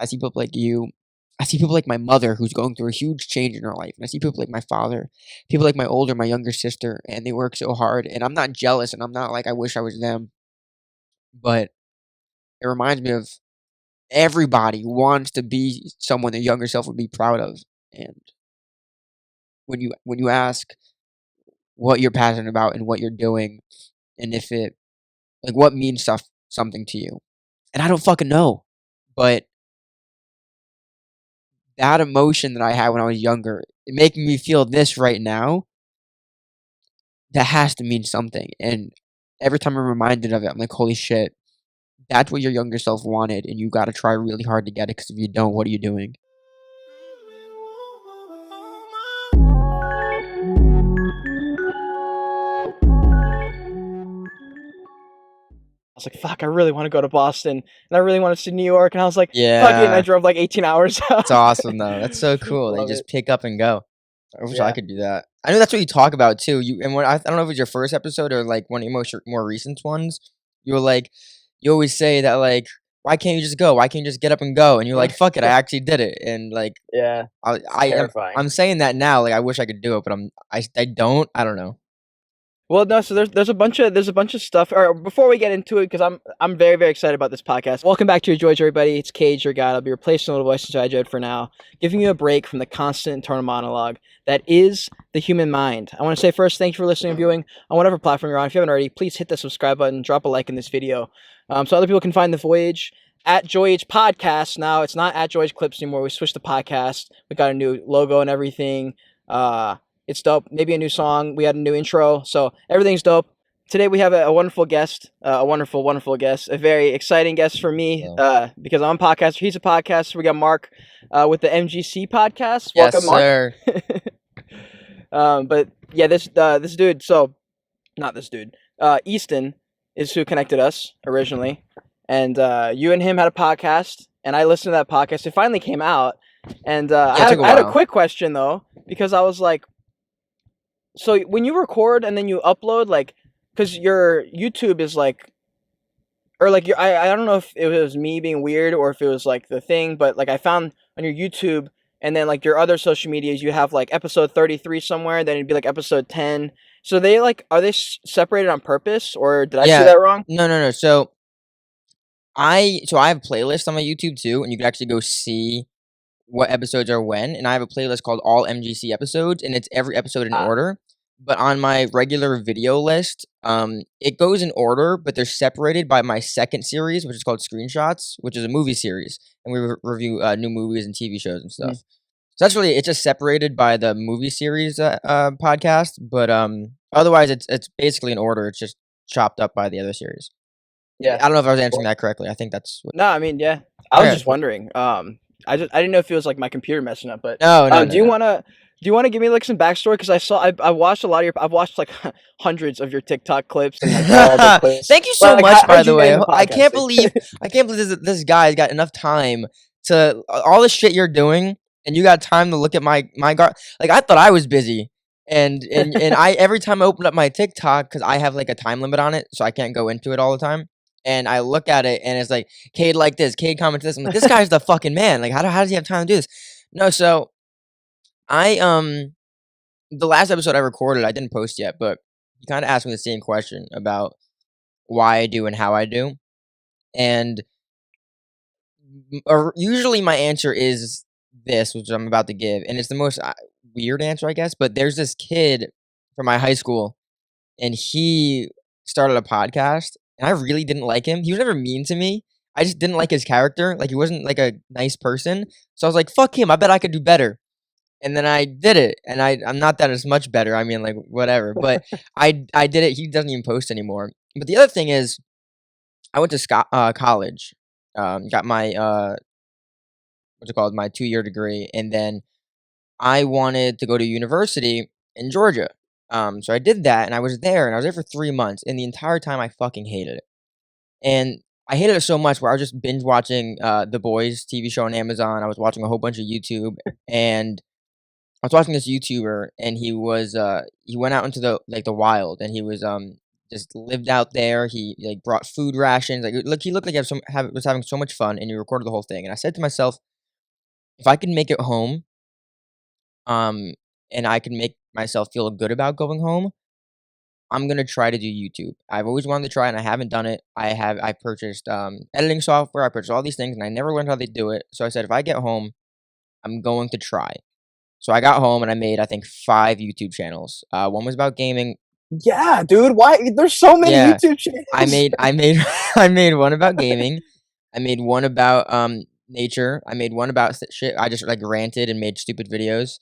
I see people like you. I see people like my mother who's going through a huge change in her life. And I see people like my father, people like my younger sister, and they work so hard. And I'm not jealous, and I'm not like I wish I was them. But it reminds me of everybody wants to be someone their younger self would be proud of. And when you ask what you're passionate about and what you're doing, and if it like what means something to you, and I don't fucking know, but that emotion that I had when I was younger, it making me feel this right now, that has to mean something. And every time I'm reminded of it, I'm like, holy shit, that's what your younger self wanted, and you got to try really hard to get it. Because if you don't, what are you doing? I was like, fuck, I really want to go to Boston, and I really want to see New York, and I was like, fuck it, and I Yeah, drove like 18 hours. it's awesome though. That's so cool. They Love just it. pick up and go. I wish I Yeah. could do that. I know that's what you talk about too. I don't know if it was your first episode or like one of your more recent ones. You were like, you always say that like, why can't you just go? Why can't you just get up and go? And you're like, fuck it, I actually did it. And like, Yeah, terrifying. I'm saying that now. Like, I wish I could do it, but I don't. I don't know. Well, no, so there's a bunch of stuff. Or before we get into it, because I'm very, very excited about this podcast. Welcome back to Joyage, everybody. It's Cage, your guide. I'll be replacing a little voice into Joyage for now, giving you a break from the constant internal monologue that is the human mind. I want to say first, thank you for listening and viewing on whatever platform you're on. If you haven't already, please hit the subscribe button, drop a like in this video, so other people can find the Voyage at Joyage Podcast. Now it's not at Joyage Clips anymore. We switched the podcast. We got a new logo and everything. It's dope. Maybe a new song. We had a new intro. So everything's dope. Today we have a wonderful guest, a wonderful, wonderful guest, a very exciting guest for me because I'm a podcaster. He's a podcaster. We got Marq with the MGC Podcast. Yes, Welcome, Marq. sir. But yeah, this dude. So not this dude. Easton is who connected us originally, and you and him had a podcast, and I listened to that podcast. It finally came out, and I had a quick question though, because I was like, so when you record and then you upload, like, because your YouTube is like, or like I don't know if it was me being weird or if it was like the thing, but like I found on your YouTube and then like your other social medias, you have like episode 33 somewhere, then it'd be like episode 10. So are they separated on purpose, or did I see that wrong? No. So I have playlists on my YouTube too, and you can actually go see what episodes are when. And I have a playlist called All MGC Episodes, and it's every episode in order. But on my regular video list, it goes in order, but they're separated by my second series, which is called Screenshots, which is a movie series, and we review new movies and TV shows and stuff. So that's really, it's just separated by the movie series podcast, but otherwise it's basically in order. It's just chopped up by the other series. Yeah, I don't know if I was answering that correctly. I think that's no. I mean, yeah, I was just wondering. I didn't know if it was like my computer messing up, but no. Do you want to give me like some backstory? Because I watched a lot of I've watched like hundreds of your TikTok clips. And, like, all the clips. Thank you so much, by the way. I can't believe this guy's got enough time to all the shit you're doing, and you got time to look at my like I thought I was busy, and I every time I open up my TikTok, because I have like a time limit on it, so I can't go into it all the time. And I look at it, and it's like, Cade like this, Cade comments this. I'm like, this guy's the fucking man. Like, how does he have time to do this? No, so I the last episode I recorded, I didn't post yet, but you kind of asked me the same question about why I do and how I do, and usually my answer is this, which I'm about to give, and it's the most weird answer, I guess. But there's this kid from my high school, and he started a podcast. And I really didn't like him. He was never mean to me. I just didn't like his character. Like, he wasn't like a nice person. So I was like, fuck him. I bet I could do better. And then I did it. And I'm not that as much better. I mean, like, whatever. But I did it. He doesn't even post anymore. But the other thing is, I went to college. Got my, what's it called? My 2-year degree. And then I wanted to go to university in Georgia. So I did that, and I was there for 3 months, and the entire time I fucking hated it. And I hated it so much where I was just binge watching The Boys TV show on Amazon. I was watching a whole bunch of YouTube, and I was watching this YouTuber, and he went out into the wild, and he was just lived out there. He like brought food rations. Like look, he looked like he was having so much fun, and he recorded the whole thing. And I said to myself, if I could make it home, and I can make myself feel good about going home, I'm gonna try to do YouTube. I've always wanted to try it, and I haven't done it. I purchased editing software. I purchased all these things, and I never learned how they do it. So I said, if I get home, I'm going to try. So I got home and I made, I think, 5 YouTube channels. One was about gaming. Yeah, dude. Why? There's so many Yeah, YouTube channels. I made I made one about gaming. I made one about nature. I made one about shit. I just like ranted and made stupid videos.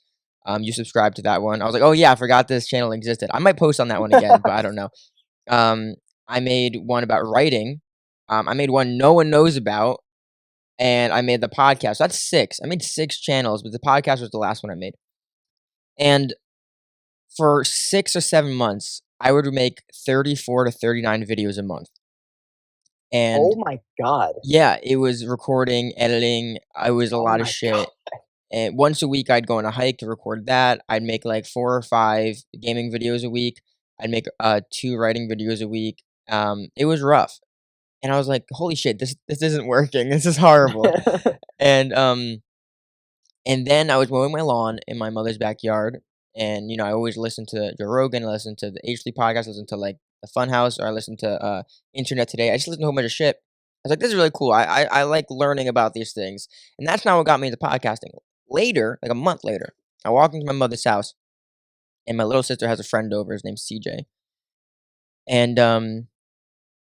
You subscribed to that one. I was like, oh yeah, I forgot this channel existed. I might post on that one again, but I don't know. I made one about writing. I made one no one knows about, and I made the podcast. So that's 6. I made 6 channels, but the podcast was the last one I made. And for 6 or 7 months, I would make 34 to 39 videos a month. And Oh my god. yeah, it was recording, editing. It was a Oh lot of my shit. god. And once a week, I'd go on a hike to record that. I'd make like 4 or 5 gaming videos a week. I'd make 2 writing videos a week. It was rough, and I was like, "Holy shit, this isn't working. This is horrible." And then I was mowing my lawn in my mother's backyard, and I always listen to Joe Rogan, I listen to the H3 podcast, I listen to like the Funhouse, or I listen to Internet Today. I just listen to a whole bunch of shit. I was like, this is really cool. I like learning about these things, and that's not what got me into podcasting. Later, like a month later, I walked into my mother's house, and my little sister has a friend over. His name's CJ, and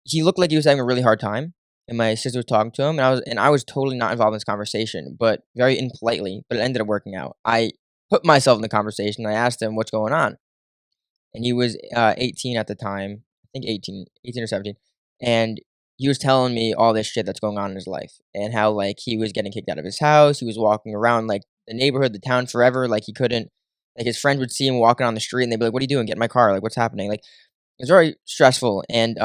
he looked like he was having a really hard time. And my sister was talking to him, and I was totally not involved in this conversation, but very impolitely. But it ended up working out. I put myself in the conversation. I asked him what's going on, and he was 18 at the time. I think 18 or 17, and he was telling me all this shit that's going on in his life, and how like he was getting kicked out of his house. He was walking around like the neighborhood, the town forever. Like he couldn't. Like his friends would see him walking on the street, and they'd be like, "What are you doing? Get in my car! Like what's happening?" Like it was very stressful, and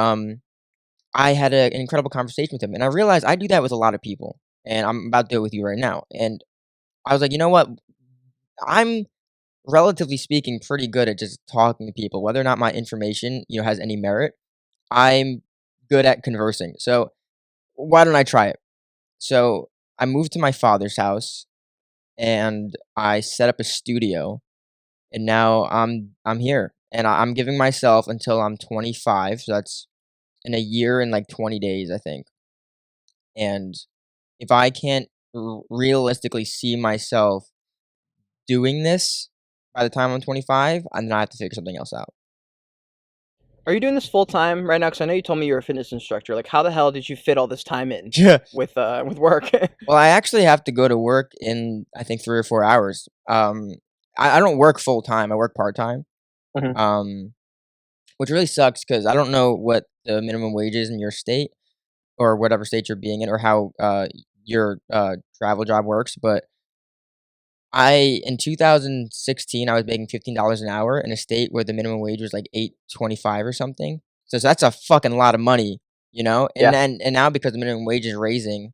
I had an incredible conversation with him, and I realized I do that with a lot of people, and I'm about to do it with you right now. And I was like, you know what? I'm, relatively speaking, pretty good at just talking to people, whether or not my information, has any merit. I'm good at conversing. So why don't I try it? So I moved to my father's house, and I set up a studio, and now I'm here, and I'm giving myself until I'm 25. So that's in a year and like 20 days, I think. And if I can't realistically see myself doing this by the time I'm 25, then I have to figure something else out. Are you doing this full time right now? Because I know you told me you're a fitness instructor. Like, how the hell did you fit all this time in Yeah. with work? Well, I actually have to go to work in, I think, 3 or 4 hours. I don't work full time. I work part time. Mhm. Which really sucks because I don't know what the minimum wage is in your state, or whatever state you're being in, or how your travel job works. But in 2016, I was making $15 an hour in a state where the minimum wage was like $8.25 or something. So that's a fucking lot of money, And Yeah. then now, because the minimum wage is raising,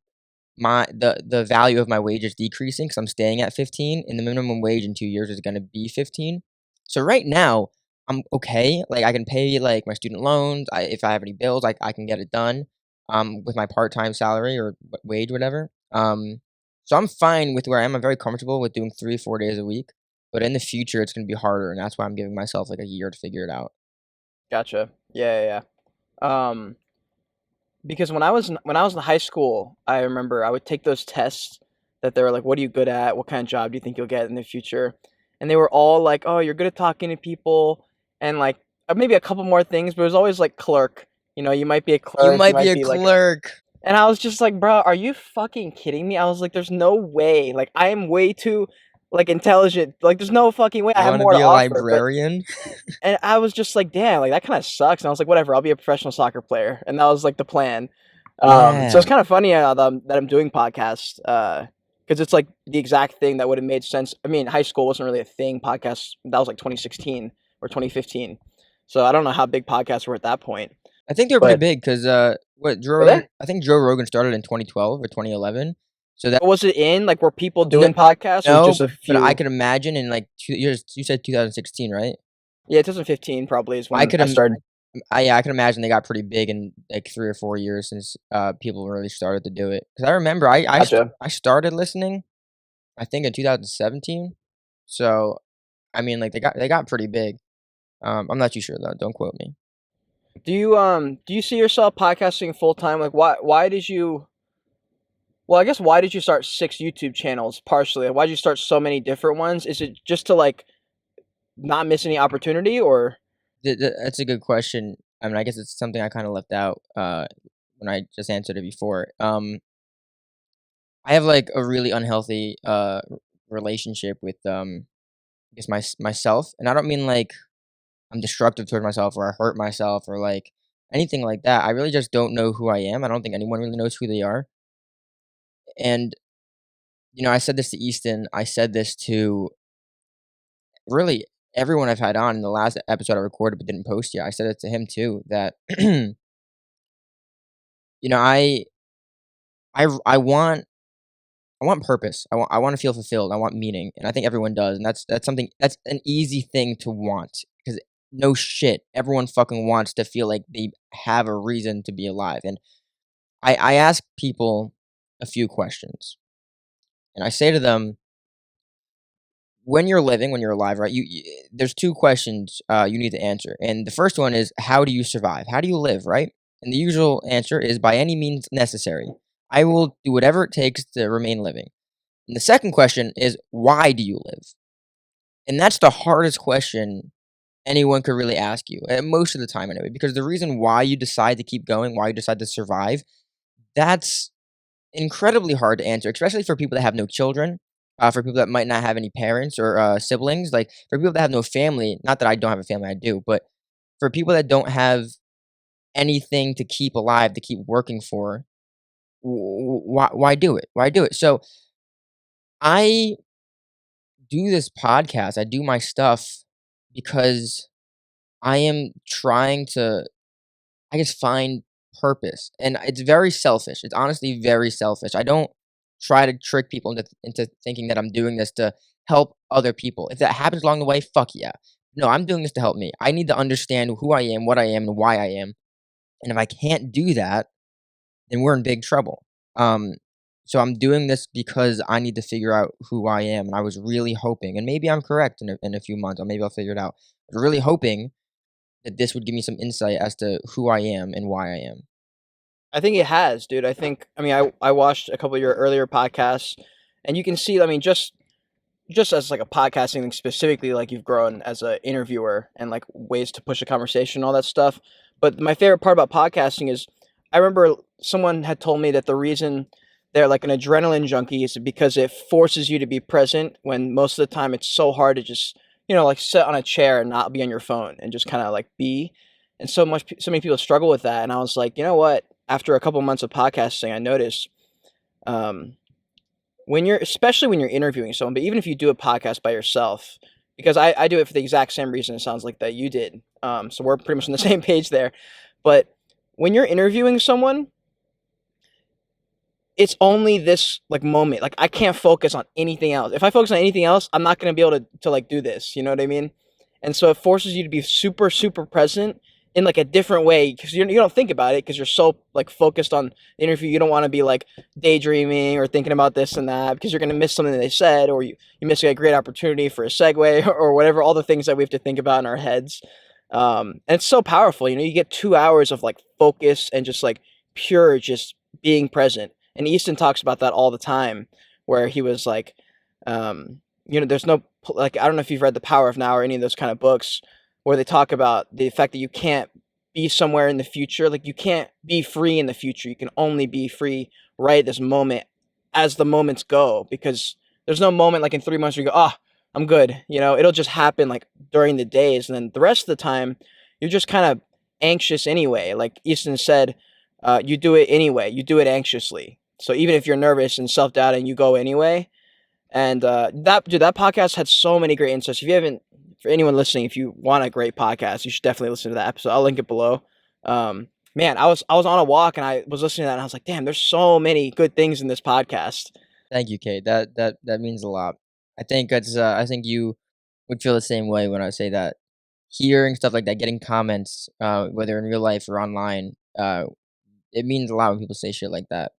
the value of my wage is decreasing because I'm staying at 15, and the minimum wage in 2 years is gonna be 15. So right now, I'm okay. Like I can pay like my student loans. If I have any bills, I can get it done with my part-time salary or wage, whatever. So I'm fine with where I am. I'm very comfortable with doing 3 or 4 days a week. But in the future, it's gonna be harder, and that's why I'm giving myself like a year to figure it out. Gotcha. Yeah. Because when I was in high school, I remember I would take those tests that they were like, "What are you good at? What kind of job do you think you'll get in the future?" And they were all like, "Oh, you're good at talking to people," and like maybe a couple more things, but it was always like clerk. You might be a clerk. You might be a like clerk. and I was just like, "Bro, are you fucking kidding me?" I was like, "There's no way. Like, I am way too like intelligent. Like, there's no fucking way I You have want to more to be a offer." But librarian? and I was just like, "Damn, like that kind of sucks." And I was like, "Whatever, I'll be a professional soccer player." And that was like the plan. So it's kind of funny that I'm doing podcasts, because it's like the exact thing that would have made sense. I mean, high school wasn't really a thing. Podcasts, that was like 2016 or 2015. So I don't know how big podcasts were at that point. I think they were pretty But big because Joe were they? Rogan. I think Joe Rogan started in 2012 or 2011. So that What was it in? Like, were people no, doing podcasts or no, just a but I few? could imagine in like 2 years. You said 2016, right? Yeah, 2015 probably is I when could I started. Yeah, I can imagine they got pretty big in like 3 or 4 years since people really started to do it. Because I remember Gotcha. I started listening, I think in 2017. So I mean, like they got pretty big. I'm not too sure though. Don't quote me. Do you see yourself podcasting full time? Like why did you well, I guess why did you start 6 YouTube channels partially? Like, why did you start so many different ones? Is it just to like not miss any opportunity or That's a good question. I mean, I guess it's something I kind of left out when I just answered it before. I have like a really unhealthy relationship with I guess myself, and I don't mean like I'm destructive toward myself or I hurt myself or like anything like that. I really just don't know who I am. I don't think anyone really knows who they are. And I said this to Easton. I said this to really everyone I've had on in the last episode I recorded but didn't post yet. I said it to him too that you know, I want purpose. I want to feel fulfilled. I want meaning, and I think everyone does. And that's something that's an easy thing to want because no shit, everyone fucking wants to feel like they have a reason to be alive. And I ask people a few questions, and I say to them, when you're living, when you're alive, right? There's two questions you need to answer, and the first one is how do you survive? How do you live, right? And the usual answer is by any means necessary. I will do whatever it takes to remain living. And the second question is why do you live? And that's the hardest question anyone could really ask you, most of the time anyway, because the reason why you decide to keep going, why you decide to survive, that's incredibly hard to answer, especially for people that have no children, for people that might not have any parents or siblings, like for people that have no family. Not that I don't have a family, I do, but for people that don't have anything to keep alive, to keep working for, why do it? Why do it? So I do this podcast. I do my stuff because I am trying to, I guess, find purpose. And it's very selfish. It's honestly very selfish. I don't try to trick people into thinking that I'm doing this to help other people. If that happens along the way, fuck yeah. No, I'm doing this to help me. I need to understand who I am, what I am, and why I am. And if I can't do that, then we're in big trouble. Um, so I'm doing this because I need to figure out who I am. And I was really hoping, and maybe I'm correct in a few months, or maybe I'll figure it out. But really hoping that this would give me some insight as to who I am and why I am. I think it has, dude. I mean I watched a couple of your earlier podcasts and you can see, I mean, just as like a podcasting thing specifically, like you've grown as an interviewer and like ways to push a conversation, all that stuff. But my favorite part about podcasting is I remember someone had told me that the reason they're like an adrenaline junkie is because it forces you to be present when most of the time it's so hard to just, like sit on a chair and not be on your phone and just kind of like be. And so many people struggle with that. And I was like, you know what? After a couple months of podcasting, I noticed um, especially when you're interviewing someone, but even if you do a podcast by yourself, because I do it for the exact same reason it sounds like that you did. So we're pretty much on the same page there. But when you're interviewing someone, it's only this like moment. Like I can't focus on anything else. If I focus on anything else, I'm not gonna be able to like do this. You know what I mean? And so it forces you to be super, super present in like a different way because you don't think about it because you're so like focused on the interview. You don't want to be like daydreaming or thinking about this and that because you're gonna miss something that they said, or you miss a great opportunity for a segue or whatever. All the things that we have to think about in our heads. And it's so powerful. You get 2 hours of like focus and just like pure just being present. And Easton talks about that all the time, where he was like, there's no like I don't know if you've read The Power of Now or any of those kind of books where they talk about the fact that you can't be somewhere in the future. Like you can't be free in the future. You can only be free right this moment as the moments go, because there's no moment like in 3 months where you go, I'm good. It'll just happen like during the days. And then the rest of the time, you're just kind of anxious anyway. Like Easton said, you do it anyway. You do it anxiously. So even if you're nervous and self-doubting, you go anyway. And that podcast had so many great insights. If you haven't, for anyone listening, if you want a great podcast, you should definitely listen to that episode. I'll link it below. Man, I was on a walk and I was listening to that and I was like, damn, there's so many good things in this podcast. Thank you, Kate. That means a lot. I think you would feel the same way when I say that. hearing stuff like that, getting comments, whether in real life or online, it means a lot when people say shit like that.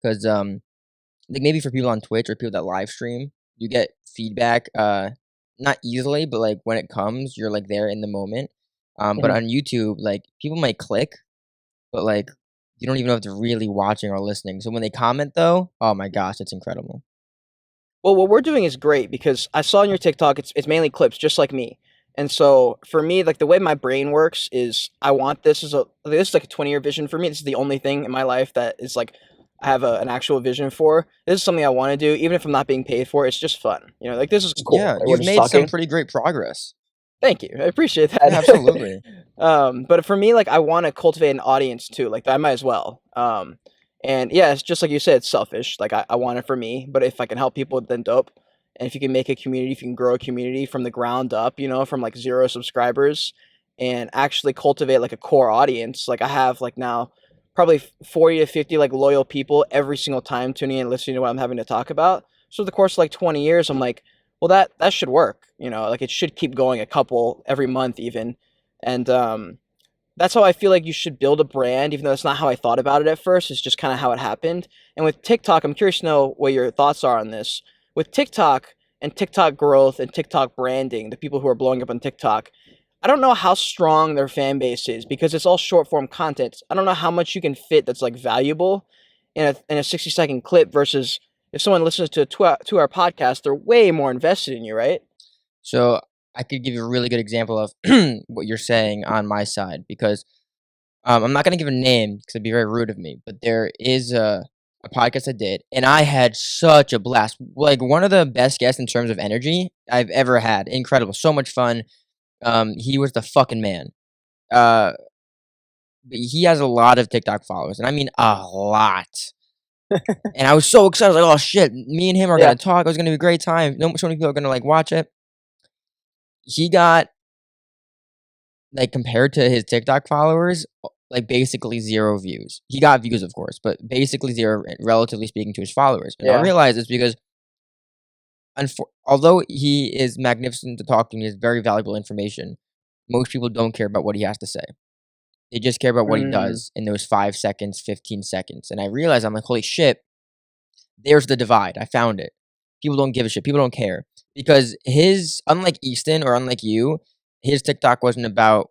Because like maybe for people on Twitch or people that live stream, you get feedback, not easily, but like when it comes, you're like there in the moment. But Mhm. on YouTube, like people might click, but like you don't even know if they're really watching or listening. So when they comment though, oh my gosh, it's incredible. Well, what we're doing is great because I saw on your TikTok it's mainly clips, just like me. And so for me, like the way my brain works is I want this is like a 20-year vision for me. This is the only thing in my life that is like I have an actual vision for. This is something I want to do, even if I'm not being paid for. It's just fun, like this is cool. Yeah, Like, we're you've just made some talking. pretty great progress. Thank you. I appreciate Yeah, that. absolutely. But for me, like I want to cultivate an audience too. Like I might as well. And yeah, it's just like you said, it's selfish. Like I want it for me, but if I can help people, then dope. And if you can make a community, if you can grow a community from the ground up, from like 0 subscribers, and actually cultivate like a core audience. Like I have like now probably 40 to 50 like loyal people every single time tuning in, listening to what I'm having to talk about. So the course of like 20 years, I'm like, well, that should work. Like it should keep going a couple every month even. And that's how I feel like you should build a brand, even though that's not how I thought about it at first. It's just kind of how it happened. And with TikTok, I'm curious to know what your thoughts are on this. With TikTok and TikTok growth and TikTok branding, the people who are blowing up on TikTok, I don't know how strong their fan base is because it's all short form content. I don't know how much you can fit that's like valuable in a 60-second clip versus if someone listens to a 2 hour podcast, they're way more invested in you, right? So I could give you a really good example of what you're saying on my side because I'm not gonna give a name because it'd be very rude of me. But there is a podcast I did, and I had such a blast. Like one of the best guests in terms of energy I've ever had. Incredible, so much fun. He was the fucking man. Uh, but he has a lot of TikTok followers, and I mean a lot. And I was so excited. I was like, oh shit, me and him are Yeah. gonna talk. It was gonna be a great time. So many people are gonna like watch it. He got like compared to his TikTok followers, like basically 0 views. He got views, of course, but basically 0, relatively speaking, to his followers. And I Yeah. realize it's because, although he is magnificent to talk to and he has very valuable information, most people don't care about what he has to say. They just care about what he Mm, does in those 5 seconds, 15 seconds. And I realize I'm like, holy shit, there's the divide. I found it. People don't give a shit. People don't care because unlike Easton or unlike you, his TikTok wasn't about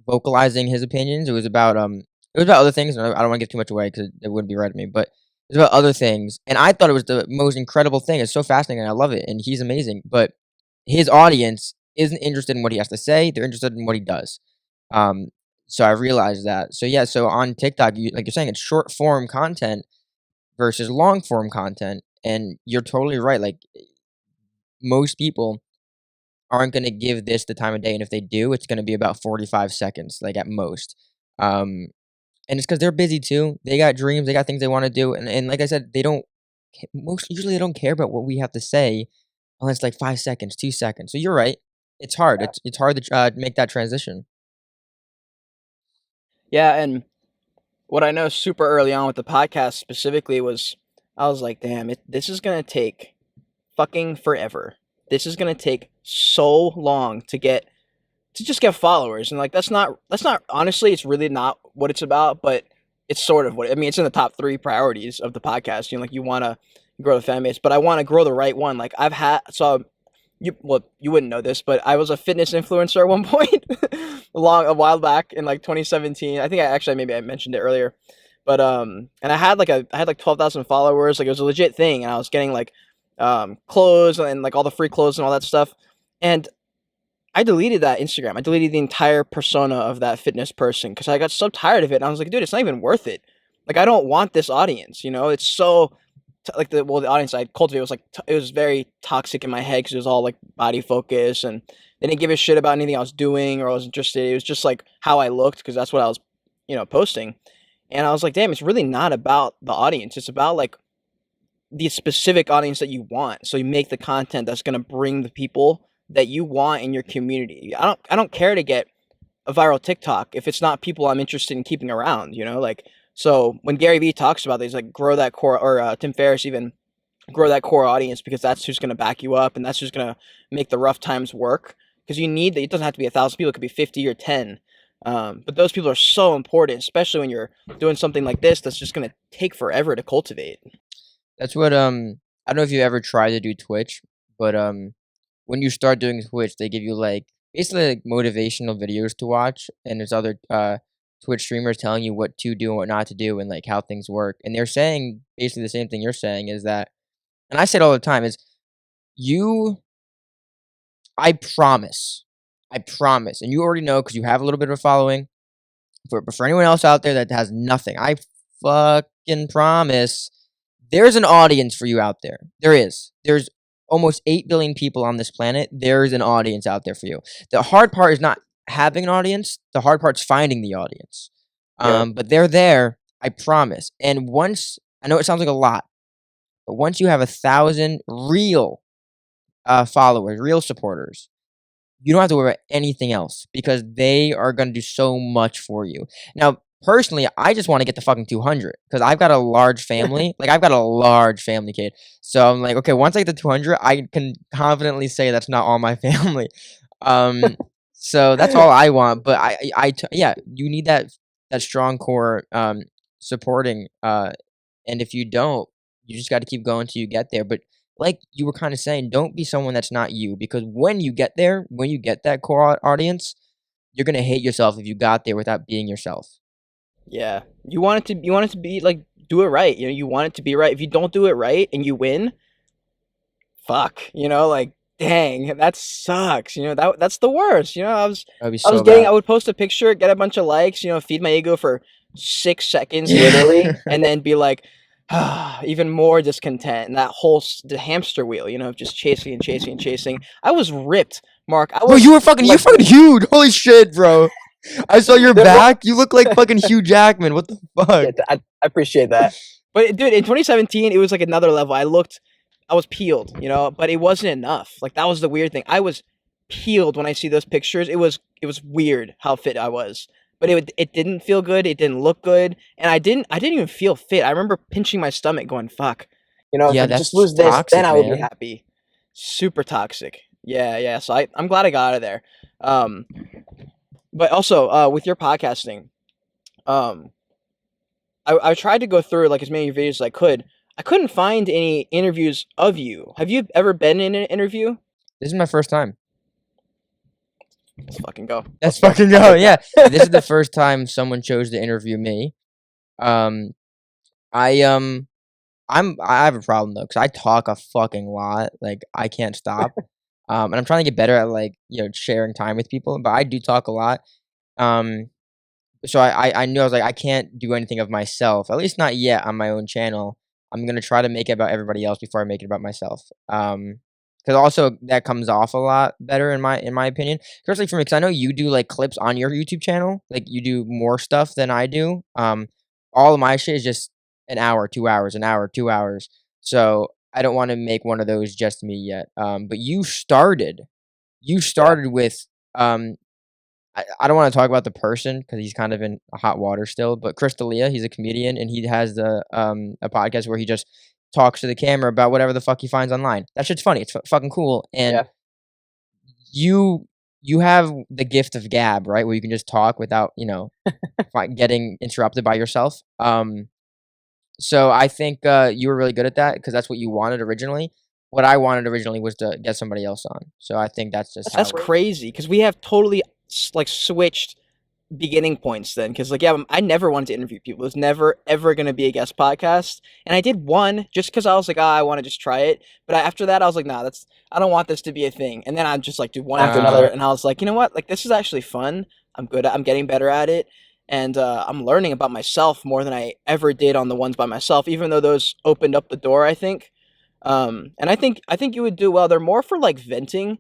vocalizing his opinions. It was about other things, and I don't want to give too much away because it wouldn't be right of me. But it was about other things, and I thought it was the most incredible thing. It's so fascinating, and I love it, and he's amazing. But his audience isn't interested in what he has to say; they're interested in what he does. Um, so I realized that. So yeah, so on TikTok, like you're saying, it's short form content versus long form content, and you're totally right. Like most people aren't gonna give this the time of day, and if they do, it's gonna be about 45 seconds, like, at most. Um, and it's because 'cause they're busy too. They got dreams, they got things they wanna do, and like I said, they don't most usually, they don't care about what we have to say unless, like, 5 seconds, 2 seconds. So you're right. It's hard. It's hard to, make that transition. yeah, and what I know super early on with the podcast specifically was I was like, damn, this is gonna take fucking forever. This is gonna take so long to just get followers, and like that's not honestly, it's really not what it's about, but it's sort of what I mean. It's in the top 3 priorities of the podcast. Like you want to grow the fan base, but I want to grow the right one. Like I've had so you wouldn't know this, but I was a fitness influencer at one point, a while back in like 2017. I think maybe I mentioned it earlier, but and I had like 12,000 followers. Like it was a legit thing, and I was getting like clothes and like all the free clothes and all that stuff. And I deleted that Instagram. I deleted the entire persona of that fitness person because I got so tired of it. And I was like, dude, it's not even worth it. Like I don't want this audience. It's so like the audience I cultivated was like it was very toxic in my head because it was all like body focus and they didn't give a shit about anything I was doing or I was interested. It was just like how I looked because that's what I was posting. And I was like, damn, it's really not about the audience. It's about like the specific audience that you want. So you make the content that's going to bring the people that you want in your community. I don't care to get a viral TikTok if it's not people I'm interested in keeping around, like so when Gary Vee talks about these like grow that core or Tim Ferriss even grow that core audience because that's who's going to back you up and that's who's going to make the rough times work. because you need that. It doesn't have to be 1,000 people; it could be 50 or 10. But those people are so important, especially when you're doing something like this that's just gonna take forever to cultivate. That's what I don't know if you ever tried to do Twitch, but when you start doing Twitch, they give you like basically like motivational videos to watch, and there's other Twitch streamers telling you what to do and what not to do and like how things work. And they're saying basically the same thing you're saying is that, and I say it all the time, is I promise, and you already know because you have a little bit of a following. But for anyone else out there that has nothing, I fucking promise there's an audience for you out there. There is. There's almost 8 billion people on this planet. There's an audience out there for you. The hard part is not having an audience. The hard part's finding the audience. But they're there, I promise. And once, I know it sounds like a lot, but once you have 1,000 real followers, real supporters, you don't have to worry about anything else because they are going to do so much for you. Now, personally, I just want to get to fucking 200 because I've got a large family. Like, I've got a large family, kid. So I'm like, okay, once I get to 200, I can confidently say that's not all my family. So that's all I want. But yeah, you need that strong core supporting. And if you don't, you just got to keep going till you get there. But like you were kind of saying, don't be someone that's not you, because when you get there, when you get that core audience, you're gonna hate yourself if you got there without being yourself. Yeah, you want it to be like, do it right. You know, you want it to be right. If you don't do it right and you win, fuck. You know, like, dang, that sucks. You know, that's the worst. You know, I would post a picture, get a bunch of likes, you know, feed my ego for 6 seconds, literally, and then be like, even more discontent, and the hamster wheel, you know, of just chasing and chasing and chasing. I was ripped, Mark. Bro, you're fucking huge. Holy shit, bro. I saw your back. You look like fucking Hugh Jackman. What the fuck? Yeah, I appreciate that. But dude, in 2017, it was like another level. I was peeled, you know, but it wasn't enough. Like, that was the weird thing. I was peeled when I see those pictures. It was weird how fit I was. But it didn't feel good. It didn't look good, and I didn't even feel fit. I remember pinching my stomach, going, "Fuck," you know. Yeah, if I just lose toxic, this, then I would man. be happy. Super toxic. Yeah. So I'm glad I got out of there. But also with your podcasting, I tried to go through like as many videos as I could. I couldn't find any interviews of you. Have you ever been in an interview? This is my first time. Let's fucking go. Let's fucking go. Yeah, this is the first time someone chose to interview me. I have a problem though, because I talk a fucking lot. Like, I can't stop. And I'm trying to get better at, like, you know, sharing time with people, but I do talk a lot. So I knew, I was like, I can't do anything of myself, at least not yet, on my own channel. I'm gonna try to make it about everybody else before I make it about myself. Because also that comes off a lot better in my opinion, especially for me, because I know you do like clips on your YouTube channel, like you do more stuff than I do. All of my shit is just an hour, 2 hours, an hour, 2 hours. So I don't want to make one of those just me yet. But you started with I don't want to talk about the person because he's kind of in hot water still. But Chris D'Elia, he's a comedian, and he has a podcast where he just talks to the camera about whatever the fuck he finds online. That shit's funny. It's fucking cool. And you have the gift of gab, right? Where you can just talk without, you know, getting interrupted by yourself. So I think you were really good at that because that's what you wanted originally. What I wanted originally was to get somebody else on. So I think that's just that's crazy because we have totally like switched beginning points then, because like, yeah, I never wanted to interview people. It was never ever going to be a guest podcast, and I did one just because I was like, I want to just try it. But after that I was like, nah, I don't want this to be a thing. And then I just like do one after another, and I was like, you know what, like, this is actually fun. I'm getting better at it, and I'm learning about myself more than I ever did on the ones by myself, even though those opened up the door, I think. And I think you would do well. They're more for like venting,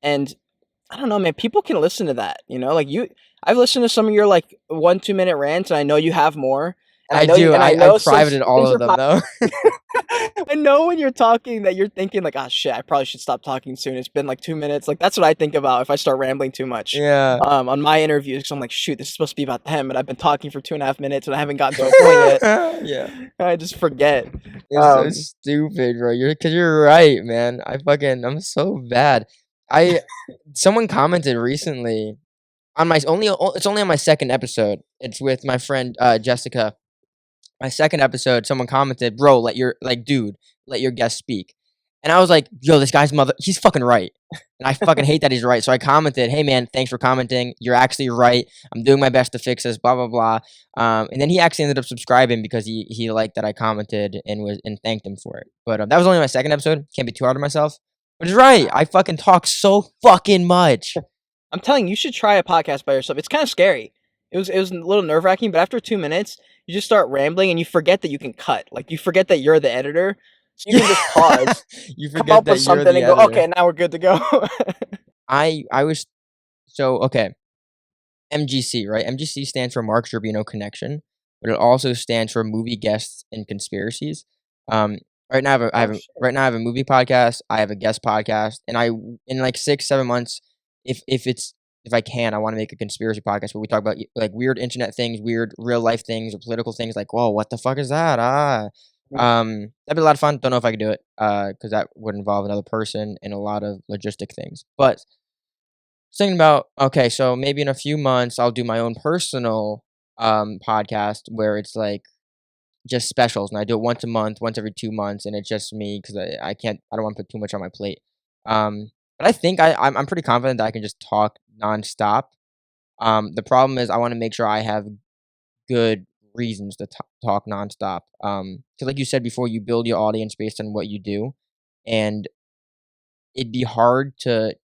and I don't know, man, people can listen to that, you know, like I've listened to some of your like 1-2 minute rants, and I know you have more. And I do. I privated all of them though. I know when you're talking that you're thinking like, oh shit, I probably should stop talking soon. It's been like 2 minutes. Like, that's what I think about if I start rambling too much. Yeah. On my interviews, because I'm like, shoot, this is supposed to be about them, and I've been talking for 2.5 minutes, and I haven't gotten to a point yet. Yeah. I just forget. It's so stupid, bro. You're right, man. I'm so bad. Someone commented recently on my it's only on my second episode. It's with my friend Jessica. My second episode, someone commented, "Bro, dude, let your guest speak." And I was like, "Yo, this guy's he's fucking right." And I fucking hate that he's right. So I commented, "Hey man, thanks for commenting. You're actually right. I'm doing my best to fix this, blah blah blah." And then he actually ended up subscribing because he liked that I commented and thanked him for it. But that was only my second episode. Can't be too hard on myself. But he's right. I fucking talk so fucking much. I'm telling you, you should try a podcast by yourself. It's kind of scary. It was a little nerve wracking, but after 2 minutes, you just start rambling and you forget that you can cut. Like you forget that you're the editor, so you can just pause, You come forget up that with you're something, the and go, editor. okay, now we're good to go. I was okay. MGC, right? MGC stands for Marq Gerbino Connection, but it also stands for Movie Guests and Conspiracies. Right now right now I have a movie podcast. I have a guest podcast, and in like 6-7 months, if I can, I want to make a conspiracy podcast where we talk about like weird internet things, weird real life things, or political things. Like, whoa, what the fuck is that? That'd be a lot of fun. Don't know if I could do it, because that would involve another person and a lot of logistic things. But thinking about, okay, so maybe in a few months I'll do my own personal podcast where it's like just specials, and I do it once a month, once every 2 months, and it's just me because I don't want to put too much on my plate. But I think I'm pretty confident that I can just talk nonstop. The problem is I want to make sure I have good reasons to talk nonstop. Because like you said before, you build your audience based on what you do, and it'd be hard to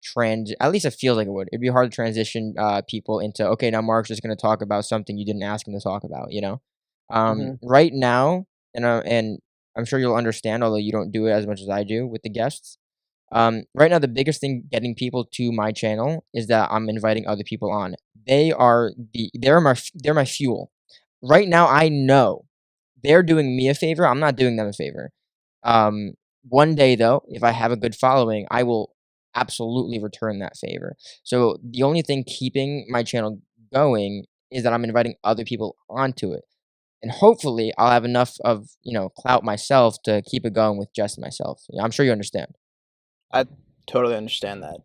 at least it feels like it would. It'd be hard to transition people into, okay, now Mark's just going to talk about something you didn't ask him to talk about, you know? Right now, and I'm sure you'll understand, although you don't do it as much as I do with the guests. Right now, the biggest thing getting people to my channel is that I'm inviting other people on. They're my fuel. Right now, I know they're doing me a favor. I'm not doing them a favor. One day though, if I have a good following, I will absolutely return that favor. So the only thing keeping my channel going is that I'm inviting other people onto it. And hopefully I'll have enough of, clout myself to keep it going with just myself. Yeah, I'm sure you understand. I totally understand that.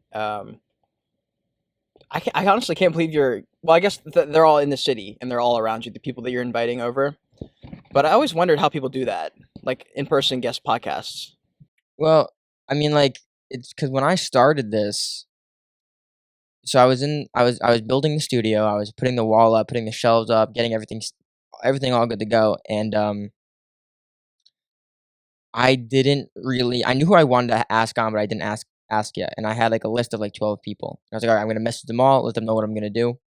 I honestly can't believe well, I guess they're all in the city and they're all around you, the people that you're inviting over. But I always wondered how people do that, like in-person guest podcasts. Well, I mean, like, it's because when I started this, so I was building the studio, I was putting the wall up, putting the shelves up, getting everything all good to go, and I knew who I wanted to ask on, but I didn't ask yet, and I had like a list of like 12 people. And I was like, all right, I'm gonna message them all, let them know what I'm gonna do,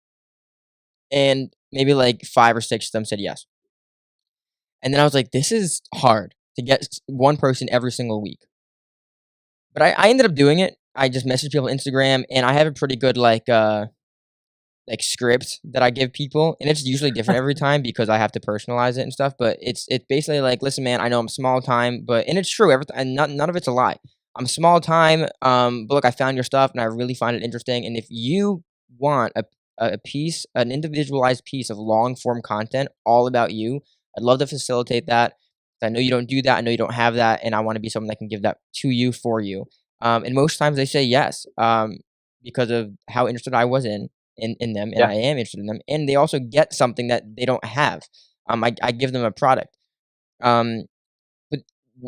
and maybe like 5 or 6 of them said yes. And then I was like, this is hard to get one person every single week. But I ended up doing it. I just message people on Instagram, and I have a pretty good like script that I give people, and it's usually different every time because I have to personalize it and stuff. But it's basically like, listen, man, I know I'm small time, and it's true. And none of it's a lie. I'm small time, but look, I found your stuff, and I really find it interesting. And if you want an individualized piece of long form content all about you, I'd love to facilitate that. I know you don't do that. I know you don't have that, and I want to be someone that can give that to you for you. And most times they say yes, because of how interested I was in them, and I am interested in them, and they also get something that they don't have. I give them a product. But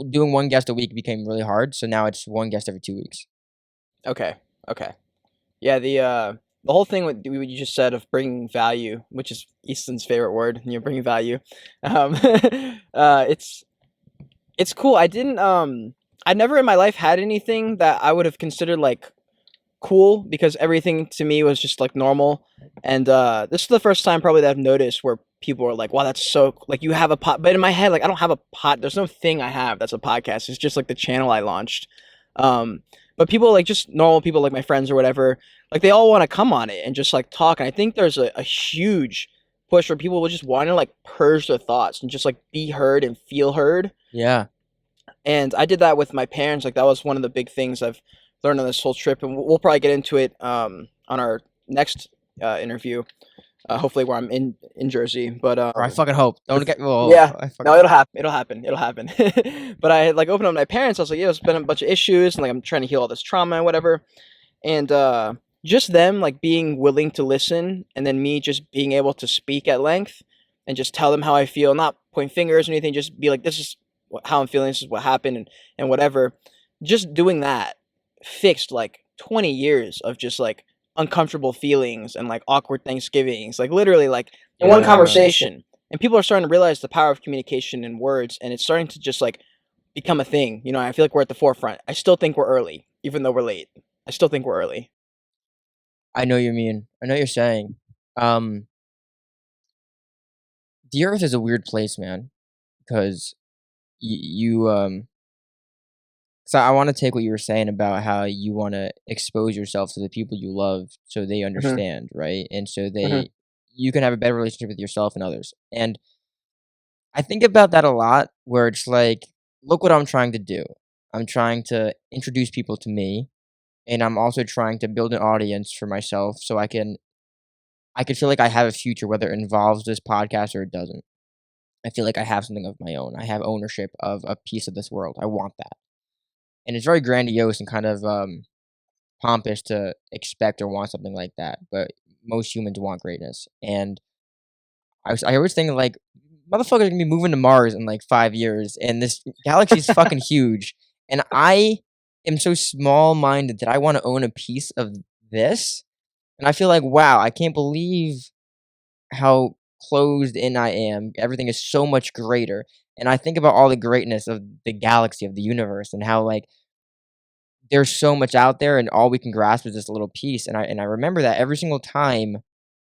doing one guest a week became really hard, so now it's one guest every 2 weeks. Okay. Yeah, the whole thing with what you just said of bringing value, which is Easton's favorite word, bringing value. It's cool. I never in my life had anything that I would have considered like cool, because everything to me was just like normal. And this is the first time probably that I've noticed where people are like, wow, that's so, like, you have a pot. But in my head, like, I don't have a pot. There's no thing I have that's a podcast. It's just like the channel I launched. But people, like, just normal people, like my friends or whatever, like, they all want to come on it and just like talk. And I think there's a huge push where people will just want to like purge their thoughts and just like be heard and feel heard. Yeah. And I did that with my parents. Like, that was one of the big things I've learned on this whole trip, and we'll probably get into it on our next interview, hopefully where I'm in Jersey. But I fucking hope. Don't get. Well, yeah, no, it'll happen. But I had like opened up my parents. I was like, yeah, it's been a bunch of issues, and like I'm trying to heal all this trauma and whatever. and just them like being willing to listen, and then me just being able to speak at length and just tell them how I feel, not point fingers or anything, just be like, this is how I'm feeling, this is what happened, and whatever. Just doing that fixed like 20 years of just like uncomfortable feelings and like awkward Thanksgivings, like literally like in one Yeah. conversation. And people are starting to realize the power of communication in words, and it's starting to just like become a thing. You know, I feel like we're at the forefront. I still think we're early, even though we're late. I still think we're early. I know what you mean. I know what you're saying. The earth is a weird place, man, because so I want to take what you were saying about how you want to expose yourself to the people you love so they understand, right? And so you can have a better relationship with yourself and others. And I think about that a lot, where it's like, look what I'm trying to do. I'm trying to introduce people to me, and I'm also trying to build an audience for myself so I can feel like I have a future, whether it involves this podcast or it doesn't. I feel like I have something of my own. I have ownership of a piece of this world. I want that. And it's very grandiose and kind of pompous to expect or want something like that, but most humans want greatness. And I always think like, motherfuckers are gonna be moving to Mars in like 5 years, and this galaxy is fucking huge. And I am so small-minded that I want to own a piece of this. And I feel like, wow, I can't believe how closed in I am. Everything is so much greater. And I think about all the greatness of the galaxy, of the universe, and how like there's so much out there, and all we can grasp is this little piece. And I remember that every single time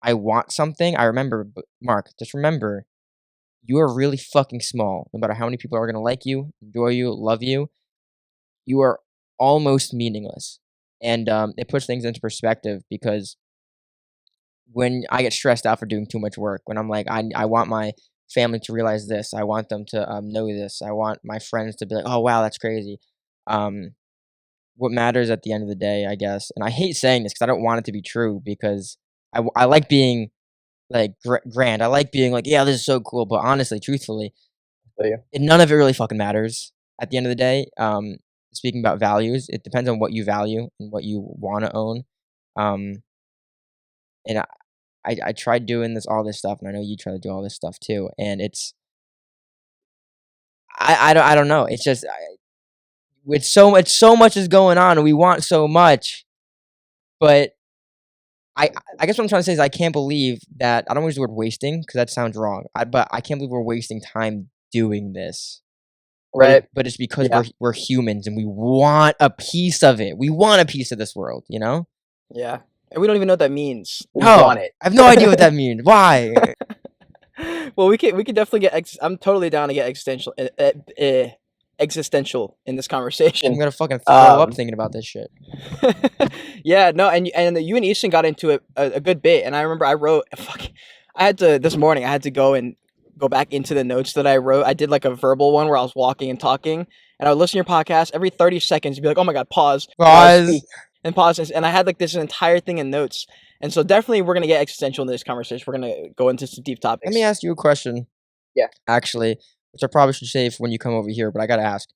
I want something, I remember, Marq, just remember, you are really fucking small. No matter how many people are gonna like you, enjoy you, love you, you are almost meaningless. And it puts things into perspective, because when I get stressed out for doing too much work, when I'm like, I want my family to realize this, I want them to know this, I want my friends to be like, oh wow, that's crazy. What matters at the end of the day, I guess, and I hate saying this because I don't want it to be true, because I like being like grand. I like being like, yeah, this is so cool. But honestly, truthfully, none of it really fucking matters at the end of the day. Speaking about values, it depends on what you value and what you want to own. And I tried doing all this stuff, and I know you try to do all this stuff too. And I don't know. It's just with so much is going on, and we want so much, but I guess what I'm trying to say is I can't believe that I don't use the word wasting because that sounds wrong. But I can't believe we're wasting time doing this. Right. But it's because we're humans, and we want a piece of it. We want a piece of this world, you know? Yeah. And we don't even know what that means. We No, want it. I have no idea what that means. Why? Well, we could definitely get. I'm totally down to get existential in this conversation. I'm gonna fucking throw up thinking about this shit. Yeah, no, and you and Easton got into it a good bit, and I remember I had to this morning. I had to go back into the notes that I wrote. I did like a verbal one where I was walking and talking, and I would listen to your podcast every 30 seconds. You'd be like, "Oh my god, pause, and pause," and I had like this entire thing in notes. And so definitely we're gonna get existential in this conversation. We're gonna go into some deep topics. Let me ask you a question. Yeah. Actually, which I probably should save for when you come over here, but I gotta ask.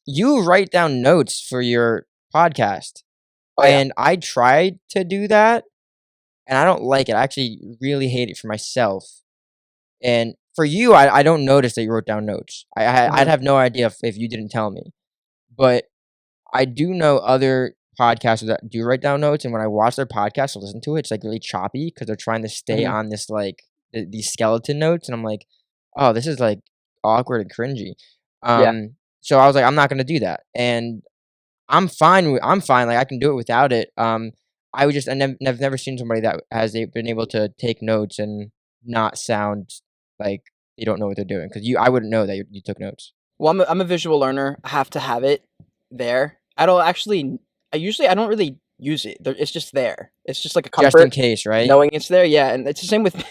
You write down notes for your podcast, and I tried to do that, and I don't like it. I actually really hate it for myself. And for you, I don't notice that you wrote down notes. I'd have no idea if you didn't tell me. But I do know other podcasters that do write down notes, and when I watch their podcast or listen to it, it's like really choppy because they're trying to stay on this like these skeleton notes, and I'm like, oh, this is like awkward and cringy. So I was like, I'm not gonna do that, and I'm fine. Like I can do it without it. I would just I've never seen somebody that has been able to take notes and not sound like they don't know what they're doing. Because I wouldn't know that you took notes. Well, I'm a visual learner. I have to have it there. I don't really use it. It's just there. It's just like a comfort. Just in case, right? Knowing it's there, yeah. And it's the same with,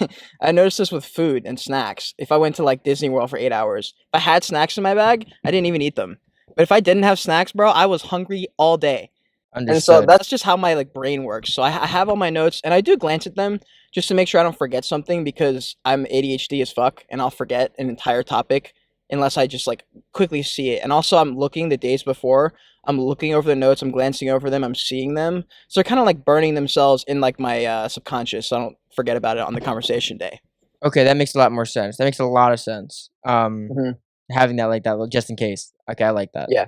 I noticed this with food and snacks. If I went to like Disney World for 8 hours, if I had snacks in my bag, I didn't even eat them. But if I didn't have snacks, bro, I was hungry all day. Understood. And so that's just how my like brain works. So I have all my notes, and I do glance at them just to make sure I don't forget something, because I'm ADHD as fuck, and I'll forget an entire topic unless I just like quickly see it. And also, I'm looking the days before. I'm looking over the notes. I'm glancing over them. I'm seeing them. So they're kind of like burning themselves in like my subconscious. So I don't forget about it on the conversation day. Okay, that makes a lot more sense. That makes a lot of sense. Hmm. Having that like that just in case. Okay, I like that. Yeah,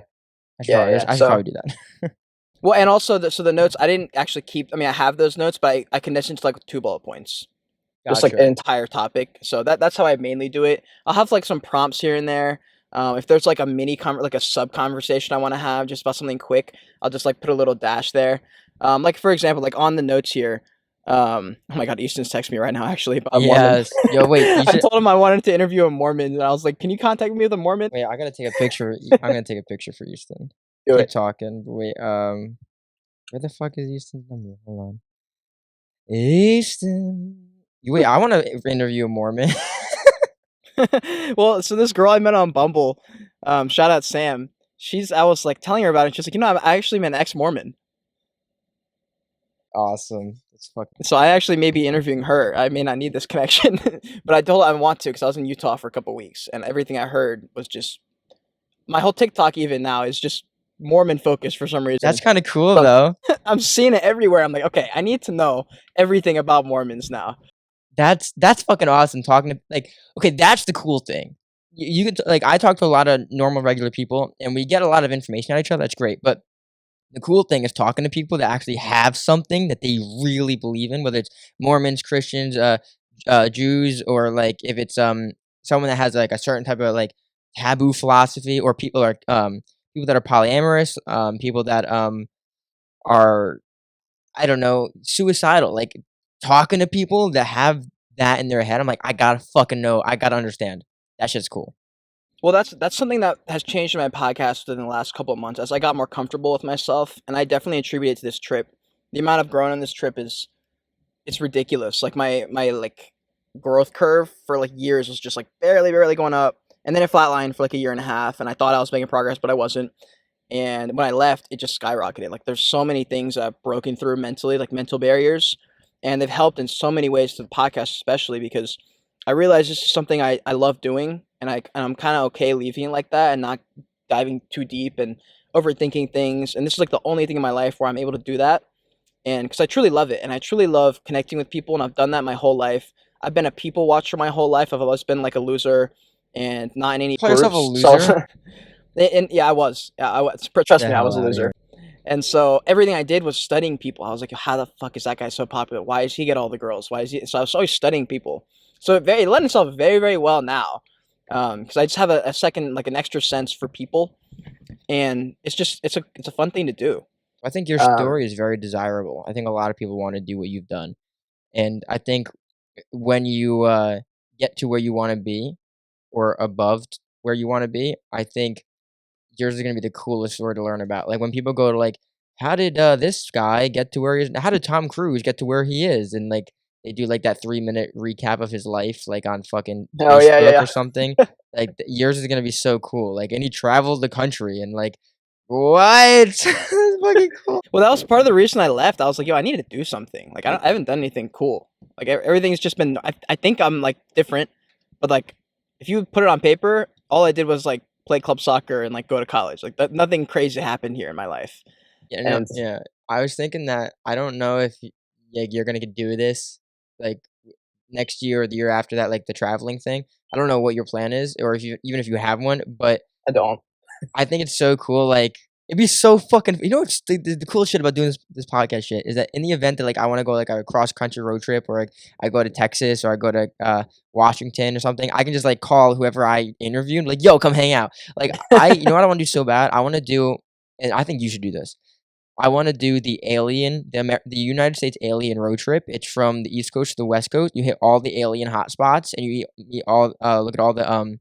I should yeah, probably, yeah. I should So probably do that. well, and also so the notes I didn't actually keep. I mean, I have those notes, but I condensed into like 2 bullet points, just like an Gotcha. entire topic. So that's how I mainly do it. I'll have like some prompts here and there. If there's like a like a sub conversation I want to have just about something quick, I'll just like put a little dash there. Like for example, like on the notes here. Oh my God, Easton's texting me right now actually about a Mormon. Yes. Yo, wait. You I should. told him I wanted to interview a Mormon, and I was like, "Can you contact me with a Mormon?" Wait, I gotta take a picture. I'm gonna take a picture for Houston. Do Keep it. talking. But wait. Where the fuck is Houston's number? Hold on. Houston. Wait, I want to interview a Mormon. Well, so this girl I met on Bumble, shout out Sam. I was like telling her about it. And she's like, I actually met an ex-Mormon. Awesome. It's fucking. So I actually may be interviewing her. I may not need this connection, but I told her I want to because I was in Utah for a couple weeks, and everything I heard was just my whole TikTok. Even now is just Mormon focused for some reason. That's kind of cool So though. I'm seeing it everywhere. I'm like, okay, I need to know everything about Mormons now. That's fucking awesome. Talking to like, okay, that's the cool thing. You can like, I talk to a lot of normal, regular people, and we get a lot of information out of each other. That's great, but the cool thing is talking to people that actually have something that they really believe in, whether it's Mormons, Christians, Jews, or like if it's someone that has like a certain type of like taboo philosophy, or people that are polyamorous, people that are, I don't know, suicidal. Like talking to people that have that in their head, I'm like, I gotta fucking know, I gotta understand. That shit's cool. Well, that's something that has changed in my podcast within the last couple of months as I got more comfortable with myself, and I definitely attribute it to this trip. The amount I've grown on this trip is it's ridiculous. Like my like growth curve for like years was just like barely going up, and then it flatlined for like a year and a half, and I thought I was making progress, but I wasn't. And when I left, it just skyrocketed. Like there's so many things that I've broken through mentally, like mental barriers, and they've helped in so many ways to the podcast, especially because I realize this is something I love doing, and I'm kind of okay leaving it like that and not diving too deep and overthinking things. And this is like the only thing in my life where I'm able to do that, and because I truly love it, and I truly love connecting with people, and I've done that my whole life. I've been a people watcher my whole life. I've always been like a loser and not in any Call yourself a groups. So, loser? and yeah, I was. Yeah, trust The me, I hell was a out of loser. here. And so everything I did was studying people. I was like, how the fuck is that guy so popular? Why does he get all the girls? Why is he? So I was always studying people. So it led itself very, very well now. Because I just have a second, like an extra sense for people. And it's a fun thing to do. I think your Um, story is very desirable. I think a lot of people want to do what you've done, and I think when you get to where you want to be, or above where you want to be, I think yours is gonna be the coolest story to learn about. Like when people go to like, how did this guy get to where he is? How did Tom Cruise get to where he is? And like they do like that 3 minute recap of his life, like on fucking oh yeah, Facebook yeah, or something. yeah. Like yours is gonna be so cool. Like, and he traveled the country and like, what? That's fucking cool. Well, that was part of the reason I left. I was like, yo, I need to do something. Like I haven't done anything cool. Like everything's just been. I think I'm like different, but like if you put it on paper, all I did was like play club soccer and like go to college. Like nothing crazy happened here in my life. Yeah, no, And yeah. I was thinking that I don't know if like you're gonna do this like next year or the year after that, like the traveling thing. I don't know what your plan is, or if you even if you have one, but I don't. I think it's so cool. Like it'd be so fucking. You know what's the cool shit about doing this podcast shit is that in the event that like I want to go like a cross country road trip, or like I go to Texas or I go to Washington or something, I can just like call whoever I interview and be like, yo, come hang out. Like you know what I want to do so bad. I want to do, and I think you should do this. I want to do the United States alien road trip. It's from the East Coast to the West Coast. You hit all the alien hotspots, and you all look at all the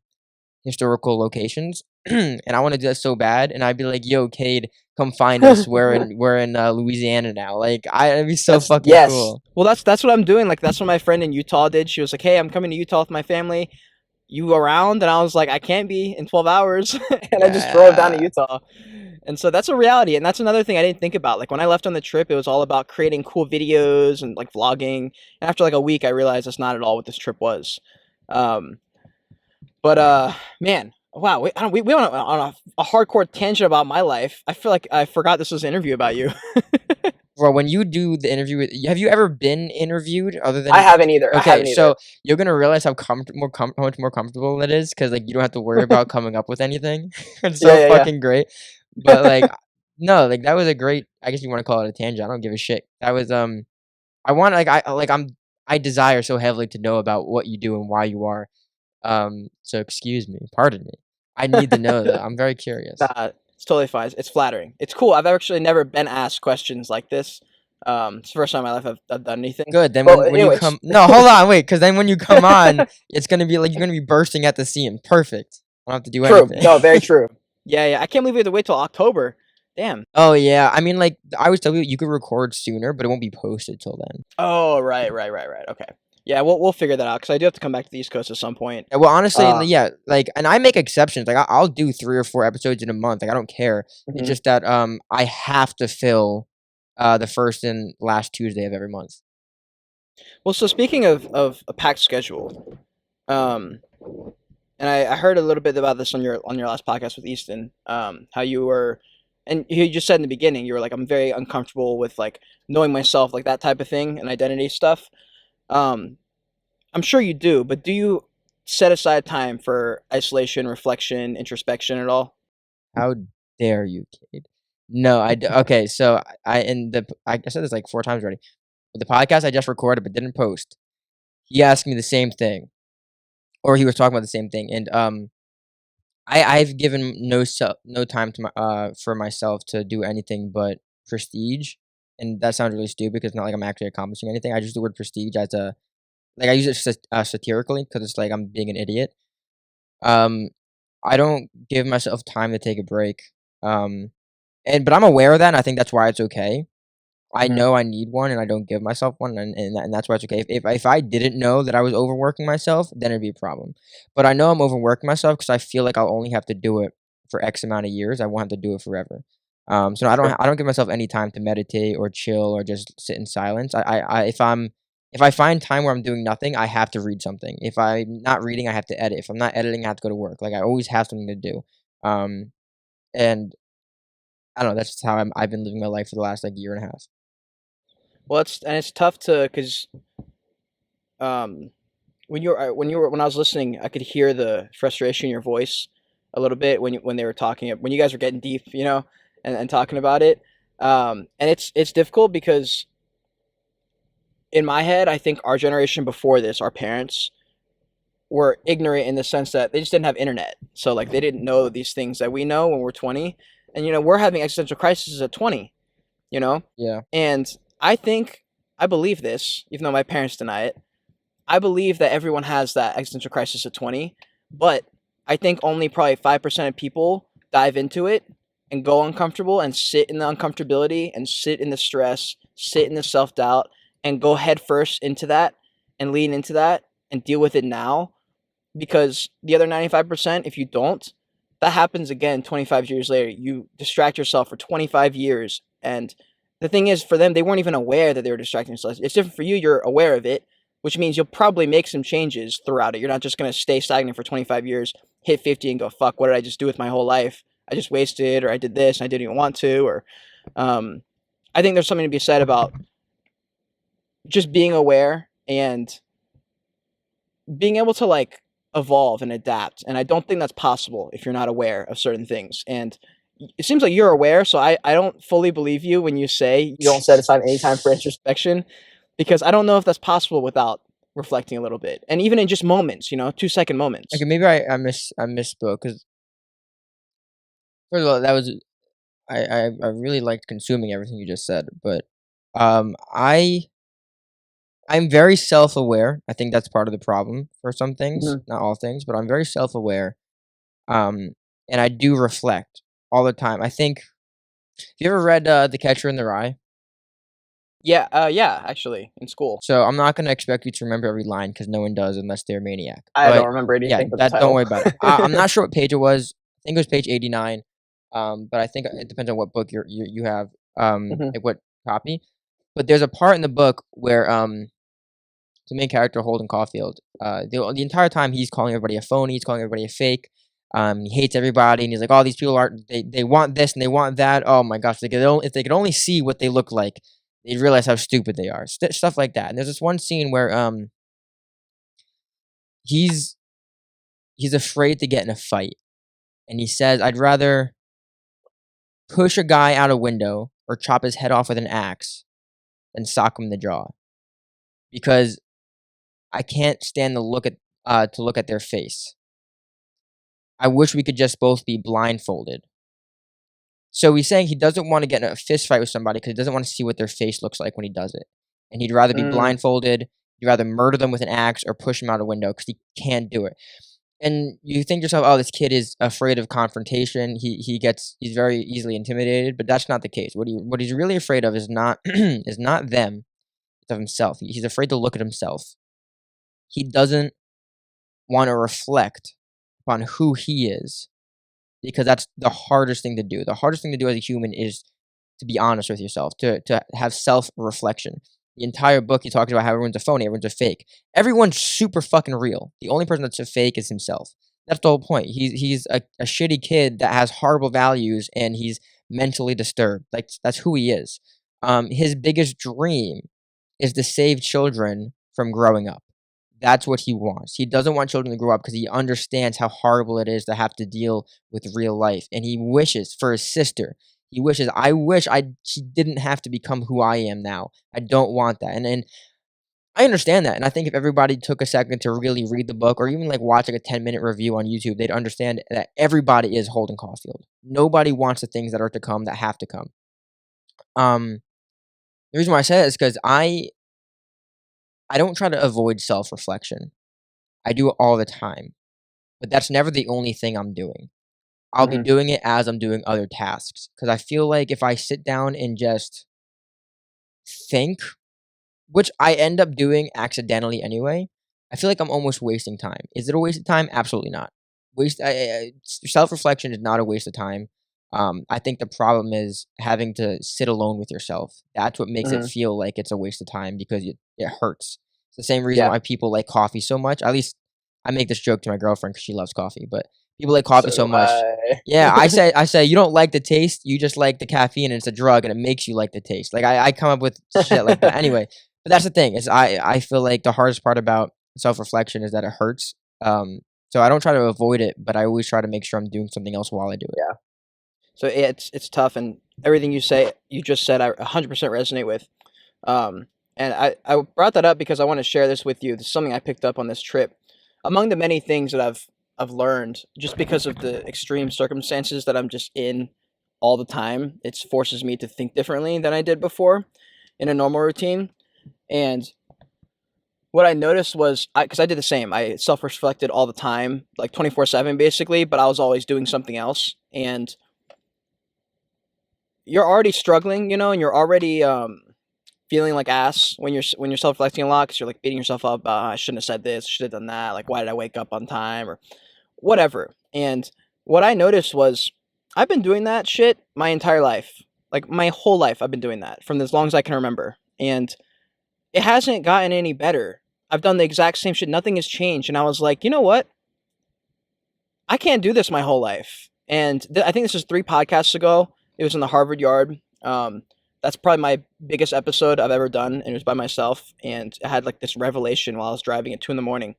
historical locations. And I want to do that so bad. And I'd be like, "Yo, Cade, come find us. We're in Louisiana now. Like, it'd be so That's fucking yes. cool." Well, that's what I'm doing. Like that's what my friend in Utah did. She was like, "Hey, I'm coming to Utah with my family. You around?" And I was like, "I can't be in 12 hours." And I just drove down to Yeah, Utah. And so that's a reality. And that's another thing I didn't think about. Like when I left on the trip, it was all about creating cool videos and like vlogging. And after like a week, I realized that's not at all what this trip was. Um, but man, Wow, we went on a hardcore tangent about my life. I feel like I forgot this was an interview about you. Bro, when you do the interview with, have you ever been interviewed other than? I haven't either. I Okay, haven't either. so you're gonna realize how much more comfortable it is because like you don't have to worry about coming up with anything. It's so Yeah. fucking great. But like, no, like that was a great. I guess you want to call it a tangent. I don't give a shit. That was I want I desire so heavily to know about what you do and why you are. So excuse me, pardon me. I need to know that. I'm very curious. Nah, it's totally fine. It's flattering. It's cool. I've actually never been asked questions like this. It's the first time in my life I've done anything. Good. Then Well, when you anyways. come, no, hold on, wait, because then when you come on, it's gonna be like you're gonna be bursting at the seam. Perfect. I don't have to do True. anything. No, very true. Yeah. I can't believe we have to wait till October. Damn. Oh yeah. I mean, like I always tell you could record sooner, but it won't be posted till then. Oh, right. Okay. Yeah, we'll figure that out because I do have to come back to the East Coast at some point. Yeah, well, honestly, Uh, yeah, like, and I make exceptions. Like, I'll do 3 or 4 episodes in a month. Like, I don't care. It's Mhm. just that I have to fill the first and last Tuesday of every month. Well, so speaking of a packed schedule, um, and I heard a little bit about this on your last podcast with Easton, how you were, and you just said in the beginning you were like, I'm very uncomfortable with like knowing myself, like that type of thing, and identity stuff. Um, I'm sure you do, but do you set aside time for isolation, reflection, introspection at all? How dare you, kid? No, okay, so I said this like 4 times already. But the podcast I just recorded but didn't post, he asked me the same thing, or he was talking about the same thing, and I've given no time to for myself to do anything but prestige, and that sounds really stupid because it's not like I'm actually accomplishing anything. I use the word prestige as a like I use it satirically because it's like I'm being an idiot. Um, I don't give myself time to take a break. Um, but I'm aware of that, and I think that's why it's okay. I Mhm. know I need one, and I don't give myself one, and that's why it's okay. If I didn't know that I was overworking myself, then it'd be a problem. But I know I'm overworking myself because I feel like I'll only have to do it for X amount of years. I won't have to do it forever. So Sure. I don't give myself any time to meditate or chill or just sit in silence. If I find time where I'm doing nothing, I have to read something. If I'm not reading, I have to edit. If I'm not editing, I have to go to work. Like I always have something to do. And I don't know. That's just how I've been living my life for the last like year and a half. Well, it's tough to because um, when I was listening, I could hear the frustration in your voice a little bit when they were talking when you guys were getting deep, and talking about it. And it's difficult because in my head, I think our generation before this, our parents were ignorant in the sense that they just didn't have internet, so like they didn't know these things that we know when we're 20, and we're having existential crises at 20, you know, Yeah. and I believe this, even though my parents deny it. I believe that everyone has that existential crisis at 20, but I think only probably 5% of people dive into it and go uncomfortable and sit in the uncomfortability and sit in the stress, sit in the self doubt, and go head first into that and lean into that and deal with it now. Because the other 95%, if you don't, that happens again 25 years later. You distract yourself for 25 years. And the thing is, for them, they weren't even aware that they were distracting themselves. It's different for you, you're aware of it, which means you'll probably make some changes throughout it. You're not just going to stay stagnant for 25 years, hit 50 and go, fuck, what did I just do with my whole life? I just wasted, or I did this and I didn't even want to. Or I think there's something to be said about just being aware and being able to like evolve and adapt. And I don't think that's possible if you're not aware of certain things. And it seems like you're aware, so I don't fully believe you when you say you don't set aside any time for introspection, because I don't know if that's possible without reflecting a little bit. And even in just moments, 2-second moments. Okay, maybe I misspoke because first of all, that was I really liked consuming everything you just said, but um, I I'm very self-aware. I think that's part of the problem for some things, Mhm. not all things, but I'm very self-aware. Um, and I do reflect all the time. I think. Have you ever read The Catcher in the Rye? Yeah, actually, in school. So I'm not gonna expect you to remember every line because no one does unless they're a maniac. I don't But remember yeah, anything but the that don't title. worry about it. I'm not sure what page it was. I think it was page 89. But I think it depends on what book you have. Mhm. Like what copy. But there's a part in the book where the main character Holden Caulfield, the entire time he's calling everybody a phony, he's calling everybody a fake. He hates everybody, and he's like, "Oh, these people they want this and they want that. Oh my gosh, if they could only see what they look like, they'd realize how stupid they are." Stuff like that. And there's this one scene where he's afraid to get in a fight, and he says, "I'd rather push a guy out a window or chop his head off with an axe than sock him in the jaw, because I can't stand to look at their face. I wish we could just both be blindfolded." So he's saying he doesn't want to get in a fist fight with somebody because he doesn't want to see what their face looks like when he does it. And he'd rather be blindfolded, he'd rather murder them with an axe or push them out a window because he can't do it. And you think to yourself, oh, this kid is afraid of confrontation. He's very easily intimidated, but that's not the case. What he's really afraid of is not is not them, it's of himself. He's afraid to look at himself. He doesn't want to reflect upon who he is, because that's the hardest thing to do. The hardest thing to do as a human is to be honest with yourself, to have self-reflection. The entire book, he talks about how everyone's a phony, everyone's a fake. Everyone's super fucking real. The only person that's a fake is himself. That's the whole point. He's a shitty kid that has horrible values, and he's mentally disturbed. Like, that's who he is. His biggest dream is to save children from growing up. That's what he wants. He doesn't want children to grow up because he understands how horrible it is to have to deal with real life. And he wishes for his sister. He wishes, she didn't have to become who I am now. I don't want that. And I understand that. And I think if everybody took a second to really read the book, or even like watch like a 10-minute review on YouTube, they'd understand that everybody is Holden Caulfield. Nobody wants the things that are to come that have to come. The reason why I say that is because I don't try to avoid self-reflection. I do it all the time. But that's never the only thing I'm doing. I'll be doing it as I'm doing other tasks. Because I feel like if I sit down and just think, which I end up doing accidentally anyway, I feel like I'm almost wasting time. Is it a waste of time? Absolutely not. Self-reflection is not a waste of time. I think the problem is having to sit alone with yourself. That's what makes it feel like it's a waste of time, because it hurts. It's the same reason why people like coffee so much. At least I make this joke to my girlfriend because she loves coffee, but people like coffee so much. Yeah, I say you don't like the taste, you just like the caffeine, and it's a drug, and it makes you like the taste. Like I come up with shit like that. Anyway, but that's the thing, is I feel like the hardest part about self-reflection is that it hurts. So I don't try to avoid it, but I always try to make sure I'm doing something else while I do it. Yeah. So it's tough, and everything you just said, I 100% resonate with. And I brought that up because I want to share this with you. This is something I picked up on this trip. Among the many things that I've learned, just because of the extreme circumstances that I'm just in all the time, it forces me to think differently than I did before in a normal routine. And what I noticed was, because I did the same, I self-reflected all the time, like 24/7 basically, but I was always doing something else. And you're already struggling, and you're already feeling like ass when you're self-reflecting a lot, because you're like beating yourself up. I shouldn't have said this, should have done that. Like, why did I wake up on time, or whatever? And what I noticed was, I've been doing that shit my entire life. Like, my whole life I've been doing that from as long as I can remember. And it hasn't gotten any better. I've done the exact same shit. Nothing has changed. And I was like, you know what? I can't do this my whole life. And I think this was 3 podcasts ago. It was in the Harvard Yard. That's probably my biggest episode I've ever done, and it was by myself. And I had like this revelation while I was driving at 2 a.m.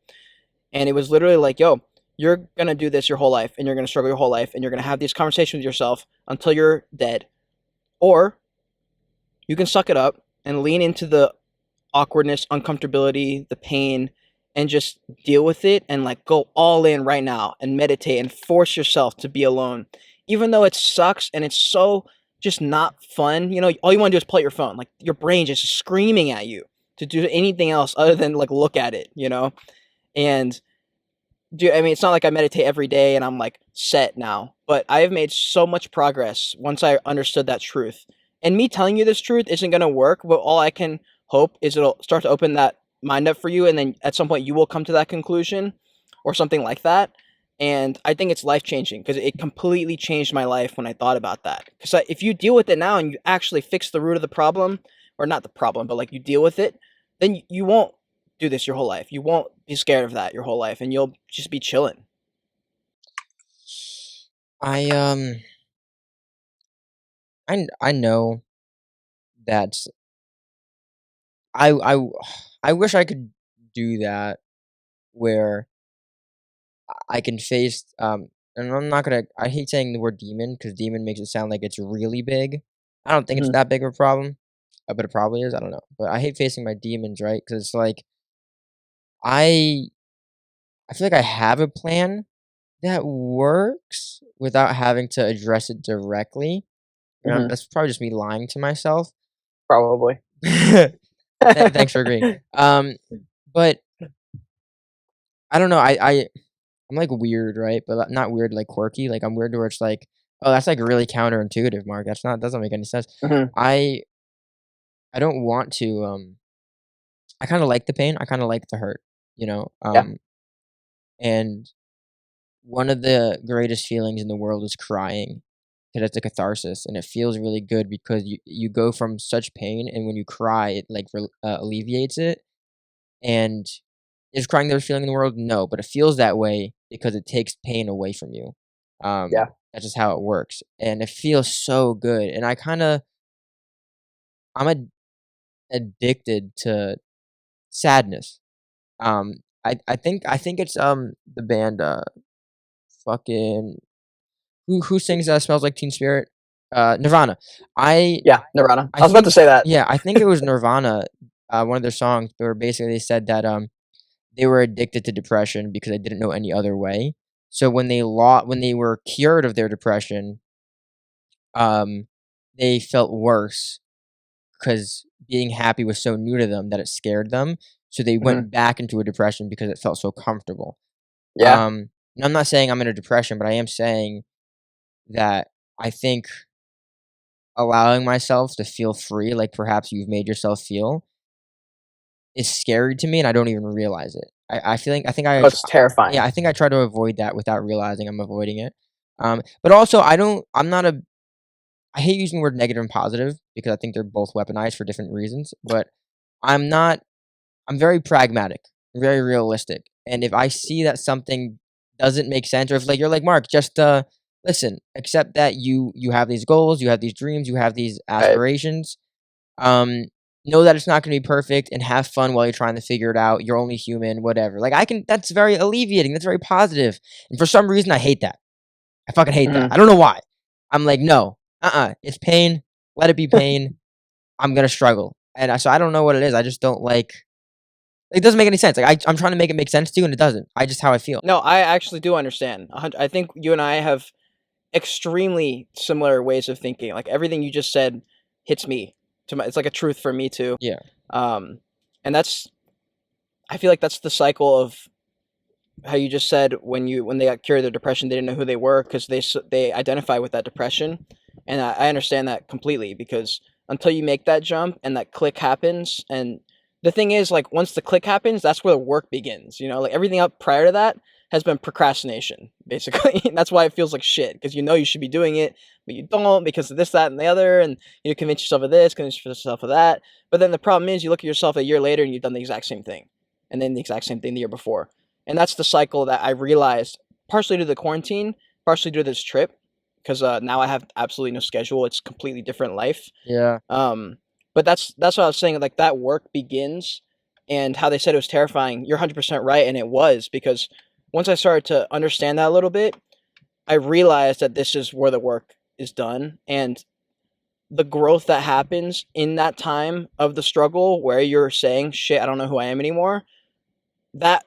And it was literally like, yo, you're going to do this your whole life, and you're going to struggle your whole life, and you're going to have these conversations with yourself until you're dead. Or you can suck it up and lean into the awkwardness, uncomfortability, the pain, and just deal with it, and like go all in right now and meditate and force yourself to be alone. Even though it sucks and it's so just not fun, all you want to do is play your phone. Like, your brain just screaming at you to do anything else other than like look at it, And it's not like I meditate every day and I'm like set now, but I have made so much progress once I understood that truth. And me telling you this truth isn't going to work, but all I can hope is it'll start to open that mind up for you, and then at some point you will come to that conclusion or something like that. And I think it's life-changing, because it completely changed my life when I thought about that. Because if you deal with it now and you actually fix the root of the problem, or not the problem, but like you deal with it, then you won't do this your whole life. You won't be scared of that your whole life, and you'll just be chilling. I I know that I I I wish I could do that where I can face and I'm not gonna I hate saying the word demon because demon makes it sound like it's really big. I don't think it's Mhm. that big of a problem, but it probably is. I don't know, but I hate facing my demons, right? Because it's like I I feel like I have a plan that works without having to address it directly. Mhm. That's probably just me lying to myself. Probably. Thanks for agreeing. But I don't know. I'm like weird, right? But not weird like quirky. Like I'm weird where it's like, oh, that's like really counterintuitive, Mark. That's not doesn't make any sense. Mhm. I I don't want to. I kind of like the pain. I kind of like the hurt. You know. Yeah. And one of the greatest feelings in the world is crying because it's a catharsis and it feels really good because you go from such pain and when you cry it like alleviates it. And is crying the worst feeling in the world? No, but it feels that way because it takes pain away from you. Yeah. That's just how it works, and it feels so good. And I'm addicted to sadness. I think it's the band fucking who sings "Smells Like Teen Spirit," Nirvana. I Yeah. Nirvana. I I was about think to say that. yeah, I think it was Nirvana. One of their songs where basically they said that they were addicted to depression because they didn't know any other way. So when they were cured of their depression, um, they felt worse because being happy was so new to them that it scared them. So they Mhm. went back into a depression because it felt so comfortable. Yeah. And I'm not saying I'm in a depression, but I am saying that I think allowing myself to feel free, like perhaps you've made yourself feel, is scary to me, and I don't even realize it. I feel like I think I Oh, it's yeah, terrifying. I think I try to avoid that without realizing I'm avoiding it. But also I'm not a I hate using the word negative and positive because I think they're both weaponized for different reasons, but I'm not I'm very pragmatic, very realistic. And if I see that something doesn't make sense or if like you're like, "Mark, just listen, accept that you have these goals, you have these dreams, you have these Right. aspirations. Um, know that it's not gonna be perfect and have fun while you're trying to figure it out. You're only human, whatever." Like I can that's very alleviating. That's very positive. And for some reason I hate that. I fucking hate that. Mhm. I don't know why. I'm like, "No. It's pain. Let it be pain. I'm gonna struggle." And so I don't know what it is. I just don't like it doesn't make any sense. Like I'm trying to make it make sense to you and it doesn't. I just how I feel. No, I actually do understand. I think you and I have extremely similar ways of thinking. Like everything you just said hits me. It's like a truth for me too. Yeah. Um, and that's I feel like that's the cycle of how you just said when they got cured of their depression, they didn't know who they were because they identify with that depression, and I understand that completely because until you make that jump and that click happens, and the thing is like once the click happens, that's where the work begins. You know, like everything up prior to that has been procrastination basically. That's why it feels like shit because you know you should be doing it, but you don't because of this, that, and the other, and you convince yourself of this, convince yourself of that. But then the problem is you look at yourself a year later and you've done the exact same thing, and then the exact same thing the year before, and that's the cycle that I realized partially due to the quarantine, partially due to this trip, because now I have absolutely no schedule. It's completely different life. Yeah. Um, but that's what I was saying. Like that work begins, and how they said it was terrifying. You're 100% right, and it was because once I started to understand that a little bit, I realized that this is where the work is done, and the growth that happens in that time of the struggle, where you're saying, "Shit, I don't know who I am anymore." That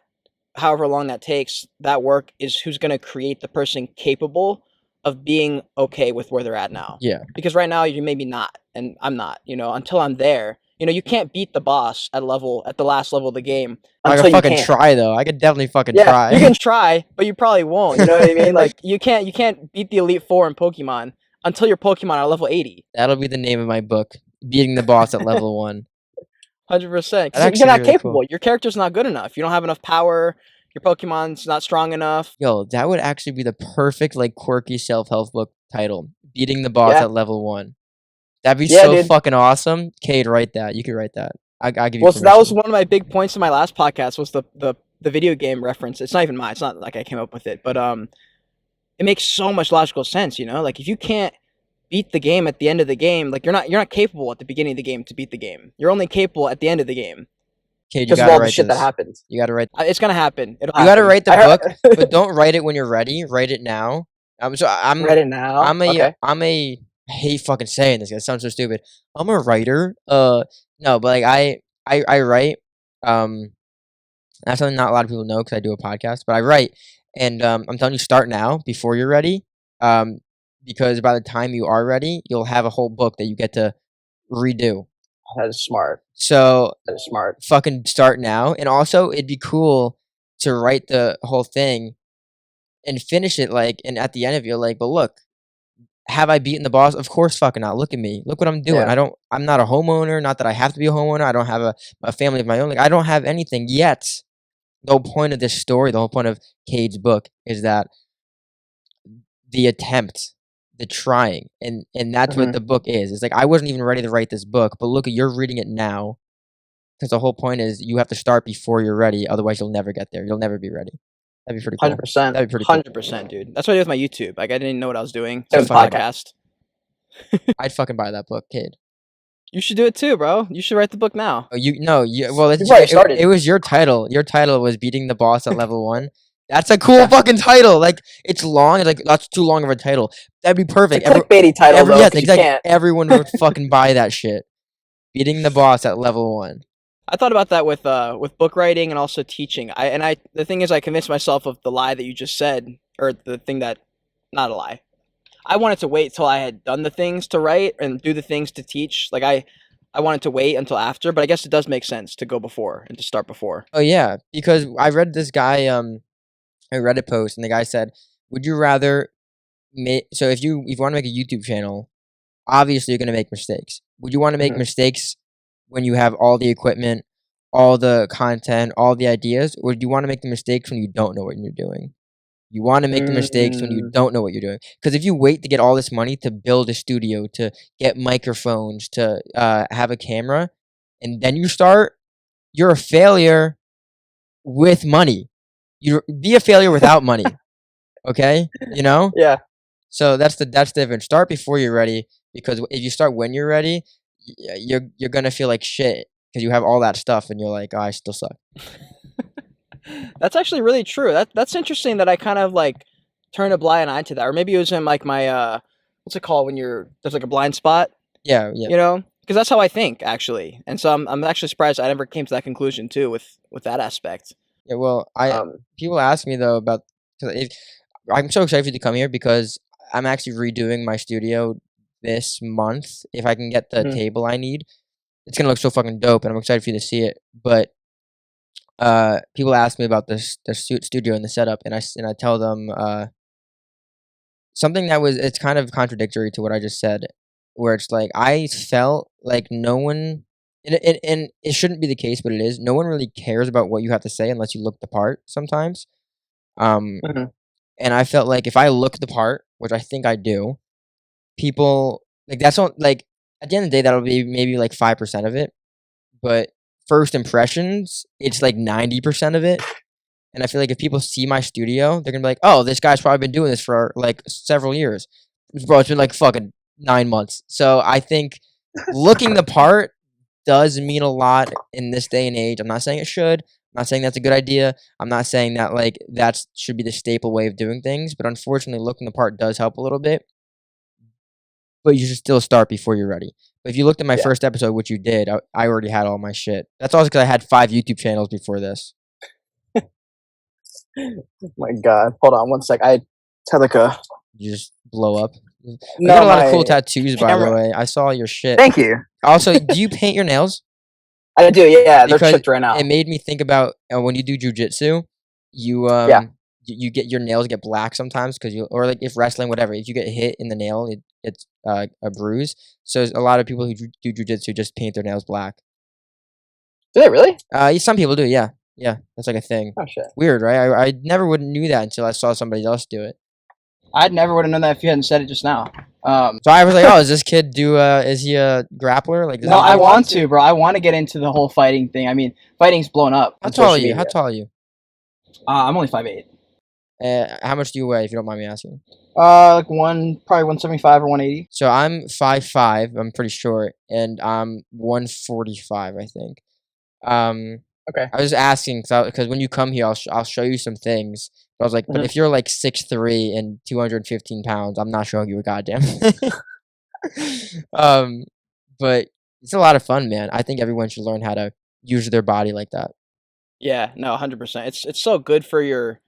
however long that takes, that work is who's going to create the person capable of being okay with where they're at now. Yeah. Because right now you maybe not, and I'm not. Until I'm there. You can't beat the boss at the last level of the game I until could you fucking can. try though. I could definitely fucking Yeah, you can try. try, but you probably won't. You know what I mean? Like you can't beat the Elite Four in Pokemon until your Pokemon are level 80. That'll be the name of my book. Beating the boss at level 1. 100%. That'd Because you're actually be not really cool. capable. Your character's not good enough. You don't have enough power. Your Pokemon's not strong enough. Yo, that would actually be the perfect, like, quirky self-help book title. Beating the boss Yeah. at level 1. That'd be Yeah, so dude. fucking awesome. Cade, write that. You could write that. I'll give you Well, so that was permission. one of my big points in my last podcast was the video game reference. It's not even mine. It's not like I came up with it, but it makes so much logical sense, you know? Like if you can't beat the game at the end of the game, like you're not capable at the beginning of the game to beat the game. You're only capable at the end of the game. Kid, you Because of gotta all the write shit that this. happens. You gotta write. It's gonna happen. You gotta write the book, but don't write it when you're ready. Write it now. I'm Write it now. Okay. I hate fucking saying this. It sounds so stupid. I'm a writer. No, but like I write. That's something not a lot of people know because I do a podcast, but I write, and I'm telling you, start now before you're ready. Because by the time you are ready, you'll have a whole book that you get to redo. That is smart. So That is smart. fucking start now, and also it'd be cool to write the whole thing and finish it and at the end of it, you're like, but look, have I beaten the boss? Of course fucking not. Look at me. Look what I'm doing. Yeah. I'm not a homeowner, not that I have to be a homeowner. I don't have a family of my own. Like I don't have anything yet. The whole point of this story, the whole point of Cade's book is that the attempt, the trying, and that's what the book is. It's like I wasn't even ready to write this book, but look, you're reading it now. Because the whole point is you have to start before you're ready, otherwise you'll never get there. You'll never be ready. That'd be pretty cool. 100%. That'd be pretty cool. 100%, dude. That's what I do with my YouTube. Like I didn't know what I was doing. Same It's a podcast. I'd fucking buy that book, kid. You should do it too, bro. You should write the book now. Oh, well, You've already started. it was your title. Your title was beating the boss at level 1. That's a cool fucking title. Like it's long. It's like that's too long of a title. That'd be perfect. It's a clickbaity title, though. Yes, You exactly. can't. Everyone would fucking buy that shit. Beating the boss at level 1. I thought about that with book writing and also teaching. The thing is, I convinced myself of the lie that you just said, or the thing that, not a lie. I wanted to wait till I had done the things to write and do the things to teach. Like I wanted to wait until after, but I guess it does make sense to go before and to start before. Oh yeah, because I read this guy a Reddit post, and the guy said, "Would you rather so if you want to make a YouTube channel, obviously you're gonna make mistakes. Would you want to make mistakes when you have all the equipment, all the content, all the ideas, or do you want to make the mistakes when you don't know what you're doing? You want to make the mistakes when you don't know what you're doing. Because if you wait to get all this money to build a studio, to get microphones, to have a camera, and then you start, you're a failure with money. You be a failure without money. Okay? You know? Yeah. So that's the difference. Start before you're ready, because if you start when you're ready, you're gonna feel like shit because you have all that stuff and you're like, oh, I still suck. That's actually really true. That's interesting that I kind of like turned a blind eye to that, or maybe it was in like my what's it called when there's like a blind spot? Yeah. You know, because that's how I think actually, and so I'm actually surprised I never came to that conclusion too with that aspect. Yeah. Well, people ask me though about I'm so excited for you to come here because I'm actually redoing my studio this month. If I can get the table I need, it's gonna look so fucking dope, and I'm excited for you to see it. But people ask me about the studio and the setup, and I tell them something it's kind of contradictory to what I just said, where it's like I felt like no one, and it shouldn't be the case, but it is. No one really cares about what you have to say unless you look the part sometimes. And I felt like if I look the part, which I think I do, people that's not like at the end of the day that'll be maybe like 5% of it, but first impressions it's like 90% of it. And I feel like if people see my studio, they're gonna be like, oh, this guy's probably been doing this for like several years. Bro, it's been like fucking 9 months. So I think looking the part does mean a lot in this day and age. I'm not saying it should. I'm not saying that's a good idea. I'm not saying that like that should be the staple way of doing things, but unfortunately looking the part does help a little bit. But you should still start before you're ready. But if you looked at my first episode, which you did, I already had all my shit. That's also because I had 5 YouTube channels before this. My God. Hold on one sec. I had like a... You just blow up. You got a lot of cool tattoos, by the way. I saw your shit. Thank you. Also, do you paint your nails? I do, yeah. They're chipped right now. It made me think about when you do jujitsu, you get your nails get black sometimes or like if wrestling, whatever, if you get hit in the nail, it's a bruise. So a lot of people who do jujitsu just paint their nails black. Do they really? Some people do, yeah. Yeah, that's like a thing. Oh shit. Weird, right? I never would knew that until I saw somebody else do it. I never would have known that if you hadn't said it just now. So I was like, oh, does this kid is he a grappler? Like, no, I want to, bro. I want to get into the whole fighting thing. I mean, fighting's blown up. How tall are you? I'm only 5'8". How much do you weigh, if you don't mind me asking? Like probably 175 or 180. So I'm 5'5". I'm pretty short, and I'm 145, I think. Okay. I was asking because when you come here, I'll show you some things. I was like, but if you're like 6'3" and 215 pounds, I'm not showing you a goddamn thing. But it's a lot of fun, man. I think everyone should learn how to use their body like that. Yeah, no, 100%. It's so good for your.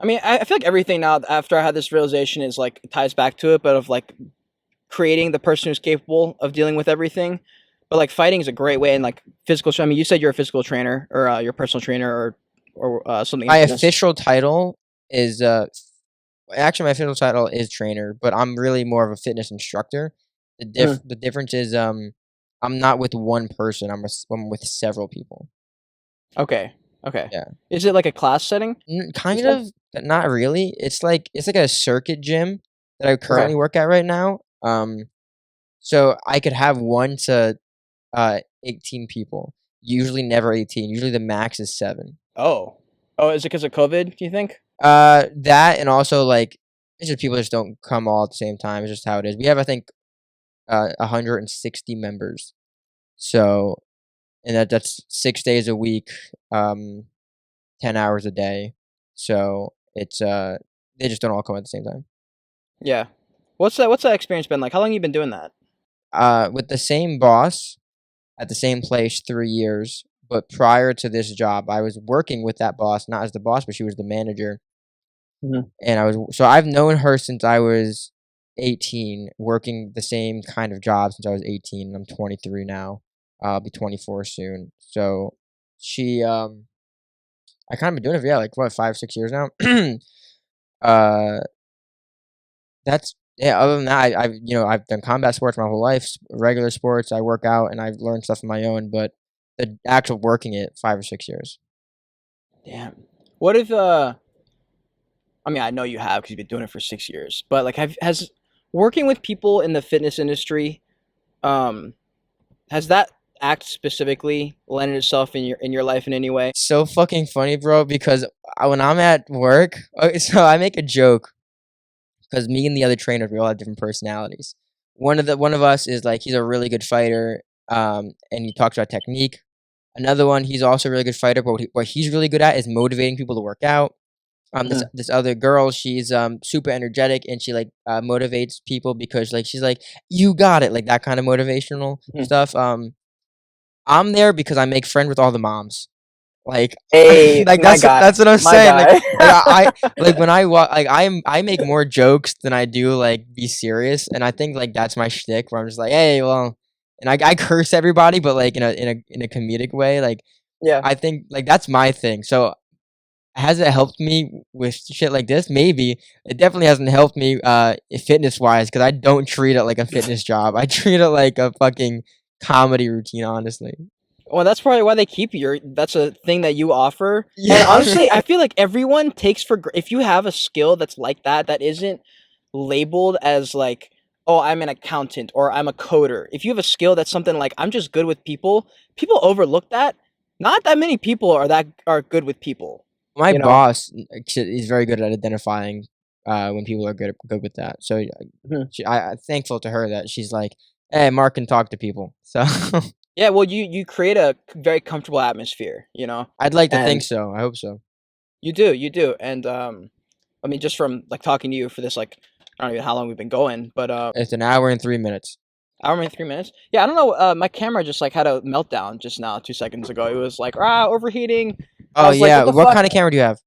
I mean, I feel like everything now after I had this realization is like ties back to it, but of like creating the person who's capable of dealing with everything. But like fighting is a great way, and like physical. I mean, you said you're a physical trainer or your personal trainer or something. My official title is actually my official title is trainer, but I'm really more of a fitness instructor. The difference is I'm not with one person. I'm with several people. Okay. Yeah. Is it like a class setting? Kind of, but not really. It's like a circuit gym that I currently work at right now. So I could have 1 to 18 people. Usually never 18. Usually the max is 7. Oh, is it because of COVID? Do you think? That and also like it's just people just don't come all at the same time. It's just how it is. We have I think 160 members. So and that's 6 days a week, 10 hours a day. So it's they just don't all come at the same time. Yeah. What's that experience been like? How long have you been doing that? With the same boss at the same place 3 years. But prior to this job, I was working with that boss, not as the boss, but she was the manager. And I've known her since I was 18, working the same kind of job since I was 18. I'm 23 now. I'll be 24 soon. So she, I kind of been doing it for, like, what, 5-6 years now? Other than that, I've done combat sports my whole life, regular sports. I work out and I've learned stuff on my own, but the actual working it 5 or 6 years. Damn. What if I mean, I know you have because you've been doing it for 6 years, but like, has working with people in the fitness industry, has that act specifically lended itself in your life in any way? So fucking funny, bro, because when I'm at work, so I make a joke because me and the other trainers, we all have different personalities. One of us is like he's a really good fighter, and he talks about technique. Another one, he's also a really good fighter, but what he's really good at is motivating people to work out. This other girl, she's super energetic and she like motivates people because like she's like, you got it, like that kind of motivational stuff. I'm there because I make friends with all the moms. Like, Hey, like my that's what I'm my saying. guy. Like I like when I walk, like I make more jokes than I do like be serious, and I think like that's my shtick. Where I'm just like, hey, well, and I curse everybody, but like in a comedic way. Like, Yeah. I think like that's my thing. So has it helped me with shit like this? Maybe. It definitely hasn't helped me fitness wise because I don't treat it like a fitness job. I treat it like a fucking comedy routine, honestly. Well, that's probably why they keep you. That's a thing that you offer. Yeah. And honestly, I feel like everyone takes if you have a skill that's like that isn't labeled as like, oh, I'm an accountant or I'm a coder. If you have a skill that's something like I'm just good with people overlook that. Not that many people are good with people. My boss is very good at identifying when people are good with that. So I'm thankful to her that she's like, hey, Mark can talk to people. So yeah, well, you create a very comfortable atmosphere, I'd like to think so. I hope so. You do. And I mean, just from like talking to you for this, like, I don't know how long we've been going, but it's an hour and 3 minutes. Hour and 3 minutes? Yeah, I don't know. My camera just like had a meltdown just now, 2 seconds ago. It was like, overheating. Oh yeah, like, what kind of camera do you have?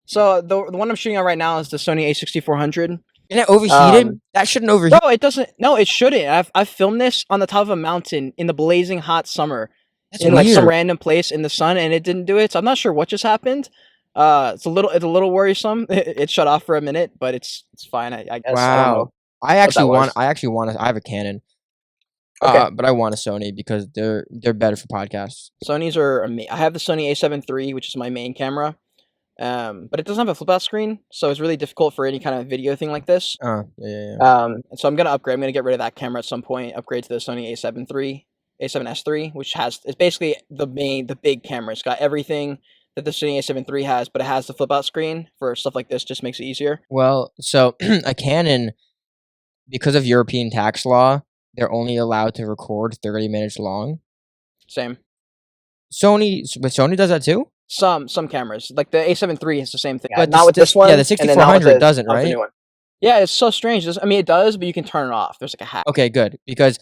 So the one I'm shooting on right now is the Sony A6400. Isn't it overheated? That shouldn't overheat. No, it doesn't. No, it shouldn't. I've filmed this on the top of a mountain in the blazing hot summer. That's in weird. Like some random place in the sun, and it didn't do it. So I'm not sure what just happened. It's a little worrisome. It shut off for a minute, but it's fine. I guess. Wow. I actually want I have a Canon. Okay. But I want a Sony because they're better for podcasts. Sony's are I have the Sony A7 III, which is my main camera. But it doesn't have a flip out screen, so it's really difficult for any kind of video thing like this. Yeah. And so I'm gonna upgrade. I'm gonna get rid of that camera at some point. Upgrade to the Sony A7 III, A7S III, which it's basically the big camera. It's got everything that the Sony A7 III has, but it has the flip out screen for stuff like this. Just makes it easier. Well, so a Canon, because of European tax law, they're only allowed to record 30 minutes long. Same. Sony does that too? Some cameras, like the A7 III is the same thing. Yeah, not with this one. Yeah, the and then not with 6400 doesn't, not with the right? new one. Yeah, it's so strange. I mean, it does, but you can turn it off. There's like a hack. Okay, good. Because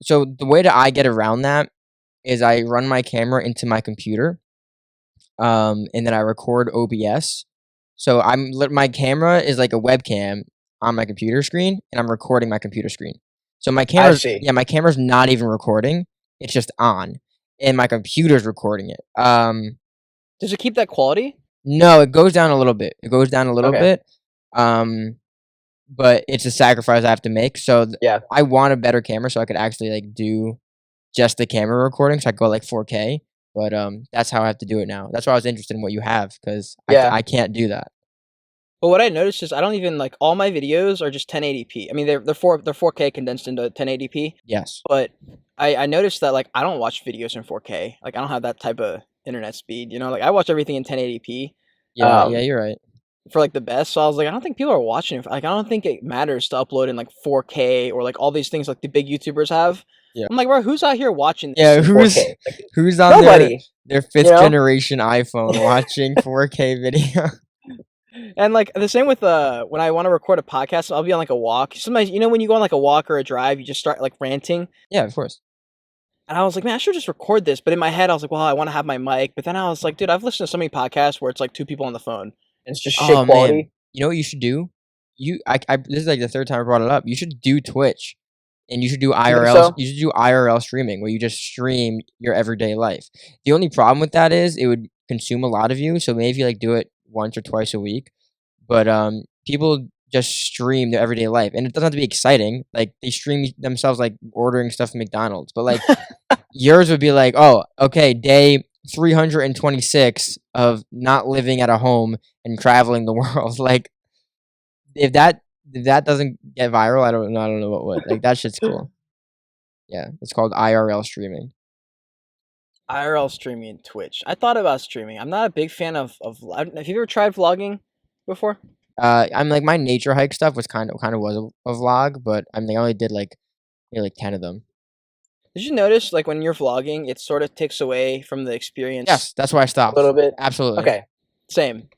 so the way that I get around that is I run my camera into my computer, and then I record OBS. So my camera is like a webcam on my computer screen, and I'm recording my computer screen. So my see. my camera's not even recording; it's just on, and my computer's recording it. Does it keep that quality? No, it goes down a little bit. It goes down a little bit. But it's a sacrifice I have to make. So Yeah. I want a better camera so I could actually like do just the camera recording. So I go like 4K. But that's how I have to do it now. That's why I was interested in what you have because Yeah. I can't do that. But what I noticed is I don't even like all my videos are just 1080p. I mean, they're 4K condensed into 1080p. Yes. But I noticed that like I don't watch videos in 4K. Like I don't have that type of internet speed. You know, like I watch everything in 1080p Yeah. Yeah, you're right. for like the best. So I was like, I don't think people are watching it. Like I don't think it matters to upload in like 4K or like all these things like the big YouTubers have. Yeah. I'm like, bro, who's out here watching this? Yeah, in who's 4K? Like, who's on Nobody. their fifth You know? generation iPhone watching 4K video? and like the same with when I want to record a podcast, I'll be on like a walk. Sometimes you know when you go on like a walk or a drive, you just start like ranting. Yeah, of course. And I was like, man, I should just record this. But in my head, I was like, well, I want to have my mic. But then I was like, dude, I've listened to so many podcasts where it's like two people on the phone. It's just shit quality. Man. You know what you should do? This is like the third time I brought it up. You should do Twitch, and you should do IRL. so? You should do IRL streaming, where you just stream your everyday life. The only problem with that is it would consume a lot of you. So maybe you like do it once or twice a week. But people just stream their everyday life, and it doesn't have to be exciting. Like they stream themselves like ordering stuff from McDonald's. But like yours would be like, oh, okay, day 326 of not living at a home and traveling the world. Like if that doesn't get viral, I don't know what would. Like that shit's cool. Yeah, it's called IRL streaming. IRL streaming and Twitch. I thought about streaming. I'm not a big fan of. Have you ever tried vlogging before? I'm like my nature hike stuff was kind of was a vlog, but I only did like maybe like 10 of them. Did you notice like when you're vlogging, it sort of takes away from the experience? Yes, that's why I stopped. A little bit. Absolutely. Okay. Same.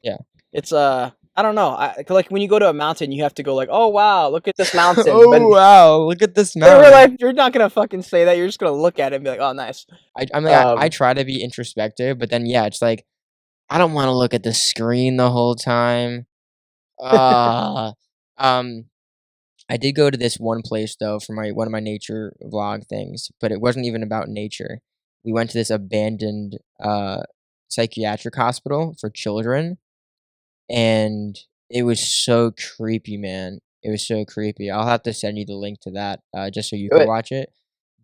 Yeah. It's I don't know. Like when you go to a mountain, you have to go like, oh wow, look at this mountain. Oh But wow, look at this in mountain. real life, you're not gonna fucking say that. You're just gonna look at it and be like, oh nice. I try to be introspective, but then yeah, it's like I don't want to look at the screen the whole time. I did go to this one place though for one of my nature vlog things, but it wasn't even about nature. We went to this abandoned psychiatric hospital for children, and it was so creepy, man. It was so creepy. I'll have to send you the link to that just so you can watch it.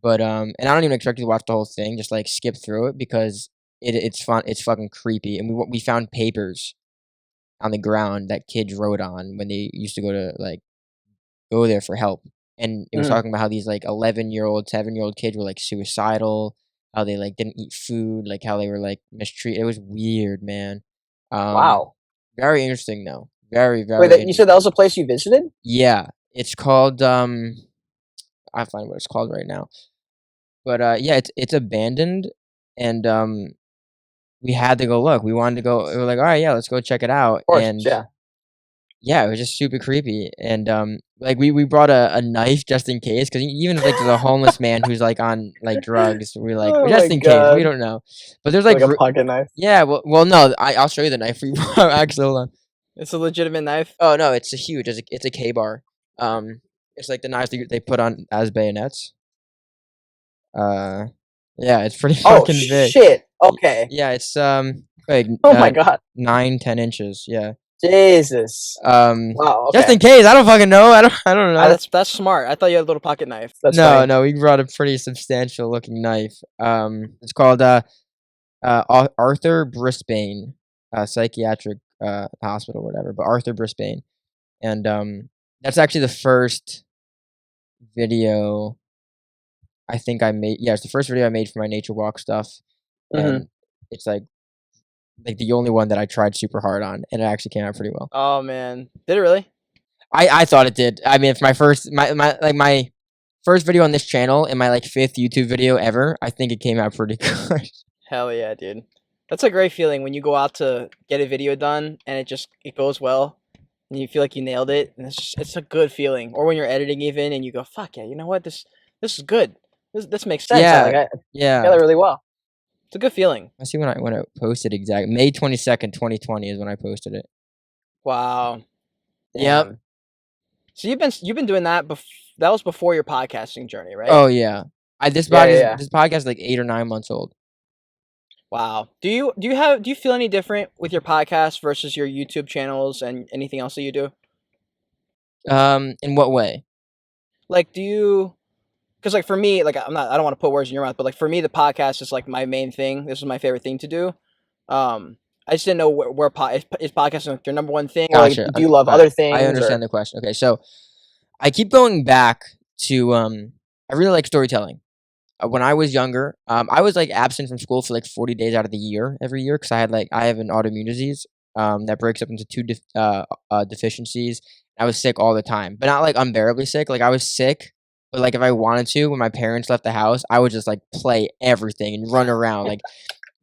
But and I don't even expect you to watch the whole thing. Just like skip through it because it's fun. It's fucking creepy, and we found papers on the ground that kids wrote on when they used to go there for help. And it was talking about how these like 11-year-old, 7-year-old kids were like suicidal, how they like didn't eat food, like how they were like mistreated. It was weird, man. Wow. Very interesting though. Very, very. Wait, you said that was a place you visited? Yeah, it's called I'll find what it's called right now. But yeah, it's abandoned, and we had to go look. We wanted to go. We were like, all right, yeah, let's go check it out. Of course, and yeah, it was just super creepy. And like we brought a knife just in case, because even if like there's a homeless man who's like on like drugs, we're like Oh just my in case. We God. don't know. But there's like, like a pocket knife. yeah, well, no, I'll show you the knife. Actually, hold on. It's a legitimate knife. Oh no, it's a huge. It's a K-bar. It's like the knives they put on as bayonets. Yeah, it's pretty fucking big. Shit. Okay. Yeah, it's like Oh my God. 9-10 inches. Yeah. Jesus. Wow. Okay. Just in case. I don't fucking know. I don't know. That's smart. I thought you had a little pocket knife. That's no, funny. no, we brought a pretty substantial looking knife. It's called Arthur Brisbane psychiatric hospital, whatever. But Arthur Brisbane, and that's actually the first video I think I made. Yeah, it's the first video I made for my nature walk stuff, and it's like the only one that I tried super hard on, and it actually came out pretty well. Oh man, did it really? I thought it did. I mean, if my first video on this channel and my like 5th YouTube video ever, I think it came out pretty good. Hell yeah, dude. That's a great feeling when you go out to get a video done and it goes well and you feel like you nailed it. And it's a good feeling. Or when you're editing even and you go, fuck yeah, you know what? This is good. This makes sense. Yeah. Like, Yeah. together really well. It's a good feeling. I see when I posted exactly May 22nd, 2020 is when I posted it. Wow. Yep. Damn. So you've been doing that that was before your podcasting journey, right? Oh yeah. This podcast is like 8 or 9 months old. Wow. Do you feel any different with your podcast versus your YouTube channels and anything else that you do? In what way? Like, because like for me, like I don't want to put words in your mouth, but like for me, the podcast is like my main thing. This is my favorite thing to do. I just didn't know is podcasting like your number one thing? Gotcha. Or, like, do you love other things? I understand the question. Okay, so I keep going back to I really like storytelling. When I was younger, I was like absent from school for like 40 days out of the year every year because I have an autoimmune disease that breaks up into 2 deficiencies. I was sick all the time, but not like unbearably sick. Like I was sick, but like if I wanted to, when my parents left the house, I would just like play everything and run around like.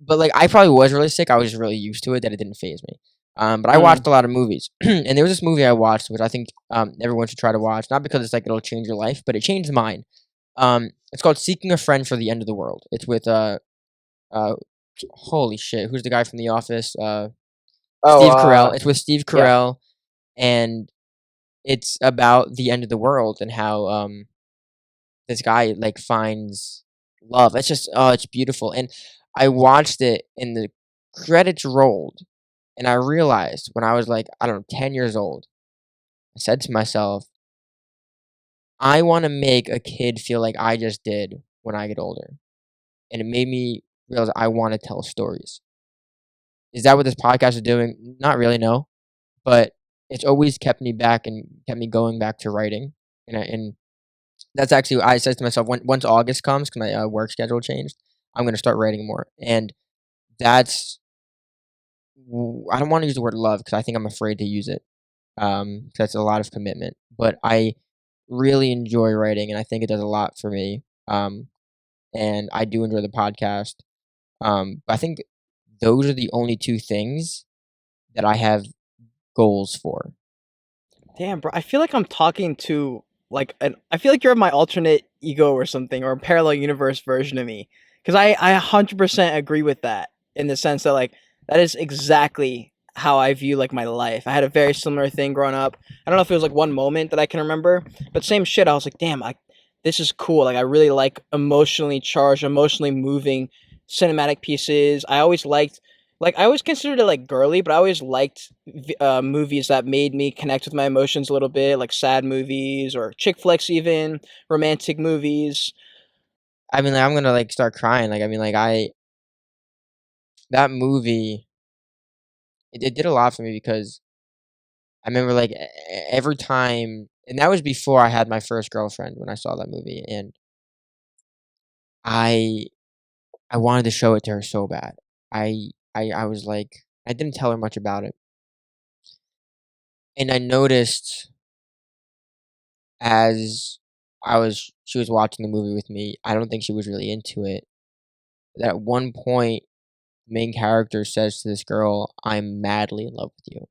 But like I probably was really sick. I was just really used to it that it didn't faze me. But I watched a lot of movies, and there was this movie I watched which I think everyone should try to watch. Not because it's like it'll change your life, but it changed mine. It's called Seeking a Friend for the End of the World. It's with holy shit, who's the guy from The Office? Steve Carell. It's with Steve Carell, and it's about the end of the world and how this guy like finds love. It's just it's beautiful. And I watched it and the credits rolled, and I realized when I was like, I don't know, 10 years old, I said to myself, I want to make a kid feel like I just did when I get older. And it made me realize I want to tell stories. Is that what this podcast is doing? Not really, no. But it's always kept me back and kept me going back to writing. And that's actually, I said to myself, once August comes, because my work schedule changed, I'm going to start writing more. And that's, I don't want to use the word love because I think I'm afraid to use it. That's a lot of commitment. But I really enjoy writing, and I think it does a lot for me. And I do enjoy the podcast. But I think those are the only 2 things that I have goals for. Damn, bro. I feel like I'm talking to I feel like you're my alternate ego or something, or a parallel universe version of me. Because I 100% agree with that in the sense that like that is exactly how I view like my life. I had a very similar thing growing up. I don't know if it was like one moment that I can remember, but same shit. I was like, damn, this is cool. Like I really like emotionally charged, emotionally moving cinematic pieces. I always considered it like girly, but I always liked movies that made me connect with my emotions a little bit, like sad movies or chick flicks, even romantic movies. I mean, like, I'm gonna like start crying. Like, I mean, like that movie, it did a lot for me because I remember like every time, and that was before I had my first girlfriend when I saw that movie, and I wanted to show it to her so bad. I was like, I didn't tell her much about it, and I noticed as she was watching the movie with me. I don't think she was really into it. That at one point, the main character says to this girl, "I'm madly in love with you."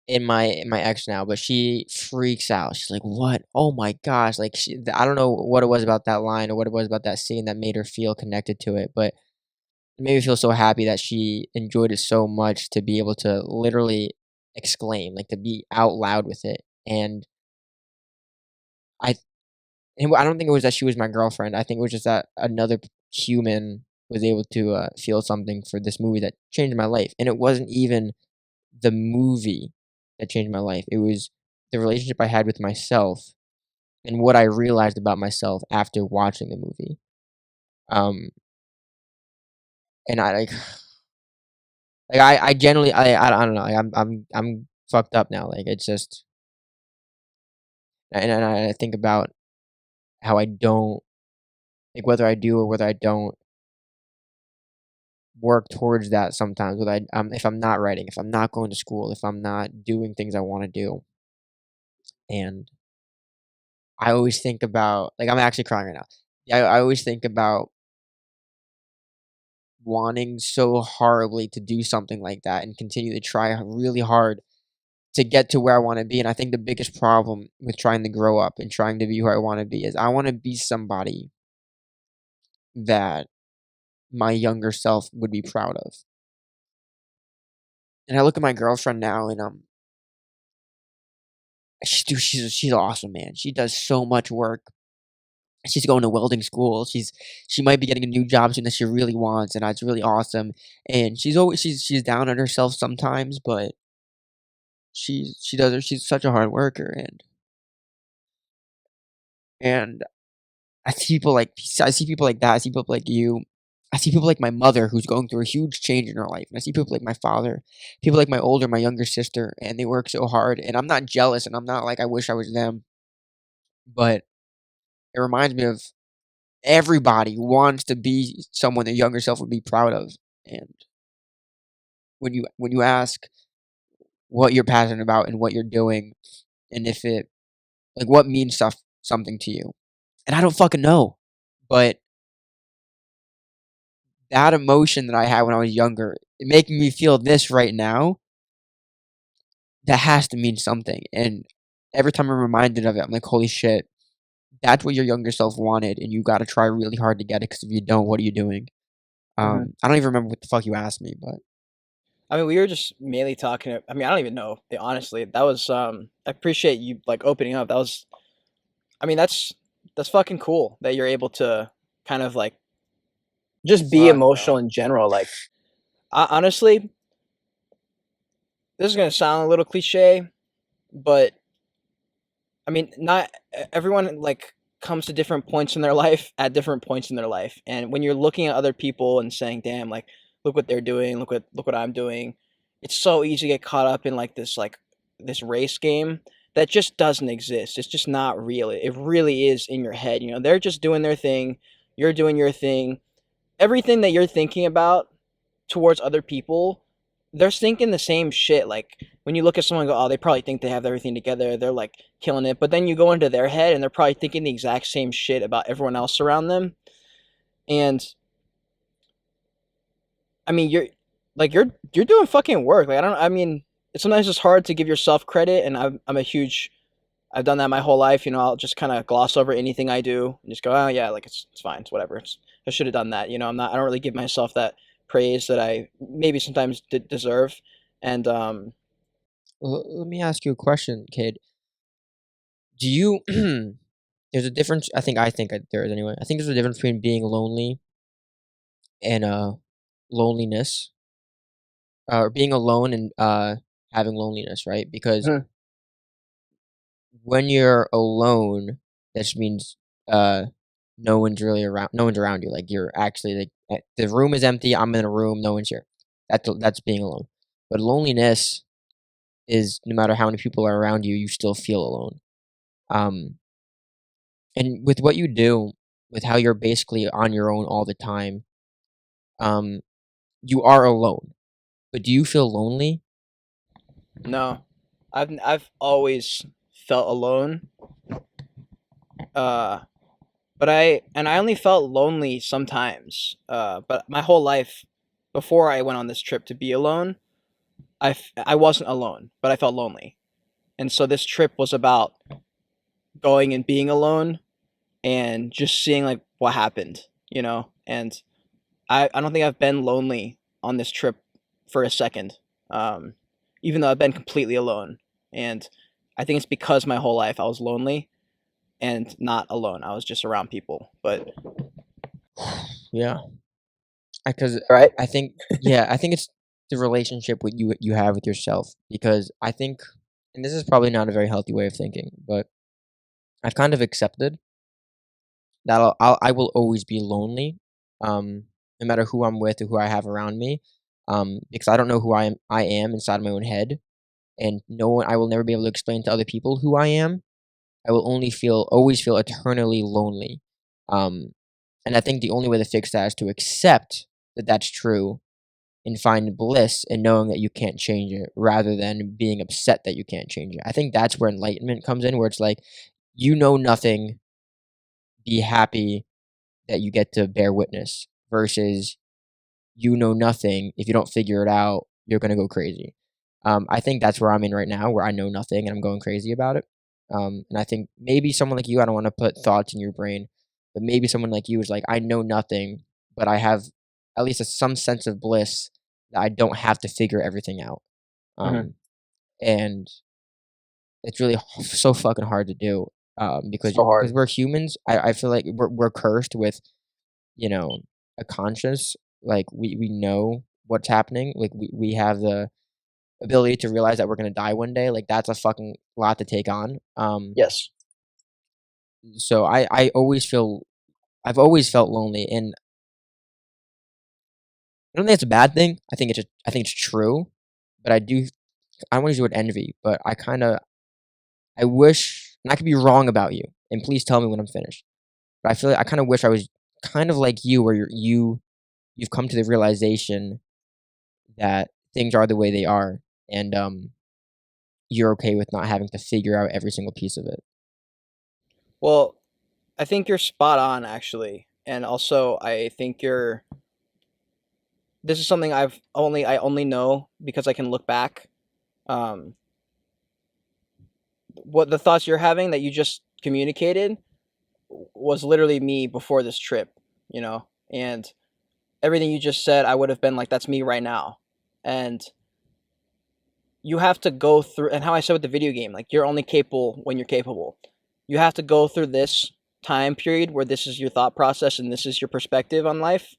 In my ex now, but she freaks out. She's like, "What? Oh my gosh!" Like I don't know what it was about that line or what it was about that scene that made her feel connected to it, but it made me feel so happy that she enjoyed it so much to be able to literally exclaim, like to be out loud with it. And I, I don't think it was that she was my girlfriend. I think it was just that another human was able to feel something for this movie that changed my life, and it wasn't even the movie that changed my life. It was the relationship I had with myself and what I realized about myself after watching the movie. And I I generally I don't know. Like, I'm fucked up now. Like it's just, and I think about how I don't, like whether I do or whether I don't work towards that sometimes. If I'm not writing, if I'm not going to school, if I'm not doing things I want to do, and I always think about, like, I'm actually crying right now. I always think about wanting so horribly to do something like that and continue to try really hard to get to where I want to be. And I think the biggest problem with trying to grow up and trying to be who I want to be is I want to be somebody that my younger self would be proud of. And I look at my girlfriend now, and she's awesome, man. She does so much work. She's going to welding school. She might be getting a new job soon that she really wants, and it's really awesome. And she's down on herself sometimes, but she's such a hard worker, and I see people like that. I see people like you. I see people like my mother who's going through a huge change in her life. And I see people like my father, people like my younger sister, and they work so hard. And I'm not jealous, and I'm not like I wish I was them. But it reminds me of everybody wants to be someone their younger self would be proud of. And when you ask what you're passionate about and what you're doing, and if it like what means something to you, and I don't fucking know, but that emotion that I had when I was younger, it making me feel this right now, that has to mean something. And every time I'm reminded of it, I'm like, holy shit, that's what your younger self wanted, and you got to try really hard to get it. Because if you don't, what are you doing? I don't even remember what the fuck you asked me, but I mean, we were just mainly talking. I mean, I don't even know. Honestly, that was. I appreciate you like opening up. That was. I mean, that's fucking cool that you're able to kind of like Just be Fuck, emotional bro. in general. Like, honestly, this is gonna sound a little cliche, but I mean, not everyone like comes to different points in their life at different points in their life, and when you're looking at other people and saying, "Damn, like look what they're doing, look what I'm doing," it's so easy to get caught up in like this race game that just doesn't exist. It's just not real. It really is in your head. You know, they're just doing their thing, you're doing your thing. Everything that you're thinking about towards other people, they're thinking the same shit. Like when you look at someone and go, oh, they probably think they have everything together, they're like killing it. But then you go into their head and they're probably thinking the exact same shit about everyone else around them. And I mean, you're doing fucking work. Like I mean, it's sometimes it's hard to give yourself credit, and I'm a huge. I've done that my whole life. You know, I'll just kind of gloss over anything I do and just go, oh yeah, like it's fine, it's whatever. I should have done that. You know, I don't really give myself that praise that I maybe sometimes deserve. And let me ask you a question, kid. Do you? There's a difference. I think there is anyway. I think there's a difference between being lonely and loneliness, or being alone and having loneliness, right? Because Mhm. when you're alone, that just means no one's really around. No one's around you. Like you're actually like the room is empty. I'm in a room. No one's here. That's being alone. But loneliness is no matter how many people are around you, you still feel alone. Um, and with what you do, with how you're basically on your own all the time, um, you are alone. But do you feel lonely? no, I've always felt alone. Uh, but I only felt lonely sometimes. But my whole life, before I went on this trip to be alone, I wasn't alone, but I felt lonely. And so this trip was about going and being alone and just seeing like what happened, you know. And I don't think I've been lonely on this trip for a second, um, even though I've been completely alone. And I think it's because my whole life I was lonely and not alone. I was just around people. But Yeah, because Right? I think I think it's the relationship with you have with yourself. Because I think, and this is probably not a very healthy way of thinking, but I've kind of accepted that I will always be lonely, no matter who I'm with or who I have around me, because I don't know who I am inside my own head, and no one I will never be able to explain to other people who I am. I will always feel eternally lonely. Um, and I think the only way to fix that is to accept that that's true and find bliss in knowing that you can't change it rather than being upset that you can't change it. I think that's where enlightenment comes in, where it's like, you know nothing, be happy that you get to bear witness, versus you know nothing, if you don't figure it out, you're going to go crazy. I think that's where I'm in right now, where I know nothing and I'm going crazy about it. And I think maybe someone like you, I don't want to put thoughts in your brain, but maybe someone like you is like, I know nothing, but I have at least some sense of bliss that I don't have to figure everything out. Mhm. And it's really so fucking hard to do, because So hard. we're humans. I feel like we're cursed with, you know, a conscience. Like we know what's happening. Like we have the ability to realize that we're gonna die one day. Like that's a fucking lot to take on. Yes. So I always feel, I've always felt lonely, and I don't think it's a bad thing. I think it's true, but I don't want to use the word envy, but I wish, and I could be wrong about you, and please tell me when I'm finished. But I feel like I kind of wish I was kind of like you, where you've come to the realization that things are the way they are, and you're okay with not having to figure out every single piece of it. Well, I think you're spot on, actually, and also I think this is something I only know because I can look back. Um, what the thoughts you're having that you just communicated was literally me before this trip, you know, and everything you just said, I would have been like, that's me right now. And you have to go through, and how I said with the video game, like, you're only capable when you're capable. You have to go through this time period where this is your thought process and this is your perspective on life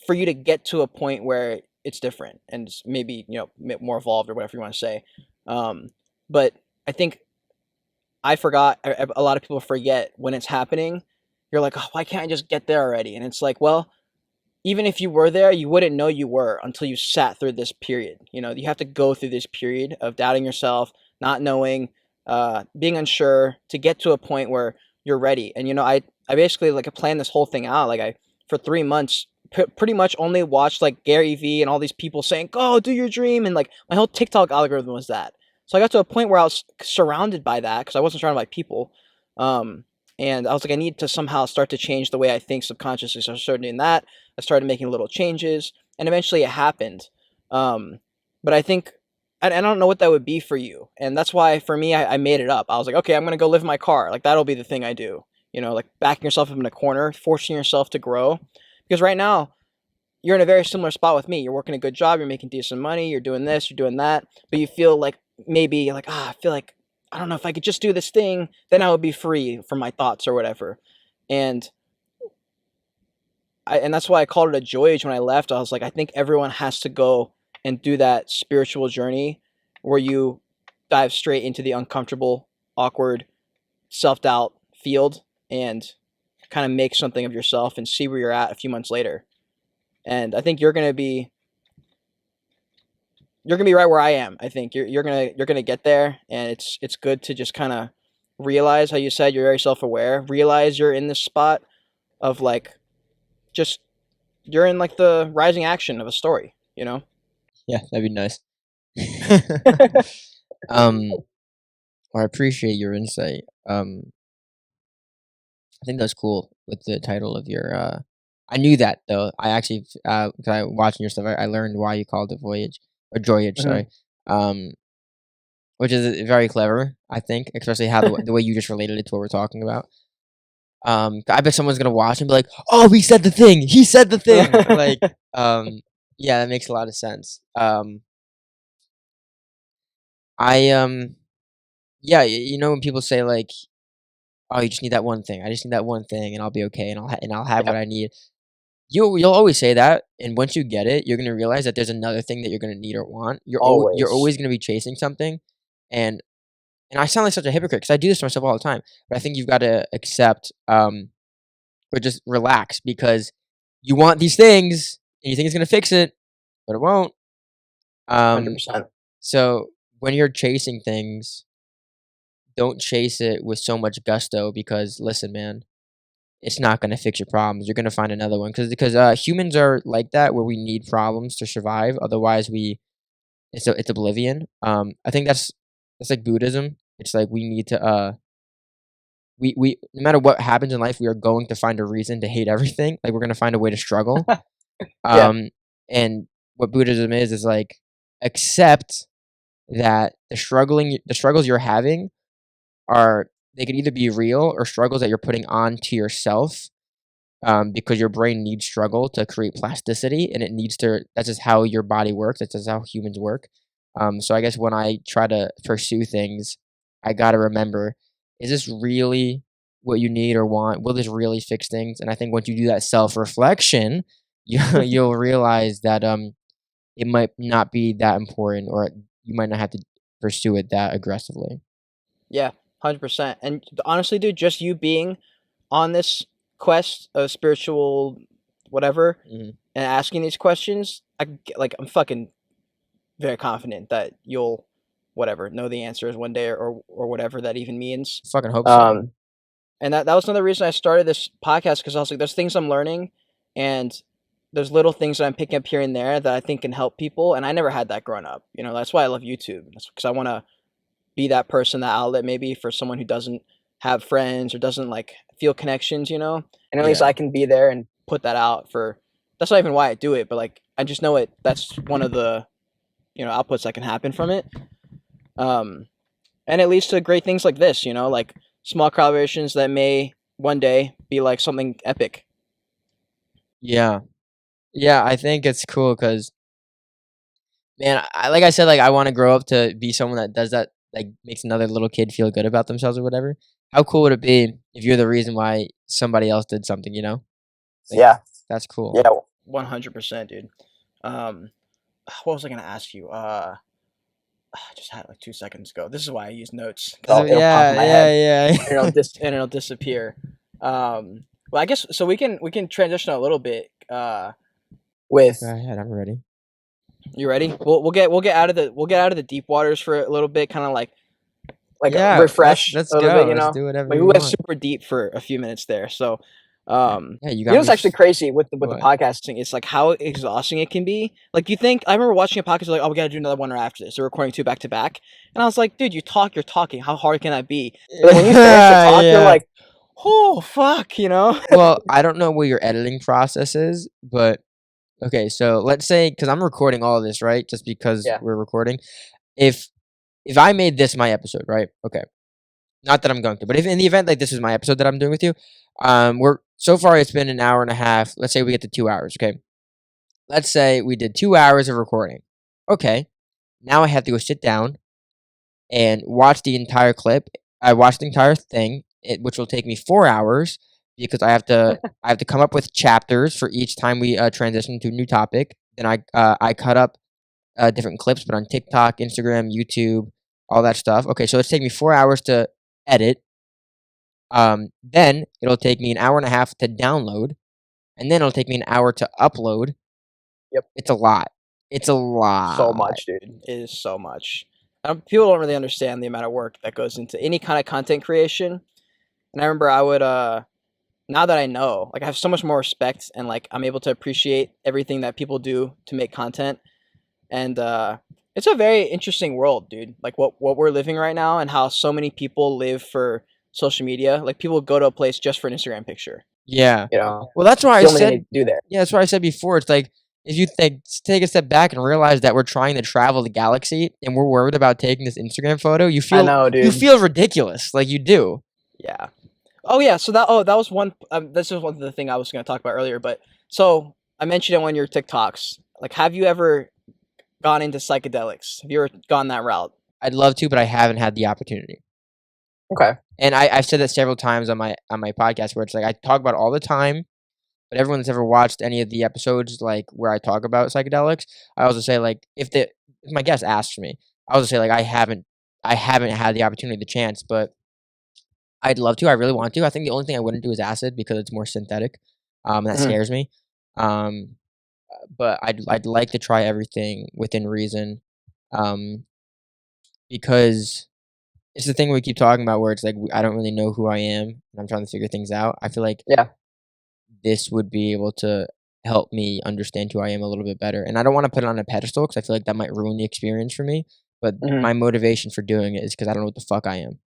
for you to get to a point where it's different and it's maybe, more evolved or whatever you want to say. But I think I forgot, a lot of people forget when it's happening. You're like, oh, why can't I just get there already? And it's like, well, even if you were there, you wouldn't know you were until you sat through this period. You have to go through this period of doubting yourself, not knowing, being unsure to get to a point where you're ready. And I basically like planned this whole thing out. Like for 3 months, pretty much only watched like Gary Vee and all these people saying, "Go do your dream," and like my whole TikTok algorithm was that. So I got to a point where I was surrounded by that because I wasn't surrounded by people. And I was like, I need to somehow start to change the way I think subconsciously. So I started doing that. I started making little changes, and eventually it happened. But I think I don't know what that would be for you, and that's why for me, I made it up. I was like, okay, I'm gonna go live in my car. Like that'll be the thing I do. Like backing yourself up in a corner, forcing yourself to grow. Because right now, you're in a very similar spot with me. You're working a good job. You're making decent money. You're doing this. You're doing that. But you feel like maybe like I feel like I don't know if I could just do this thing, then I would be free from my thoughts or whatever. And and that's why I called it a Joyage when I left. I was like, I think everyone has to go and do that spiritual journey where you dive straight into the uncomfortable, awkward, self-doubt field and kind of make something of yourself and see where you're at a few months later. And I think you're gonna be right where I am. I think you're gonna get there, and it's good to just kind of realize, how you said, you're very self-aware. Realize you're in this spot of like just you're in like the rising action of a story. Yeah, that'd be nice. I appreciate your insight. I think that's cool with the title of your. I knew that though. I actually, because I watching your stuff, I learned why you called it Voyage or Joyage. Mhm. Sorry. Which is very clever. I think, especially how the way you just related it to what we're talking about. I bet someone's gonna watch and be like, "Oh, he said the thing. He said the thing." Like, yeah, that makes a lot of sense. Yeah, when people say like, "Oh, you just need that one thing. I just need that one thing, and I'll be okay, and I'll have Yeah. what I need." You'll always say that, and once you get it, you're gonna realize that there's another thing that you're gonna need or want. You're Always. always gonna be chasing something, and I sound like such a hypocrite because I do this to myself all the time. But I think you've got to accept, or just relax, because you want these things and you think it's gonna fix it, but it won't. 100%. So when you're chasing things, don't chase it with so much gusto, because listen, man, it's not going to fix your problems. You're going to find another one because humans are like that, where we need problems to survive. Otherwise, it's oblivion. I think that's like Buddhism. It's like we need to we no matter what happens in life, we are going to find a reason to hate everything. Like we're going to find a way to struggle. Yeah. And what Buddhism is like accept that the struggles you're having they could either be real or struggles that you're putting on to yourself, because your brain needs struggle to create plasticity, and it needs to. That's just how your body works. That's just how humans work. So I guess when I try to pursue things, I gotta remember: is this really what you need or want? Will this really fix things? And I think once you do that self-reflection, you'll realize that it might not be that important, or you might not have to pursue it that aggressively. Yeah, 100%. And honestly, dude, just you being on this quest of spiritual whatever Mhm. and asking these questions, I'm fucking very confident that you'll whatever know the answers one day or whatever that even means. Fucking hope so. And that was another reason I started this podcast, because I was like, there's things I'm learning, and there's little things that I'm picking up here and there that I think can help people, and I never had that growing up. You know, that's why I love YouTube. That's because I want to be that person, that outlet maybe for someone who doesn't have friends or doesn't like feel connections, you know? And at least Yeah. I can be there and Put that out for, that's not even why I do it, but like, I just know that's one of the, outputs that can happen from it. And it leads to great things like this, like small collaborations that may one day be like something epic. Yeah. Yeah, I think it's cool because, man, like I said, like I want to grow up to be someone that does that, like makes another little kid feel good about themselves or whatever. How cool would it be if you're the reason why somebody else did something, Like, yeah, that's cool. yeah. 100%, dude. What was I gonna ask you? I just had it like 2 seconds ago. This is why I use notes. It'll pop in my head. yeah. And it'll disappear. Well, I guess so. We can transition a little bit. With Go ahead, I'm ready. You ready? We'll get out of the deep waters for a little bit, kind of like Yeah, refresh let's a little go. bit, Let's do whatever we you went want. super deep for a few minutes there. So, Yeah, you you got know me. what's actually crazy with the What? podcasting? it's like how exhausting it can be. Like you think, I remember watching a podcast like, oh, we gotta do another one right after this. They're recording 2 back to back, and I was like, dude, you're talking. How hard can that be? But then when you finish the talk, you're Yeah. like, Oh fuck, Well, I don't know what your editing process is, but okay, so let's say because I'm recording all of this, right? Just because Yeah. we're recording. If I made this my episode, right? Okay. Not that I'm going to, but if in the event like this is my episode that I'm doing with you, we're so far it's been an hour and a half. Let's say we get to 2 hours, okay? Let's say we did 2 hours of recording. Okay. Now I have to go sit down and watch the entire clip. I watched the entire thing, which will take me 4 hours because I have to come up with chapters for each time we transition to a new topic. Then I cut up different clips, but on TikTok, Instagram, YouTube, all that stuff. Okay, so it's taking me 4 hours to edit. Then it'll take me an hour and a half to download, and then it'll take me an hour to upload. Yep. It's a lot. It's a lot. so much, dude. It is so much. People don't really understand the amount of work that goes into any kind of content creation. And I remember I would, now that I know, like I have so much more respect, and like I'm able to appreciate everything that people do to make content. And it's a very interesting world, dude. Like what we're living right now, and how so many people live for social media. Like people go to a place just for an Instagram picture. Yeah. You know, Well, that's why I the only said. thing they do there. Yeah, that's what I said before. It's like if you take a step back and realize that we're trying to travel the galaxy and we're worried about taking this Instagram photo, you feel I know, dude. you feel ridiculous. Like you do. Yeah. Oh yeah. So that was one. This is one of the thing I was going to talk about earlier. But so I mentioned in one of your TikToks. Like, have you ever gone into psychedelics? Have you ever gone that route? I'd love to, but I haven't had the opportunity. Okay. And I've said that several times on my podcast where it's like I talk about it all the time, but everyone that's ever watched any of the episodes like where I talk about psychedelics, I also say like if my guest asks me, I also say like I haven't had the opportunity, the chance, but I'd love to. I really want to. I think the only thing I wouldn't do is acid because it's more synthetic. That Mhm. scares me. But I'd like to try everything within reason, because it's the thing we keep talking about where it's like I don't really know who I am and I'm trying to figure things out. I feel like Yeah. this would be able to help me understand who I am a little bit better. And I don't want to put it on a pedestal because I feel like that might ruin the experience for me. But Mhm. my motivation for doing it is because I don't know what the fuck I am.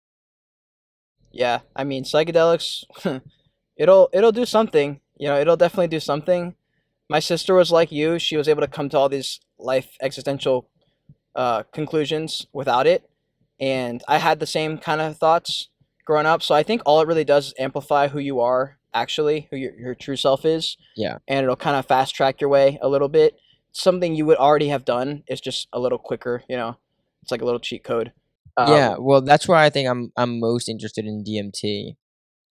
Yeah, I mean psychedelics, it'll do something. It'll definitely do something. My sister was like you; she was able to come to all these life existential conclusions without it, and I had the same kind of thoughts growing up. So I think all it really does is amplify who you are, actually, who your true self is, Yeah. and it'll kind of fast track your way a little bit. Something you would already have done is just a little quicker. It's like a little cheat code. Yeah. Um, Well, that's why I think I'm most interested in DMT.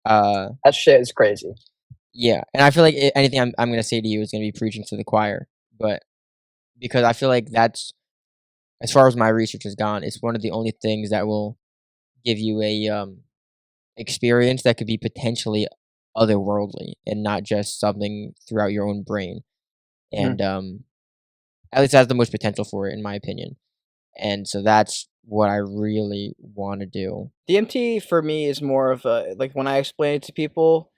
that shit is crazy. Yeah, and I feel like anything I'm gonna say to you is gonna be preaching to the choir, but because I feel like that's as far as my research has gone, it's one of the only things that will give you a experience that could be potentially otherworldly and not just something throughout your own brain. Mhm. And at least that's the most potential for it, in my opinion. And so that's what I really want to do. DMT for me is more of a like when I explain it to people,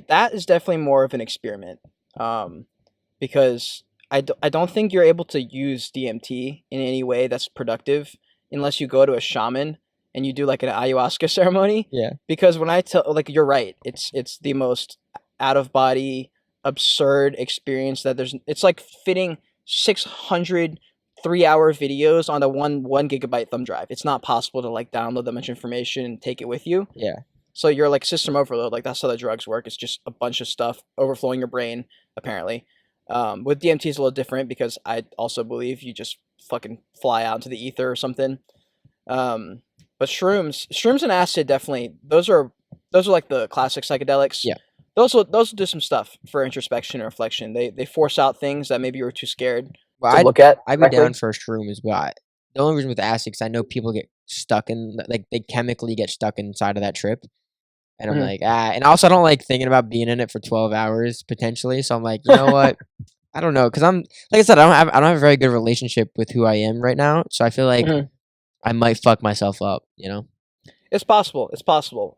that is definitely more of an experiment. Um, because I don't think you're able to use DMT in any way that's productive unless you go to a shaman and you do like an ayahuasca ceremony. Yeah, Because when I tell like you're right, it's the most out of body absurd experience that there's. It's like fitting 600 3-hour videos on a one gigabyte thumb drive. It's not possible to like download that much information and take it with you. yeah, So you're like system overload. Like that's how the drugs work. It's just a bunch of stuff overflowing your brain. Apparently, with DMT is a little different because I also believe you just fucking fly out into the ether or something. Um, but shrooms and acid definitely. Those are like the classic psychedelics. yeah. Those will do some stuff for introspection and reflection. They force out things that maybe you were too scared. Well, To look at I'd be correctly. down for shrooms, but the only reason with acid, 'cause I know people get stuck in like they chemically get stuck inside of that trip. And I'm Mhm. like, and also I don't like thinking about being in it for 12 hours potentially. So I'm like, you know what? I don't know, because I'm like I said, I don't have a very good relationship with who I am right now. So I feel like Mhm. I might fuck myself up, you know? It's possible. It's possible.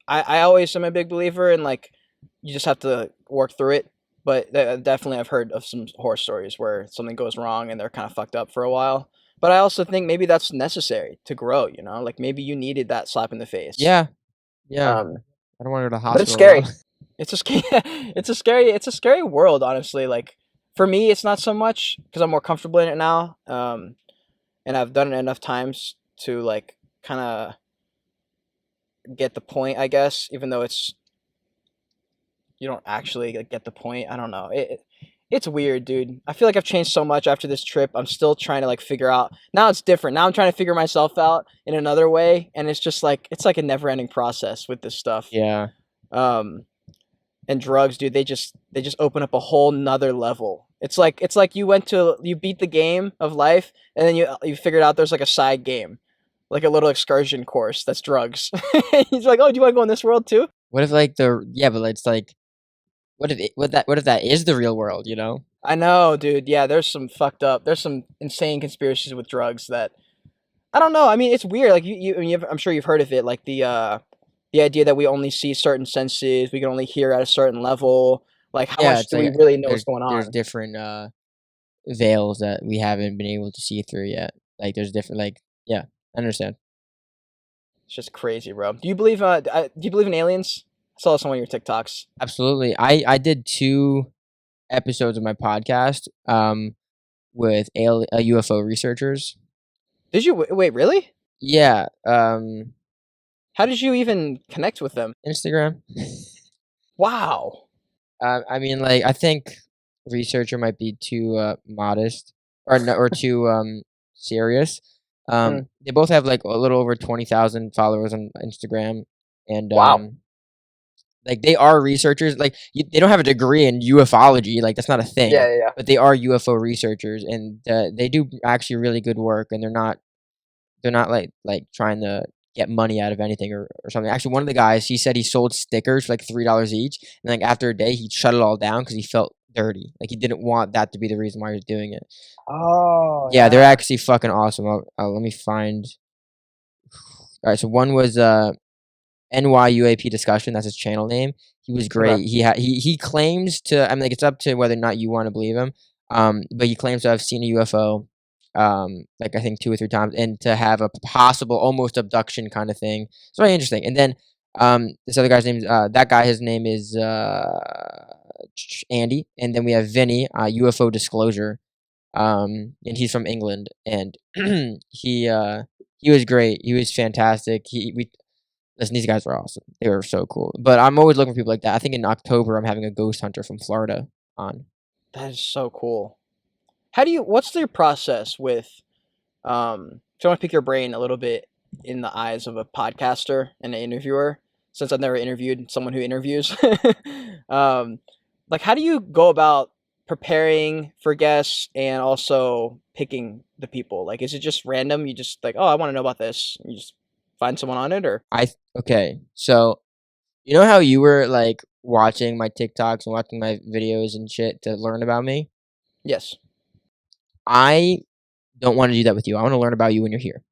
I always am a big believer in like you just have to work through it. But definitely, I've heard of some horror stories where something goes wrong and they're kind of fucked up for a while. But I also think maybe that's necessary to grow. Like maybe you needed that slap in the face. Yeah, yeah. Um, I don't want to go to but it's hospital scary. though. It's a scary, it's a scary world. Honestly, like for me, it's not so much because I'm more comfortable in it now. And I've done it enough times to like kind of get the point, I guess. Even though you don't actually like, get the point. I don't know. It's weird, dude. I feel like I've changed so much after this trip. I'm still trying to like figure out. Now it's different. Now I'm trying to figure myself out in another way, and it's just like it's like a never-ending process with this stuff. Yeah, Um, and drugs, dude, they just open up a whole nother level. It's like you beat the game of life, and then you figured out there's like a side game, like a little excursion course that's drugs. He's like, oh, do you want to go in this world too? what if like but it's like what if that is the real world, you know? I know, dude. Yeah, there's some insane conspiracies with drugs that I don't know. I mean, it's weird. Like I'm sure you've heard of it. Like the idea that we only see certain senses, we can only hear at a certain level. Like, how Yeah, much it's do we like really know what's going there's on? different veils that we haven't been able to see through yet. Like there's different yeah, I understand. It's just crazy, bro. Do you believe in aliens? I saw some of your TikToks. Absolutely. I did 2 episodes of my podcast with UFO researchers. Did you wait? Really? Yeah, How did you even connect with them? Instagram. Wow. I mean, like, I think researcher might be too modest or no, or too serious. Mm. They both have like a little over 20,000 followers on Instagram, and Wow. like they are researchers. Like they don't have a degree in ufology. Like that's not a thing. Yeah, yeah, yeah. But they are UFO researchers, and they do actually really good work. And they're not like trying to get money out of anything or something. Actually, one of the guys, he said he sold stickers for like $3 each, and like after a day, he shut it all down because he felt dirty. Like he didn't want that to be the reason why he was doing it. Oh, Yeah, they're actually fucking awesome. Let me find All right, so one was NYUAP discussion. That's his channel name. He was great. Okay. He claims to. I mean, like, it's up to whether or not you want to believe him. But he claims to have seen a UFO, like I think 2 or 3 times, and to have a possible almost abduction kind of thing. It's very interesting. And then this other guy's name, that guy, his name is Andy. And then we have Vinny, UFO Disclosure. And he's from England, and he was great. He was fantastic. Listen, these guys were awesome. They were so cool. But I'm always looking for people like that. I think in October I'm having a ghost hunter from Florida on. That is so cool. What's your process with, so I want to pick your brain a little bit in the eyes of a podcaster and an interviewer, since I've never interviewed someone who interviews. Like, how do you go about preparing for guests and also picking the people? Like, is it just random? You just like, oh, I want to know about this. You just find someone on it, or? Okay, so you know how you were like watching my TikToks and watching my videos and shit to learn about me? Yes. I don't want to do that with you. I want to learn about you when you're here.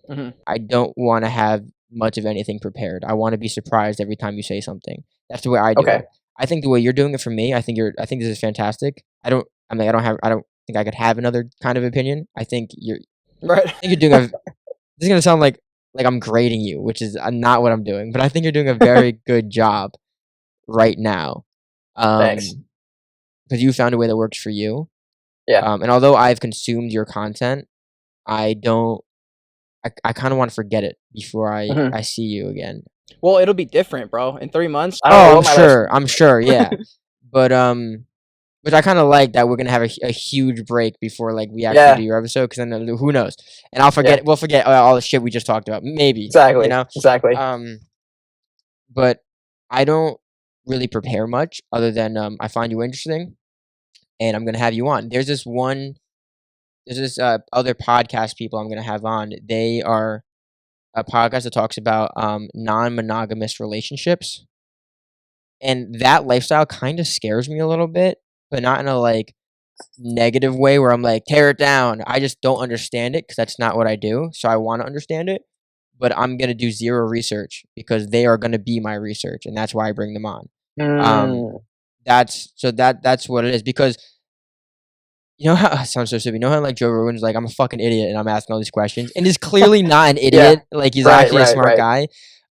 Mm-hmm. I don't want to have much of anything prepared. I want to be surprised every time you say something. That's the way I do it. I think the way you're doing it for me, I think this is fantastic. I don't think I could have another kind of opinion. I think you're Right. I think you're doing this is gonna sound like I'm grading you, which is not what I'm doing. But I think you're doing a very good job right now. Thanks. Because you found a way that works for you. Yeah. And although I've consumed your content, I kind of want to forget it before I see you again. Well, it'll be different, bro. In 3 months. I'm sure, yeah. But which I kind of like that we're gonna have a huge break before like we actually do your episode, because then who knows? And we'll forget all the shit we just talked about, maybe. Exactly. You know? Exactly. But I don't really prepare much other than I find you interesting, and I'm gonna have you on. There's this other podcast people I'm gonna have on. They are a podcast that talks about non-monogamous relationships, and that lifestyle kind of scares me a little bit, but not in a like negative way where I'm like, tear it down. I just don't understand it because that's not what I do. So I want to understand it, but I'm gonna do zero research because they are gonna be my research, and that's why I bring them on. That's what it is, because you know how it sounds so stupid. You know how like Joe Rogan's like, I'm a fucking idiot and I'm asking all these questions, and he's clearly not an idiot. Like he's actually a smart guy.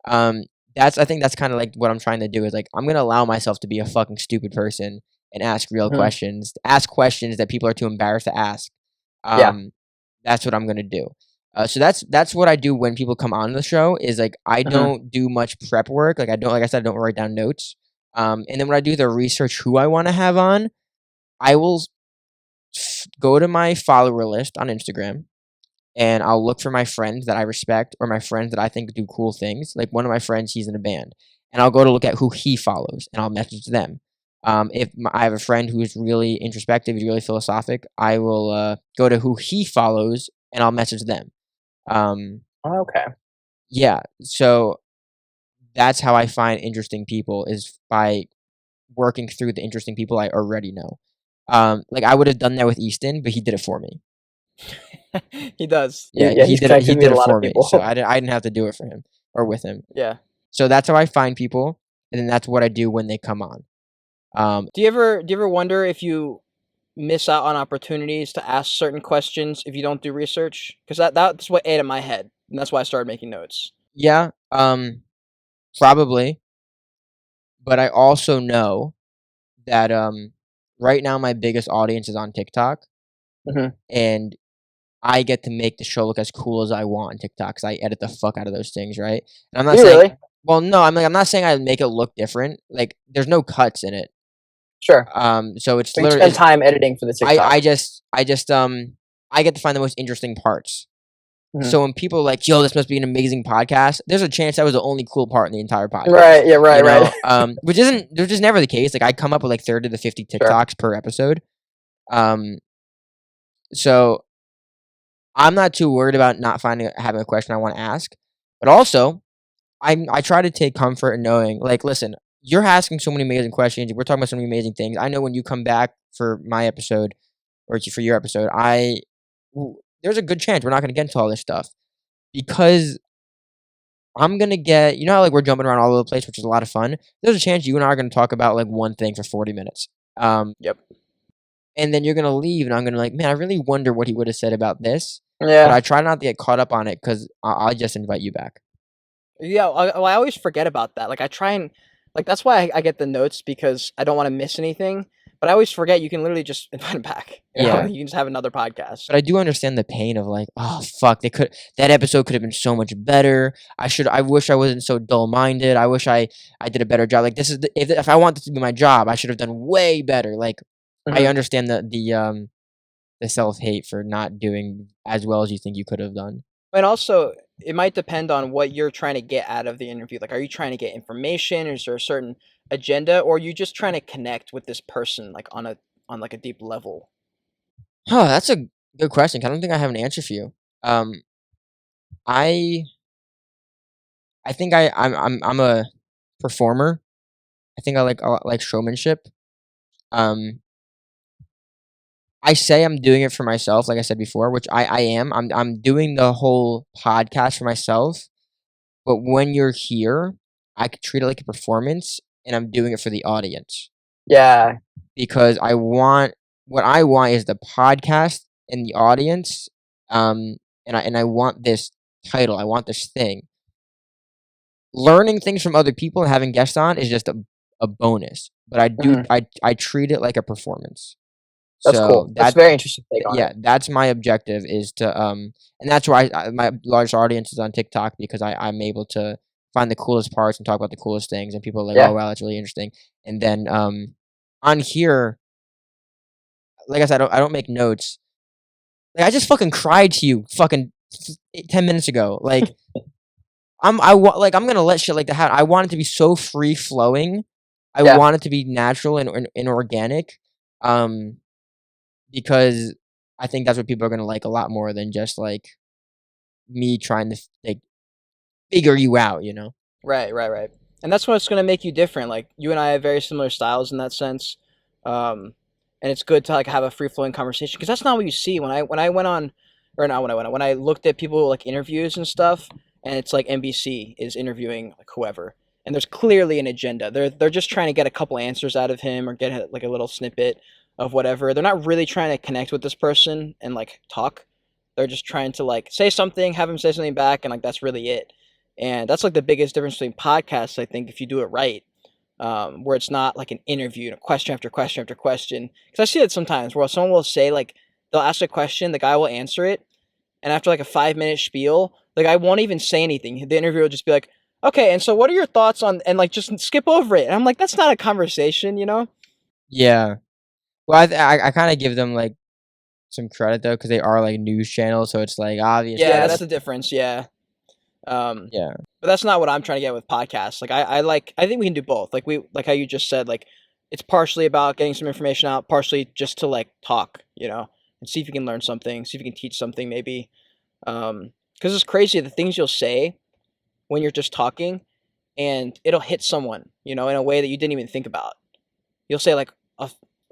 I think that's kind of like what I'm trying to do, is like I'm gonna allow myself to be a fucking stupid person and ask real questions. Ask questions that people are too embarrassed to ask. That's what I'm gonna do. So that's what I do when people come on the show, is like I don't do much prep work. Like I said, I don't write down notes. And then when I do the research who I want to have on, I will go to my follower list on Instagram, and I'll look for my friends that I respect or my friends that I think do cool things. Like one of my friends, he's in a band, and I'll go to look at who he follows, and I'll message them. If I have a friend who's really introspective, he's really philosophic, I will go to who he follows, and I'll message them. Okay. Yeah, so that's how I find interesting people, is by working through the interesting people I already know. Like I would have done that with Easton, but he did it for me. He does. Yeah, he did it for me. So I didn't have to do it for him or with him. Yeah. So that's how I find people, and then that's what I do when they come on. Do you ever wonder if you miss out on opportunities to ask certain questions if you don't do research? Because that's what ate at my head, and that's why I started making notes. Yeah, probably. But I also know that right now my biggest audience is on TikTok, and I get to make the show look as cool as I want on TikTok because I edit the fuck out of those things, right? And I'm not saying, really? Well, no, I'm not saying I make it look different. Like there's no cuts in it. Sure. So it's You literally spend time editing for the TikTok. I get to find the most interesting parts. So when people are like, yo, this must be an amazing podcast, there's a chance that was the only cool part in the entire podcast. Right, yeah, right, right. Which is never the case. Like I come up with like 30 to 50 TikToks per episode. So I'm not too worried about not having a question I want to ask. But also, I try to take comfort in knowing, like, listen, you're asking so many amazing questions. We're talking about so many amazing things. I know when you come back for my episode or for your episode, there's a good chance we're not going to get into all this stuff, because I'm gonna get, you know how like we're jumping around all over the place, which is a lot of fun. There's a chance you and I are gonna talk about like one thing for 40 minutes. Yep. And then you're gonna leave, and I'm gonna be like, man, I really wonder what he would have said about this. But Yeah. I try not to get caught up on it because I'll just invite you back. Yeah, I always forget about that. Like I try and like that's why I get the notes because I don't want to miss anything. But I always forget you can literally just invite him back. You know? Yeah. You can just have another podcast. But I do understand the pain of like, oh fuck, that episode could have been so much better. I wish I wasn't so dull minded. I wish I did a better job. Like this is if I want this to be my job, I should have done way better. Like I understand the self hate for not doing as well as you think you could have done. And also, it might depend on what you're trying to get out of the interview. Like, are you trying to get information? Is there a certain agenda, or are you just trying to connect with this person, like on like a deep level? Oh, that's a good question. I don't think I have an answer for you. I think I'm a performer. I think I like showmanship. I say I'm doing it for myself, like I said before, which I am. I'm doing the whole podcast for myself. But when you're here, I could treat it like a performance, and I'm doing it for the audience Yeah. because what I want is the podcast and the audience. And I want this title. I want this thing. Learning things from other people and having guests on is just a bonus. But I do Mhm. I treat it like a performance. That's So cool. That's very interesting take on yeah, it. that's my objective is to and that's why my largest audience is on TikTok because I'm able to find the coolest parts and talk about the coolest things and people are like, Yeah. oh wow, that's really interesting. And then on here, like I said, I don't make notes. Like I just fucking cried to you fucking 10 minutes ago. Like I'm gonna let shit like that happen. I want it to be so free flowing. I Yeah. want it to be natural and organic. Because I think that's what people are gonna like a lot more than just like me trying to like figure you out, you know? Right. And that's what's gonna make you different. Like you and I have very similar styles in that sense, and it's good to like have a free flowing conversation because that's not what you see when I went on, or not when I went on when I looked at people like interviews and stuff, and it's like NBC is interviewing like whoever, and there's clearly an agenda. They're just trying to get a couple answers out of him or get like a little snippet of whatever. They're not really trying to connect with this person and like talk. They're just trying to like say something, have him say something back, and like that's really it. And that's like the biggest difference between podcasts, I think, if you do it right, where it's not like an interview, and question after question after question. Because I see it sometimes where someone will say, like, they'll ask a question, the guy will answer it, and after like a 5 minute spiel, the guy won't even say anything. The interviewer will just be like, okay, and so what are your thoughts on, and like just skip over it. And I'm like, that's not a conversation, you know? Yeah. Well, I kind of give them like some credit though because they are like news channels, so it's like obvious. Yeah, that's the difference. Yeah. Yeah. But that's not what I'm trying to get with podcasts. Like I think we can do both. Like we like how you just said, like it's partially about getting some information out, partially just to like talk, you know, and see if you can learn something, see if you can teach something maybe. Because it's crazy the things you'll say when you're just talking, and it'll hit someone, you know, in a way that you didn't even think about. You'll say like a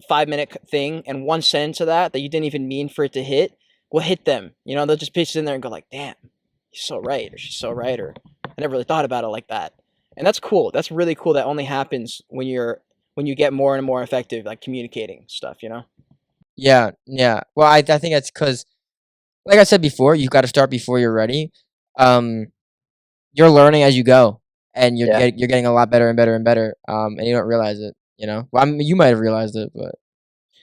5 minute thing, and one sentence of that you didn't even mean for it to hit will hit them. You know, they'll just pitch in there and go like, "Damn, he's so right," or "She's so right," or "I never really thought about it like that." And that's cool. That's really cool. That only happens when you get more and more effective, like communicating stuff. You know. Yeah. Yeah. Well, I think that's because, like I said before, you got to start before you're ready. You're learning as you go, and Yeah. you're getting a lot better and better and better. And you don't realize it. You know. Well, I mean, you might have realized it, but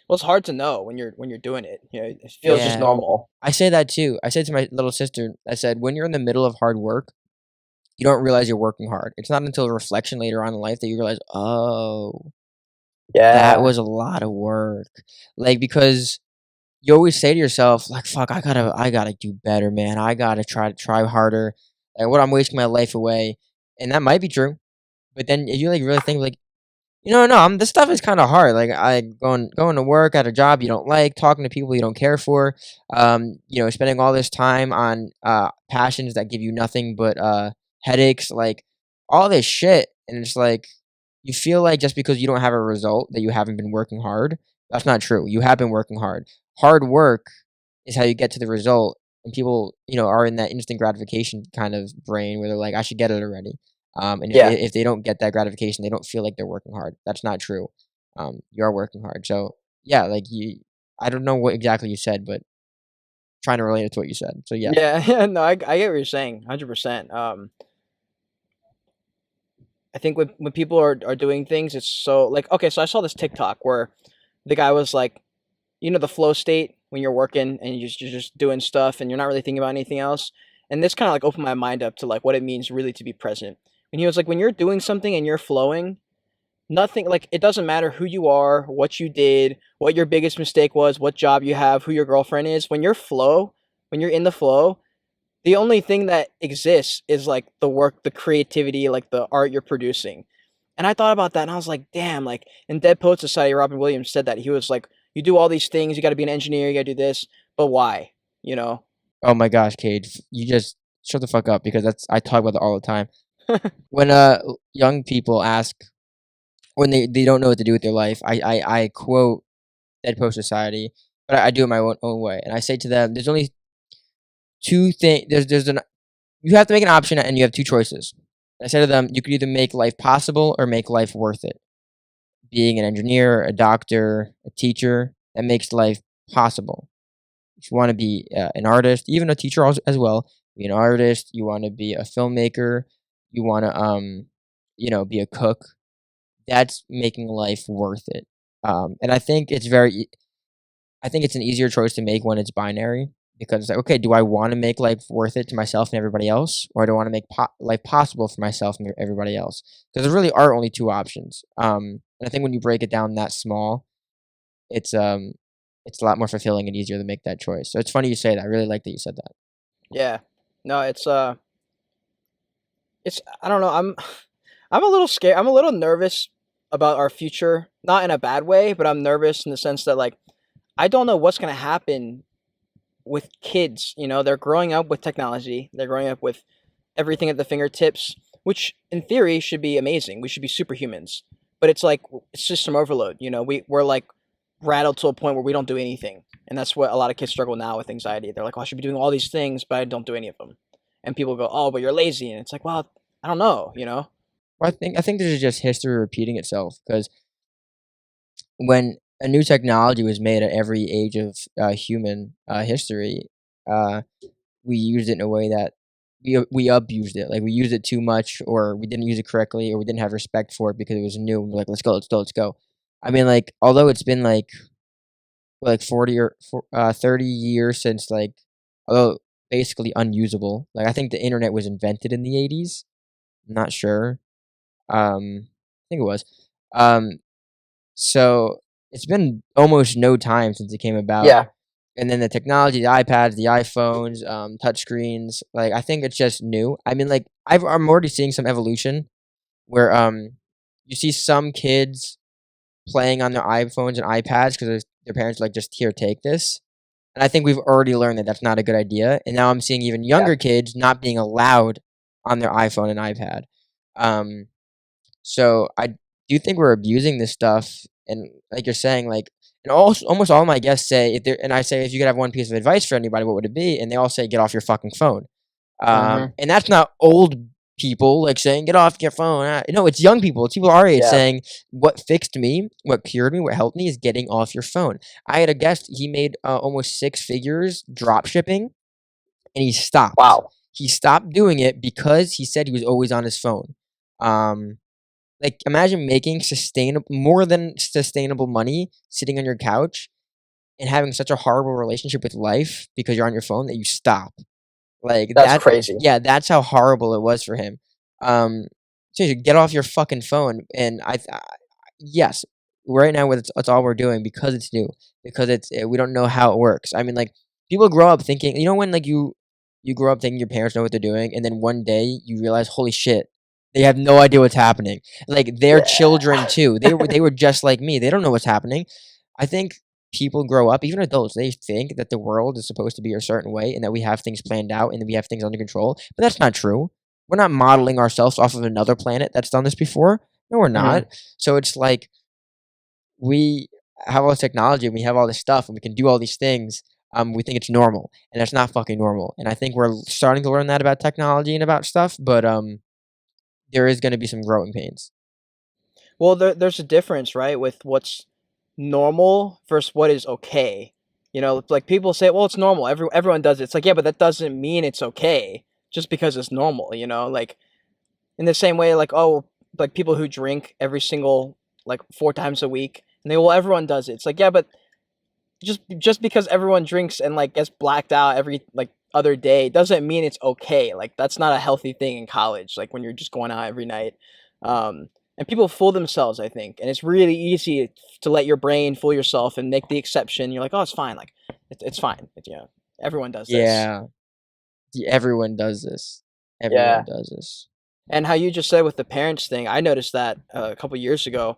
Well, it's hard to know when you're doing it. You know, it Feels feels just Yeah. normal. I say that too. I said to my little sister, I said, when you're in the middle of hard work, you don't realize you're working hard. It's not until reflection later on in life that you realize, oh, that Yeah. was a lot of work. Like, because you always say to yourself, like, fuck, I gotta do better, man. I gotta try harder. Like, what I'm wasting my life away. And that might be true. But then if you like really think like, no, this stuff is kind of hard. Like I going to work at a job you don't like, talking to people you don't care for, spending all this time on passions that give you nothing but headaches, like all this shit. And it's like you feel like just because you don't have a result that you haven't been working hard. That's not true. You have been working hard. Hard work is how you get to the result, and people, are in that instant gratification kind of brain where they're like, I should get it already. And Yeah. if they don't get that gratification, they don't feel like they're working hard. That's not true. You are working hard. So yeah, like I don't know what exactly you said, but trying to relate it to what you said. So yeah. Yeah, no, I get what you're saying, 100%. I think when people are doing things, it's so like, okay, so I saw this TikTok where the guy was like, the flow state when you're working and you're just doing stuff and you're not really thinking about anything else. And this kind of like opened my mind up to like what it means really to be present. And he was like, when you're doing something and you're flowing, nothing, like, it doesn't matter who you are, what you did, what your biggest mistake was, what job you have, who your girlfriend is. When you're in the flow, the only thing that exists is like the work, the creativity, like the art you're producing. And I thought about that and I was like, damn, like in Dead Poet Society, Robin Williams said that. He was like, you do all these things, you got to be an engineer, you got to do this, but why? You know? Oh my gosh, Cage, you just shut the fuck up because I talk about that all the time. When young people ask when they don't know what to do with their life, I quote Dead Poet Society, but I do it my own way, and I say to them, there's only two things. You have to make an option, and you have two choices. I say to them, you could either make life possible or make life worth it. Being an engineer, a doctor, a teacher, that makes life possible. If you want to be an artist, even a teacher as well, be an artist. You want to be a filmmaker. You want to be a cook. That's making life worth it. And I think it's an easier choice to make when it's binary because it's like, okay, do I want to make life worth it to myself and everybody else, or do I want to make life possible for myself and everybody else? Because there really are only two options. And I think when you break it down that small, it's a lot more fulfilling and easier to make that choice. So it's funny you say that. I really like that you said that. Yeah. No, it's I don't know. I'm a little scared. I'm a little nervous about our future, not in a bad way, but I'm nervous in the sense that like I don't know what's going to happen with kids. They're growing up with technology. They're growing up with everything at the fingertips, which in theory should be amazing. We should be superhumans. But it's like it's system overload. We're like rattled to a point where we don't do anything. And that's what a lot of kids struggle now with anxiety. They're like, oh, I should be doing all these things, but I don't do any of them. And people go, oh, but you're lazy. And it's like, well, I don't know. Well, I think this is just history repeating itself because when a new technology was made at every age of human history, we used it in a way that we abused it. Like we used it too much, or we didn't use it correctly, or we didn't have respect for it because it was new. And we're like, let's go, let's go, let's go. I mean, like, although it's been like 40 or 30 years since although basically unusable. Like I think the internet was invented in the 80s. I'm not sure. I think it was. So it's been almost no time since it came about. Yeah. And then the technology, the iPads, the iPhones, touchscreens, like I think it's just new. I mean, like I'm already seeing some evolution where you see some kids playing on their iPhones and iPads because their parents are like, just here, take this. And I think we've already learned that that's not a good idea. And now I'm seeing even younger kids not being allowed on their iPhone and iPad. So I do think we're abusing this stuff. And like you're saying, like, and almost all my guests say, I say, if you could have one piece of advice for anybody, what would it be? And they all say, get off your fucking phone. And that's not old people like saying, get off your phone. No, it's young people. It's people our age saying, what fixed me, what cured me, what helped me is getting off your phone. I had a guest, he made almost 6 figures drop shipping, and he stopped. Wow. He stopped doing it because he said he was always on his phone. Like imagine making more than sustainable money sitting on your couch and having such a horrible relationship with life because you're on your phone that you stop. Like that's crazy. Yeah, that's how horrible it was for him. So you get off your fucking phone. And yes, right now it's all we're doing because it's new, because we don't know how it works. I mean, like people grow up thinking, when like you grow up thinking your parents know what they're doing, and then one day you realize, holy shit, they have no idea what's happening. Like they're children too. They were just like me. They don't know what's happening. I think people grow up, even adults, they think that the world is supposed to be a certain way and that we have things planned out and that we have things under control. But that's not true. We're not modeling ourselves off of another planet that's done this before. No, we're not. So it's like we have all this technology and we have all this stuff and we can do all these things. We think it's normal, and it's not fucking normal. And I think we're starting to learn that about technology and about stuff, but there is going to be some growing pains. Well, there's a difference, right, with what's normal versus what is okay. You know, like people say, well, it's normal. Everyone does it. It's like, yeah, but that doesn't mean it's okay just because it's normal. You know, like in the same way, like like people who drink every single like 4 times a week, and they well, everyone does it. It's like, yeah, but just because everyone drinks and like gets blacked out every like other day doesn't mean it's okay. Like that's not a healthy thing in college. Like when you're just going out every night. And people fool themselves, I think, and it's really easy to let your brain fool yourself and make the exception. You're like, oh, it's fine. Like it's fine. Everyone does this. Yeah, everyone does this. Yeah. Everyone does this. And how you just said with the parents thing, I noticed that a couple years ago,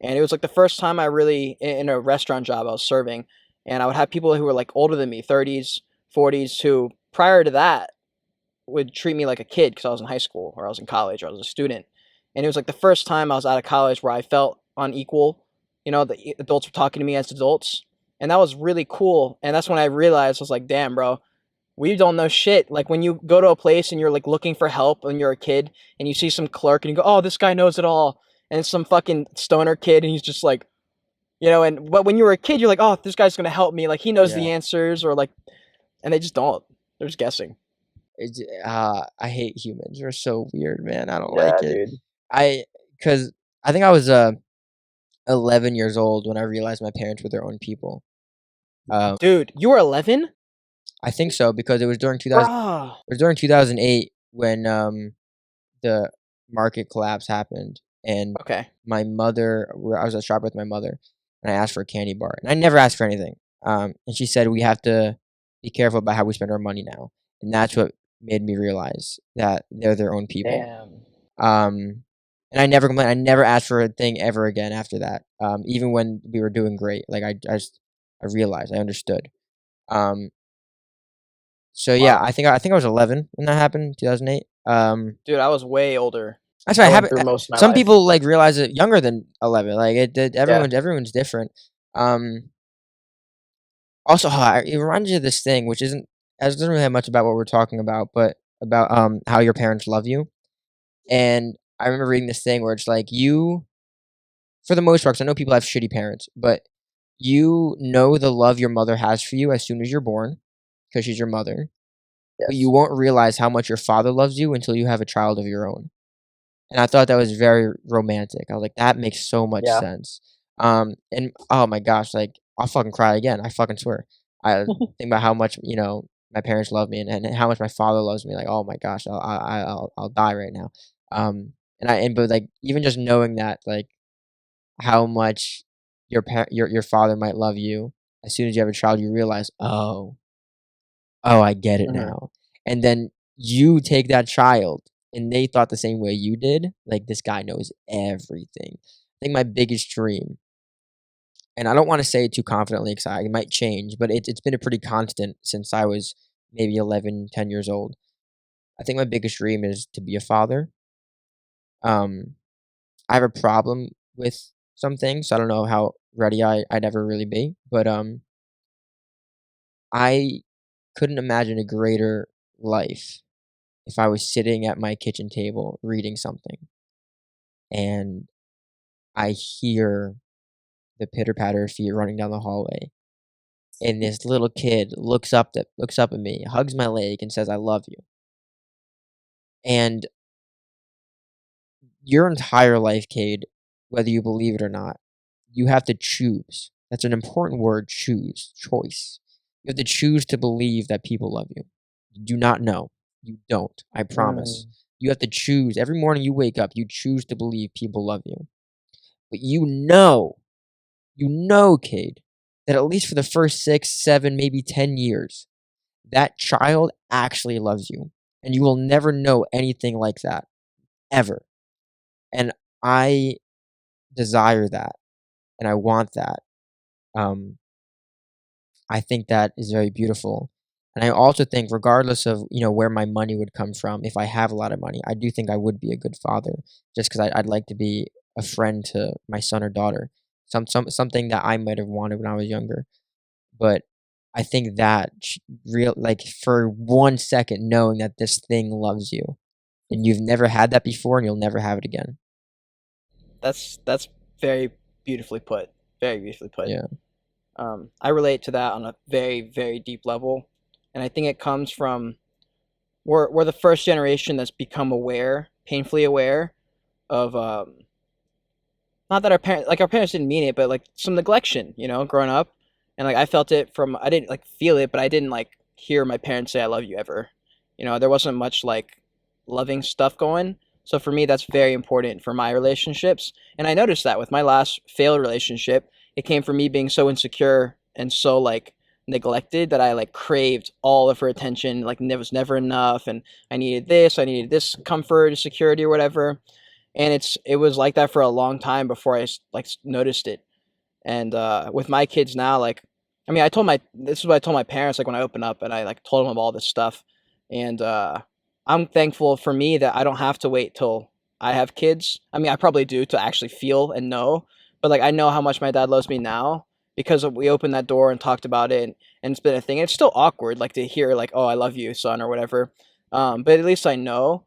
and it was like the first time I really in a restaurant job I was serving, and I would have people who were like older than me, 30s, 40s, who prior to that would treat me like a kid because I was in high school or I was in college or I was a student, and it was like the first time I was out of college where I felt unequal. You know, the adults were talking to me as adults, and that was really cool. And that's when I realized I was like, damn, bro, we don't know shit. Like when you go to a place and you're like looking for help when you're a kid and you see some clerk and you go, oh, this guy knows it all. And it's some fucking stoner kid and he's just like, you know, but when you were a kid, you're like, oh, this guy's going to help me. Like he knows the answers or like, and they just don't. They're just guessing. I hate humans. They're so weird, man. I don't Yeah, like it. dude. Because I think I was 11 years old when I realized my parents were their own people. Dude, you were 11? I think so because it was during 2000. Bruh. It was during 2008 when the market collapse happened, and Okay. my mother. I was at shop with my mother, and I asked for a candy bar, and I never asked for anything. And she said we have to be careful about how we spend our money now, and that's what made me realize that they're their own people. Damn. And I never complained. I never asked for a thing ever again after that. Even when we were doing great, like I realized, I understood. So yeah, Wow. I think I was 11 when that happened, 2008. Dude, I was way older. That's right. I went through most of my Some life. people like realize it younger than 11. Like everyone's different. Also, it reminds you of this thing, which doesn't really have much about what we're talking about, but about how your parents love you. And I remember reading this thing where it's like you, for the most part, 'cause I know people have shitty parents, but you know the love your mother has for you as soon as you're born, because she's your mother. Yes. But you won't realize how much your father loves you until you have a child of your own. And I thought that was very romantic. I was like, that makes so much Yeah. sense. And oh my gosh, like I'll fucking cry again. I fucking swear. I think about how much my parents love me and how much my father loves me. Like, oh my gosh, I'll die right now. But like even just knowing that, like how much your father might love you as soon as you have a child, you realize, oh, I get it Mhm. now. And then you take that child and they thought the same way you did. Like, this guy knows everything. I think my biggest dream, and I don't want to say it too confidently because it might change, but it's been a pretty constant since I was maybe 11, 10 years old. I think my biggest dream is to be a father. I have a problem with some things. So I don't know how ready I'd ever really be, but I couldn't imagine a greater life if I was sitting at my kitchen table reading something and I hear the pitter patter of feet running down the hallway, and this little kid looks up at me, hugs my leg, and says, "I love you." And your entire life, Cade, whether you believe it or not, you have to choose. That's an important word, choice. You have to choose to believe that people love you. You do not know. You don't. I promise. You have to choose. Every morning you wake up, you choose to believe people love you. But you know, Cade, that at least for the first 6, 7, maybe 10 years, that child actually loves you. And you will never know anything like that. Ever. And I desire that. And I want that. I think that is very beautiful. And I also think, regardless of where my money would come from, if I have a lot of money, I do think I would be a good father, just because I'd like to be a friend to my son or daughter, something that I might have wanted when I was younger. But I think that real like for 1 second knowing that this thing loves you and you've never had that before and you'll never have it again. That's very beautifully put. Very beautifully put. Yeah. I relate to that on a very, very deep level, and I think it comes from we're the first generation that's become aware, painfully aware of not that our parents didn't mean it, but like some neglection, growing up, and like I felt it from I didn't like feel it, but I didn't like hear my parents say I love you ever. There wasn't much like loving stuff going. So for me, that's very important for my relationships, and I noticed that with my last failed relationship, it came from me being so insecure and so like neglected that I like craved all of her attention. Like it was never enough, and I needed this comfort, security, or whatever. And it was like that for a long time before I like noticed it. And with my kids now, like, I mean, this is what I told my parents, like when I opened up and I like told them all this stuff. And I'm thankful for me that I don't have to wait till I have kids. I mean, I probably do to actually feel and know, but like I know how much my dad loves me now because we opened that door and talked about it, and it's been a thing. And it's still awkward, like to hear like, "Oh, I love you, son," or whatever. But at least I know.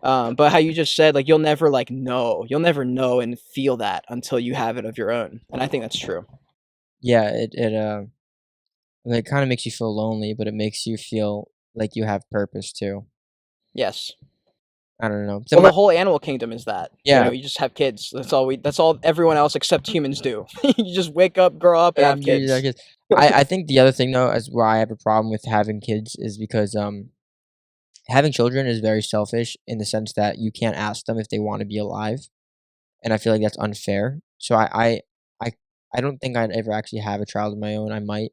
But how you just said, like, you'll never know and feel that until you have it of your own. And I think that's true. Yeah, it kind of makes you feel lonely, but it makes you feel like you have purpose too. Yes. I don't know. Well, the whole animal kingdom is that. Yeah. You just have kids. That's all everyone else except humans do. You just wake up, grow up, and have kids. I think the other thing though, is why I have a problem with having kids is because having children is very selfish in the sense that you can't ask them if they want to be alive, and I feel like that's unfair. So I don't think I'd ever actually have a child of my own. I might,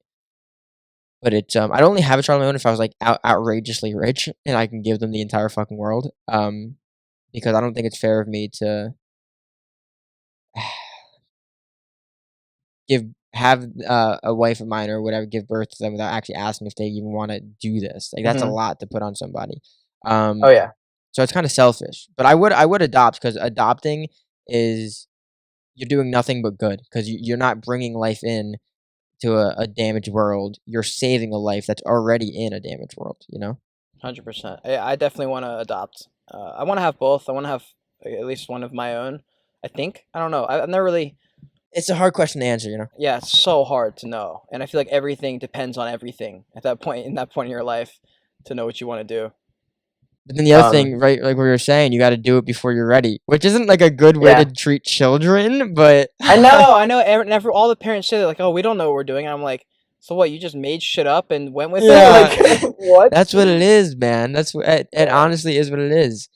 but I'd only have a child of my own if I was like outrageously rich and I can give them the entire fucking world. Because I don't think it's fair of me to have a wife of mine or whatever give birth to them without actually asking if they even want to do this. Like that's a lot to put on somebody. Oh yeah. So it's kind of selfish, but I would adopt because adopting is you're doing nothing but good because you're not bringing life in to a damaged world. You're saving a life that's already in a damaged world. 100%. I definitely want to adopt. I want to have both. I want to have at least one of my own. I think. I don't know. I've never really. It's a hard question to answer. Yeah, it's so hard to know, and I feel like everything depends on everything at that point in your life to know what you want to do. But then the other thing, right, like we were saying, you got to do it before you're ready, which isn't like a good way to treat children, but I know. All the parents say, like, "Oh, we don't know what we're doing." And I'm like, "So what? You just made shit up and went with it?" Like, what? That's what it is, man. That's what it honestly is what it is.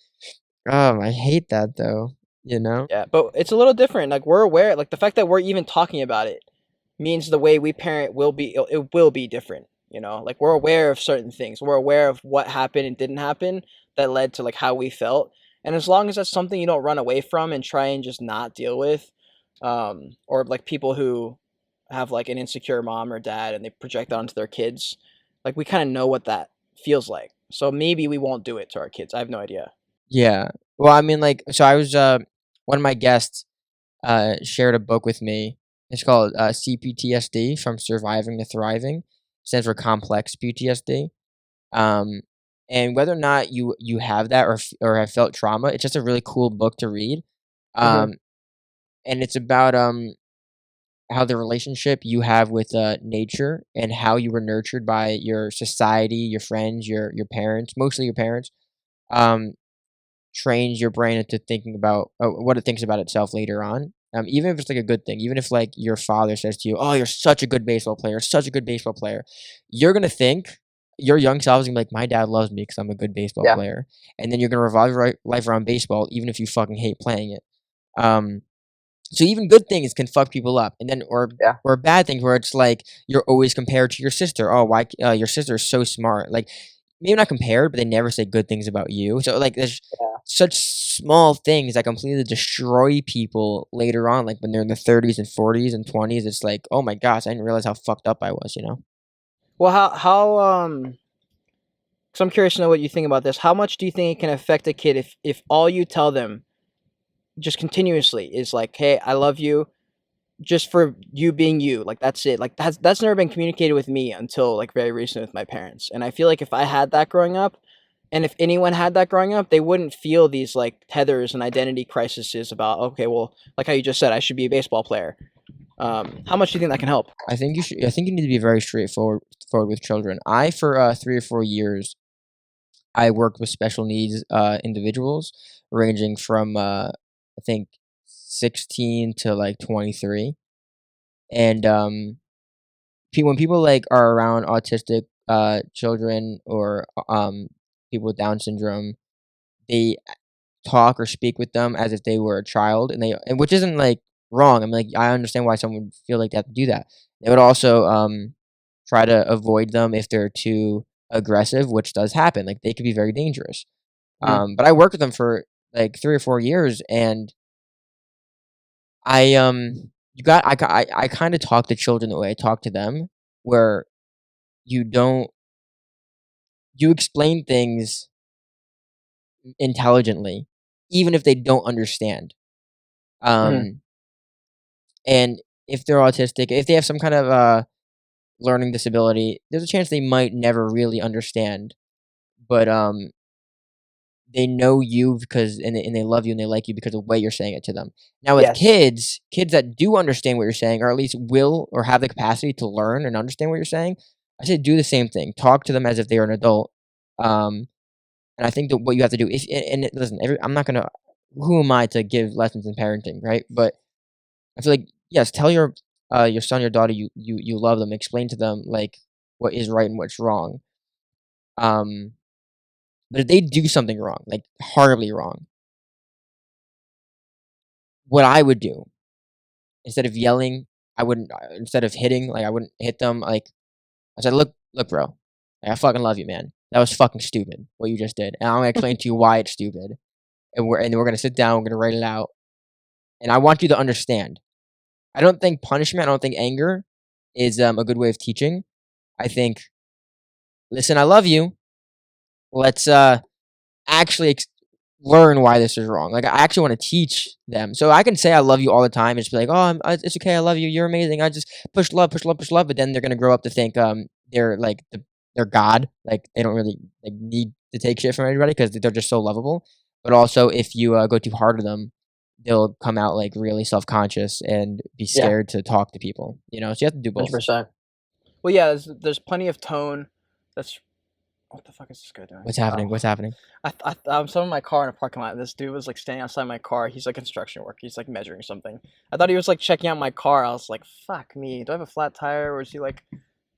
I hate that though. Yeah, but it's a little different. Like we're aware, like the fact that we're even talking about it means the way we parent will be. It will be different. Like we're aware of certain things. We're aware of what happened and didn't happen that led to like how we felt. And as long as that's something you don't run away from and try and just not deal with, or like people who have like an insecure mom or dad and they project that onto their kids, like we kind of know what that feels like. So maybe we won't do it to our kids. I have no idea. Yeah. Well, I mean, like, so I was one of my guests shared a book with me. It's called CPTSD, From Surviving to Thriving. Stands for complex PTSD. And whether or not you have that or have felt trauma, it's just a really cool book to read. And it's about how the relationship you have with nature and how you were nurtured by your society, your friends, your parents, mostly your parents, trains your brain into thinking about what it thinks about itself later on. Even if it's like a good thing, even if like your father says to you, "Oh, you're such a good baseball player, such a good baseball player," you're gonna think your young self is gonna be like, "My dad loves me because I'm a good baseball player," and then you're gonna revolve your life around baseball, even if you fucking hate playing it. So even good things can fuck people up, and then or bad things where it's like you're always compared to your sister. Oh, why your sister is so smart? Like maybe not compared, but they never say good things about you. So like there's such small things that completely destroy people later on, like when they're in their 30s and 40s and 20s. It's like, oh my gosh, I didn't realize how fucked up I was. Well, how so I'm curious to know what you think about this. How much do you think it can affect a kid if all you tell them just continuously is like, "Hey, I love you. just for you being you. Like that's it. Like that's never been communicated with me until like very recently with my parents. And I feel like if I had that growing up, and if anyone had that growing up, they wouldn't feel these like tethers and identity crises about, okay, well, like how you just said, I should be a baseball player. How much do you think that can help? I think you should. I think you need to be very straightforward with children. For 3 or 4 years, I worked with special needs individuals, ranging from I think 16 to like 23, and when people like are around autistic children or people with Down syndrome, they talk or speak with them as if they were a child, and which isn't like wrong. I'm like, I understand why someone would feel like they have to do that. They would also try to avoid them if they're too aggressive, which does happen. Like they could be very dangerous. But I worked with them for like 3 or 4 years, and I I kind of talk to children the way I talk to them, where you don't you explain things intelligently, even if they don't understand. Um, and if they're autistic, if they have some kind of learning disability, there's a chance they might never really understand, but they know you because and they love you and they like you because of the way you're saying it to them. Now with Yes. kids that do understand what you're saying, or at least will or have the capacity to learn and understand what you're saying, I say do the same thing. Talk to them as if they are an adult. And I think that what you have to do if listen, I'm not gonna. Who am I to give lessons in parenting, right? But I feel like yes, tell your son, your daughter, you love them. Explain to them like what is right and what's wrong. Um, but if they do something wrong, like horribly wrong, what I would do instead of yelling, I wouldn't. Instead of hitting, like I wouldn't hit them. Like I said, look, bro, like, I fucking love you, man. That was fucking stupid what you just did, and I'm gonna explain to you why it's stupid. And we're gonna sit down. We're gonna write it out, and I want you to understand. I don't think punishment. I don't think anger is a good way of teaching. I think, listen, I love you. Let's actually learn why this is wrong. Like I actually want to teach them. So I can say I love you all the time and just be like, oh, it's okay. I love you. You're amazing. I just push love, push love, push love. But then they're gonna grow up to think they're like they're God. Like they don't really like need to take shit from anybody because they're just so lovable. But also, if you go too hard to them, they'll come out like really self conscious and be Yeah. scared to talk to people. You know, so you have to do both. 100%. Well, yeah, there's plenty of tone. That's what the fuck is this guy doing? What's happening? Oh. What's happening? I'm sitting in my car in a parking lot. And this dude was like standing outside my car. He's like construction work. He's like measuring something. I thought he was like checking out my car. I was like, fuck me. Do I have a flat tire, or does he like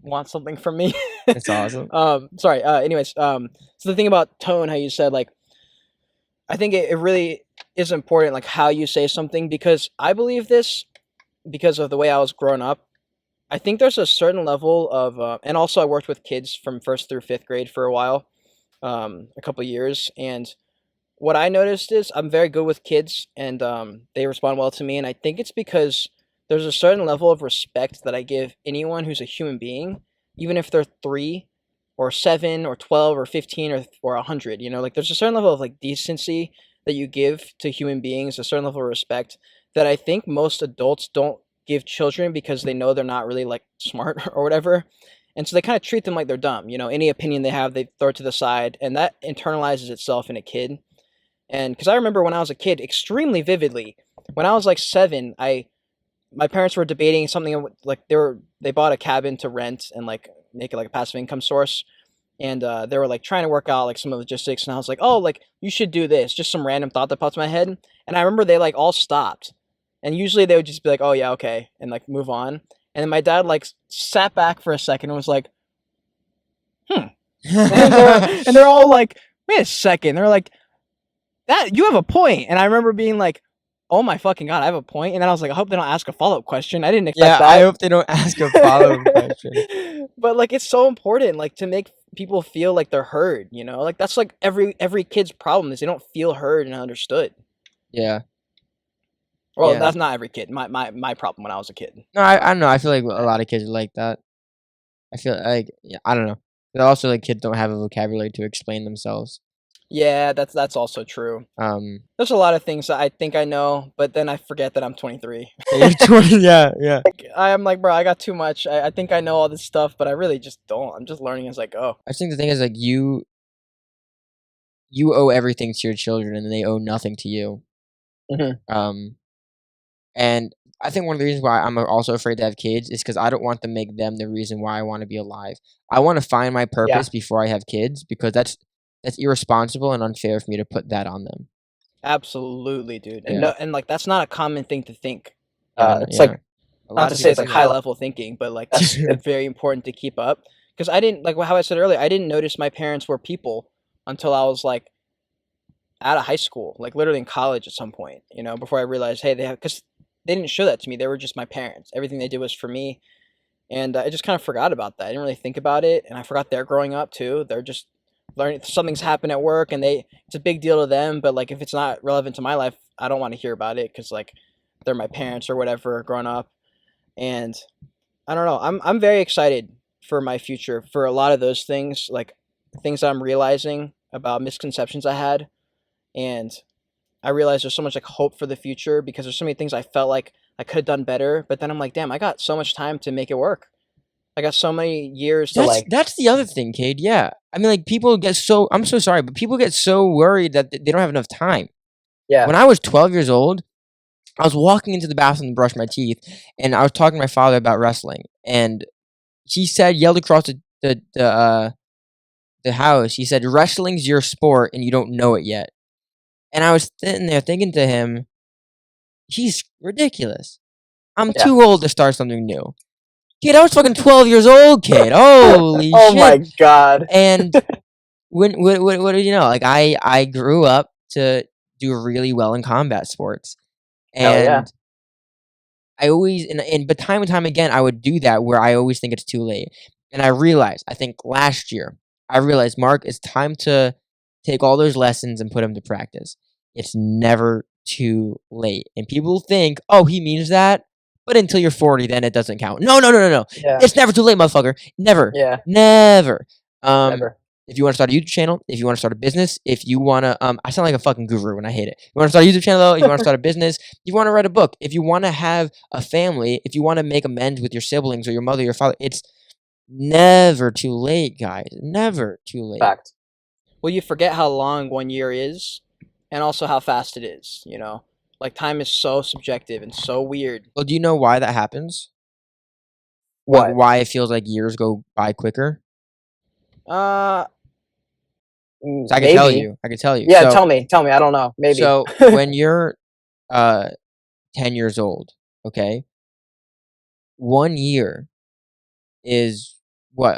want something from me? It's awesome. Sorry. Anyways, so the thing about tone, how you said, like, I think it really is important, like how you say something, because I believe this because of the way I was growing up. I think there's a certain level of, and also I worked with kids from first through fifth grade for a while, a couple years, and what I noticed is I'm very good with kids, and they respond well to me, and I think it's because there's a certain level of respect that I give anyone who's a human being, even if they're 3 or 7 or 12 or 15 or 100. You know, like there's a certain level of like decency that you give to human beings, a certain level of respect that I think most adults don't give children because they know they're not really like smart or whatever. And so they kind of treat them like they're dumb. You know, any opinion they have, they throw it to the side, and that internalizes itself in a kid. And because I remember when I was a kid extremely vividly, when I was like 7, my parents were debating something like they bought a cabin to rent and like make it like a passive income source. And they were like trying to work out like some of the logistics, and I was like, oh, like you should do this, just some random thought that popped in my head. And I remember they like all stopped, and usually they would just be like, oh yeah, okay, and like move on. And then my dad like sat back for a second and was like, and they're all like, wait a second, they're like, that you have a point. And I remember being like, oh my fucking god, I have a point. And then I was like, I hope they don't ask a follow-up question. I didn't expect that. I hope they don't ask a follow-up question. But like it's so important, like to make people feel like they're heard, you know? Like that's like every kid's problem is they don't feel heard and understood. Yeah. Well, Yeah. that's not every kid. My problem when I was a kid. No, I don't know. I feel like a lot of kids are like that. I feel like I don't know. But also, like kids don't have a vocabulary to explain themselves. Yeah, that's also true. There's a lot of things that I think I know, but then I forget that I'm 23. You're 20, yeah. I am like, bro, I got too much. I think I know all this stuff, but I really just don't. I'm just learning as I go. I think the thing is like you owe everything to your children, and they owe nothing to you. Mhm. And I think one of the reasons why I'm also afraid to have kids is because I don't want to make them the reason why I want to be alive. I want to find my Yeah. purpose before I have kids, because that's irresponsible and unfair for me to put that on them. Absolutely, dude. And Yeah. no, and like that's not a common thing to think. It's like a Not lot to of say it's people like do high that. level thinking, but like That's- it's very important to keep up. Because I didn't like how I said earlier, I didn't notice my parents were people until I was like out of high school, like literally in college at some point, before I realized, hey, because they didn't show that to me. They were just my parents. Everything they did was for me. And I just kind of forgot about that. I didn't really think about it. And I forgot they're growing up too. They're just learning, something's happened at work and it's a big deal to them. But like, if it's not relevant to my life, I don't want to hear about it because like they're my parents or whatever growing up. And I don't know. I'm very excited for my future for a lot of those things, like things that I'm realizing about misconceptions I had. And I realized there's so much like hope for the future because there's so many things I felt like I could have done better, but then I'm like, damn, I got so much time to make it work. I got so many years to like. That's the other thing, Cade. Yeah, I mean, like people get so. I'm so sorry, but people get so worried that they don't have enough time. Yeah. When I was 12 years old, I was walking into the bathroom to brush my teeth, and I was talking to my father about wrestling, and he yelled across the house. He said, "Wrestling's your sport, and you don't know it yet." And I was sitting there thinking to him, he's ridiculous. I'm Yeah. too old to start something new. Kid, I was fucking 12 years old, kid. Holy Oh shit. my god. And what did you know? Like I grew up to do really well in combat sports. Hell yeah. And I always but time and time again I would do that where I always think it's too late. And I think last year, I realized, Mark, it's time to take all those lessons and put them to practice. It's never too late. And people think, oh, he means that, but until you're 40, then it doesn't count. No. Yeah. It's never too late, motherfucker. Never. Yeah. Never. Never. If you want to start a YouTube channel, if you want to start a business, if you want to, I sound like a fucking guru when I hate it. You want to start a YouTube channel, though, if you want to start a business, if you want to write a book, if you want to have a family, if you want to make amends with your siblings or your mother, your father, it's never too late, guys. Never too late. Fact. Well, you forget how long 1 year is and also how fast it is, Like time is so subjective and so weird. Well, do you know why that happens? What? Like, why it feels like years go by quicker? Uh, So I can tell you. Yeah, So, tell me. I don't know. Maybe. So when you're 10 years old, okay, 1 year is what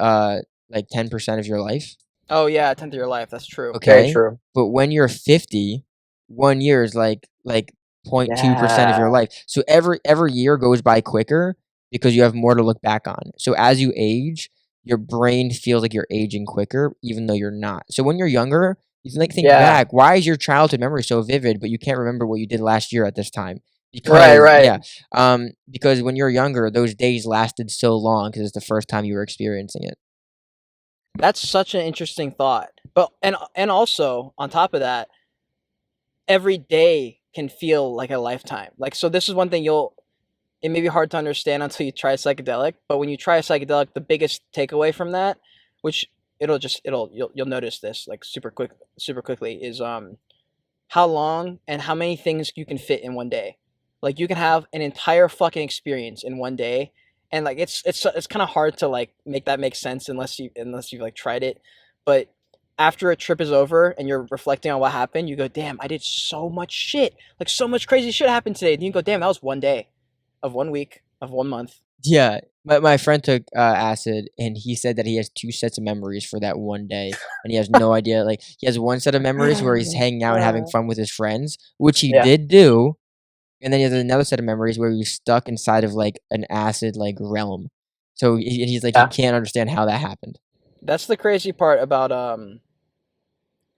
like 10% of your life. oh yeah, a tenth of your life. That's true. Okay. Very true. But when you're 50, 1 year is like 0.2% of your Yeah. life. So every year goes by quicker because you have more to look back on. So as you age, your brain feels like you're aging quicker, even though you're not. So when you're younger, you think Yeah. back. Why is your childhood memory so vivid, but you can't remember what you did last year at this time? Because, Right. Yeah. Because when you're younger, those days lasted so long because it's the first time you were experiencing it. That's such an interesting thought. But and also on top of that, every day can feel like a lifetime. Like, so this is one thing it may be hard to understand until you try a psychedelic, but when you try a psychedelic, the biggest takeaway from that, which you'll notice this like super quickly, is how long and how many things you can fit in one day. Like you can have an entire fucking experience in one day, and like it's kind of hard to like make that make sense unless you've like tried it. But after a trip is over and you're reflecting on what happened, you go, damn, I did so much shit. Like so much crazy shit happened today. And you go, damn, that was 1 day of 1 week of 1 month. Yeah, my friend took acid, and he said that he has 2 sets of memories for that 1 day, and he has no idea. Like he has one set of memories where he's hanging out and having fun with his friends, which he Yeah. did do, and then he has another set of memories where he's stuck inside of like an acid like realm. So he's like Yeah. he can't understand how that happened. That's the crazy part about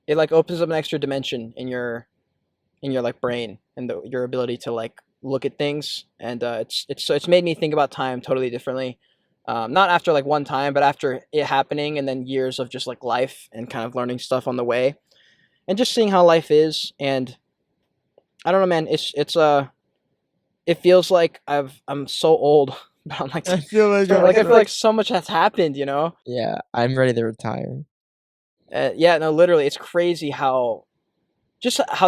it like opens up an extra dimension in your like brain and your ability to like look at things, and it's made me think about time totally differently. Not after like one time, but after it happening and then years of just like life and kind of learning stuff on the way. and just seeing how life is. And I don't know, man. It feels like I'm so old, but I'm like, I feel like I feel like so much has happened, yeah, I'm ready to retire. Yeah, no, literally, it's crazy how